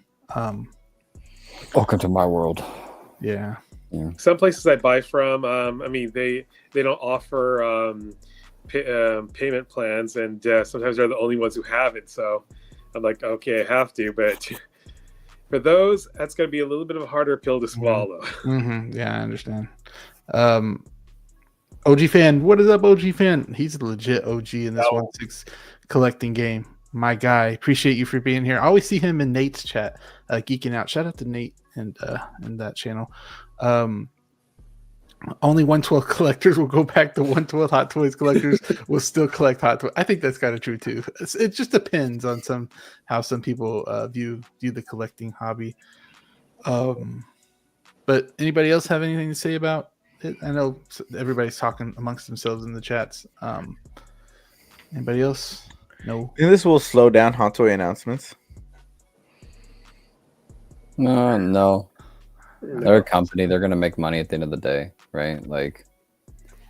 Welcome to my world. Yeah. Some places I buy from, I mean they don't offer payment plans, and sometimes they're the only ones who have it. So I'm like, okay, I have to. But for those, that's going to be a little bit of a harder pill to swallow. Yeah, I understand. OG fan, what is up, OG fan? He's a legit OG in this 1/6 collecting game. My guy, appreciate you for being here. I always see him in Nate's chat, geeking out. Shout out to Nate and that channel. Only 112 collectors will go back to 112. Hot Toys collectors will still collect Hot Toys. I think that's kind of true too. It just depends on how some people view the collecting hobby. But anybody else have anything to say about it? I know everybody's talking amongst themselves in the chats. Anybody else? No. And this will slow down Hot Toy announcements. No. They're a company. They're gonna make money at the end of the day, right? Like,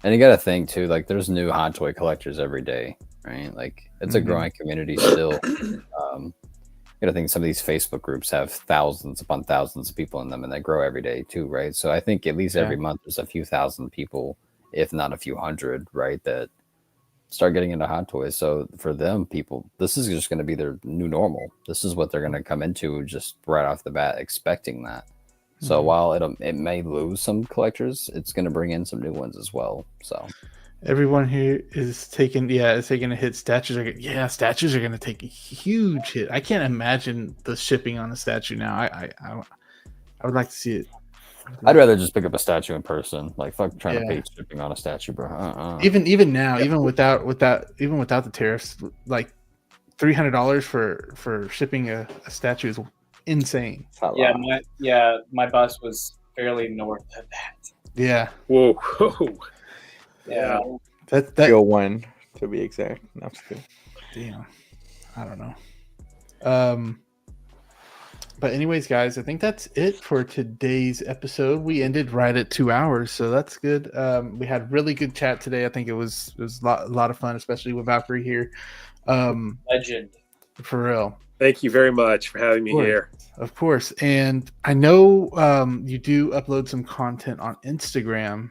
and you got to think too. Like, there's new Hot Toy collectors every day, right? Like, it's a growing community still. You got to think some of these Facebook groups have thousands upon thousands of people in them, and they grow every day too, right? So I think at least every month there's a few thousand people, if not a few hundred, right, that start getting into Hot Toys. So for them, people, this is just going to be their new normal. This is what they're going to come into just right off the bat, expecting that. So while it may lose some collectors, it's going to bring in some new ones as well. So everyone here is taking a hit. Statues are going to take a huge hit. I can't imagine the shipping on a statue now. I would like to see it. I'd rather just pick up a statue in person. Like, fuck trying to pay shipping on a statue, bro. Even now, even without the tariffs, like $300 for shipping a statue is insane. My bus was fairly north of that. Yeah. Whoa. Yeah. That Kill one to be exact. No, I'm just kidding. damn. I don't know. But anyways, guys, I think that's it for today's episode. We ended right at 2 hours, so that's good. We had really good chat today. I think it was a lot of fun, especially with Valkyrie here. Legend. For real. Thank you very much for having me here. Of course. And I know you do upload some content on Instagram.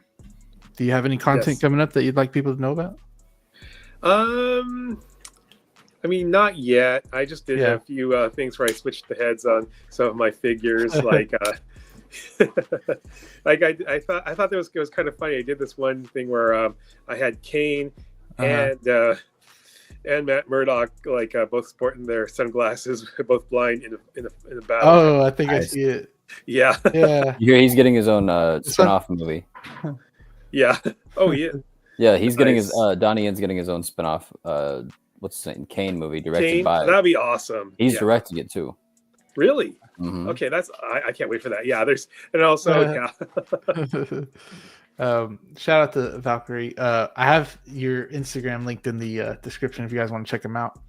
Do you have any content coming up that you'd like people to know about? I mean, not yet. I just did a few things where I switched the heads on some of my figures. Like, I thought it was kind of funny. I did this one thing where I had Kane and Matt Murdock both sporting their sunglasses, both blind in a battle. Oh, I think I see it. Yeah. Yeah. He's getting his own spin-off movie. Yeah. Oh, yeah. Yeah, he's getting his Donnie Yen's getting his own spin-off. What's his name? Kane movie directed by. That'd be awesome. He's directing it too. Really? Mm-hmm. Okay, I can't wait for that. Yeah, and also shout out to Valkyrie. I have your Instagram linked in the description if you guys want to check them out.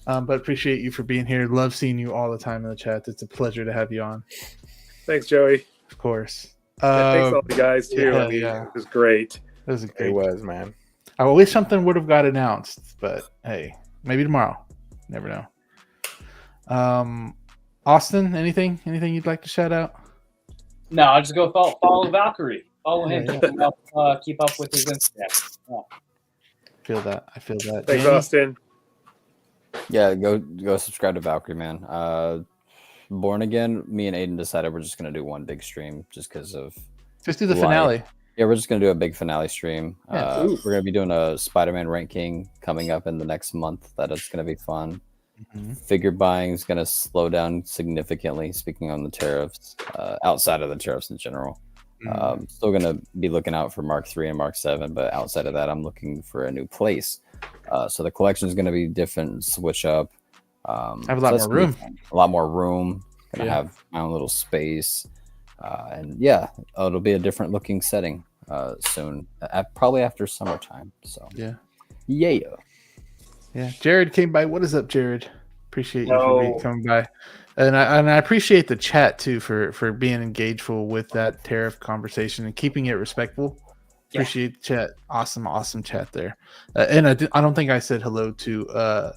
But appreciate you for being here. Love seeing you all the time in the chat. It's a pleasure to have you on. Thanks, Joey. Of course. Thanks all the guys too. Yeah, I mean, it was great. It was great. It was, man. I wish something would have got announced, but hey, maybe tomorrow. Never know. Austin, anything you'd like to shout out? No, I'll just go follow Valkyrie. Follow him. Keep up with his Instagram. Yeah. I feel that. Thanks, Jamie? Austin. Yeah, go subscribe to Valkyrie, man. Born Again, me and Aiden decided we're just gonna do one big stream just because of. Just do the finale. Yeah, we're just gonna do a big finale stream. Yeah. We're gonna be doing a Spider-Man ranking coming up in the next month. That is gonna be fun. Mm-hmm. Figure buying is gonna slow down significantly. Speaking on the tariffs, outside of the tariffs in general, still gonna be looking out for Mark III and Mark VII, but outside of that, I'm looking for a new place. So the collection is gonna be different, switch up. Have a lot more room. A lot more room. Gonna have my own little space. And yeah, it'll be a different looking setting soon, probably after summertime. So yeah. Jared came by. What is up, Jared? Appreciate you for coming by, and I appreciate the chat too for being engageful with that tariff conversation and keeping it respectful. Appreciate the chat. Awesome chat there. And I don't think I said hello to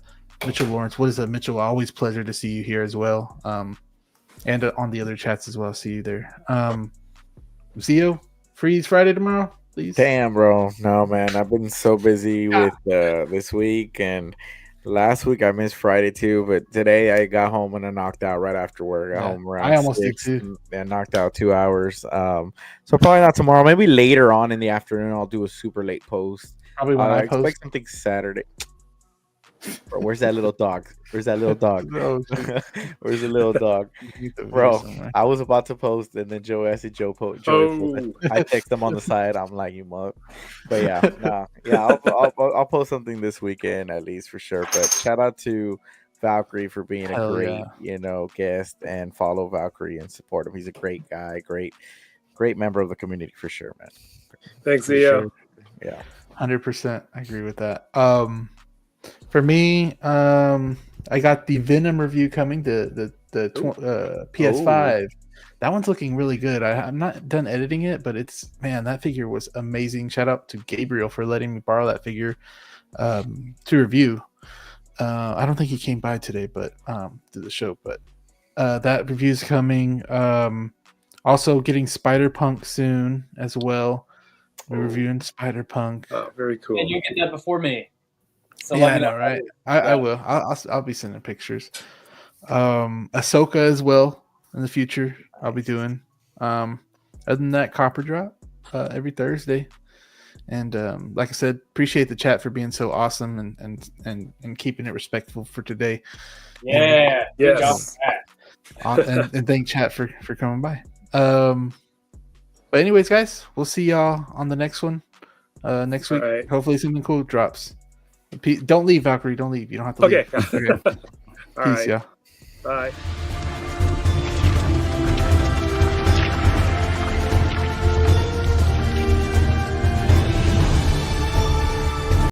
Mitchell Lawrence. What is up, Mitchell? Always pleasure to see you here as well. And on the other chats as well. See you there. Zio, Freeze Friday tomorrow, please. Damn, bro. No, man. I've been so busy with this week, and last week I missed Friday too. But today I got home and I knocked out right after work. I got home around. I almost 6 did too. And knocked out 2 hours. So probably not tomorrow. Maybe later on in the afternoon I'll do a super late post. Probably when I post. Expect something Saturday. Bro, where's that little dog? Where's the little dog? Bro, I was about to post, and then I see Joe post. I text him on the side. I'm like, you mug. But I'll post something this weekend at least for sure. But shout out to Valkyrie for being a great, guest, and follow Valkyrie and support him. He's a great guy, great member of the community for sure, man. Thanks, Zio. Sure. Yeah, 100%. I agree with that. For me, I got the Venom review coming, the PS5. That one's looking really good. I'm not done editing it, but that figure was amazing. Shout out to Gabriel for letting me borrow that figure to review. I don't think he came by today, but to the show. But that review's coming. Also getting Spider-Punk soon as well. We're reviewing Spider-Punk. Oh, very cool. And you get that before me. So yeah, I know, right? I will. I'll be sending pictures. Ahsoka as well in the future. I'll be doing. Other than that, Copper Drop every Thursday. And like I said, appreciate the chat for being so awesome and keeping it respectful for today. Yeah, good job, and thank chat for coming by. But anyways, guys, we'll see y'all on the next one. Next week. Right. Hopefully something cool drops. Don't leave, Valkyrie. Don't leave. You don't have to leave. Okay. Peace, y'all. Bye.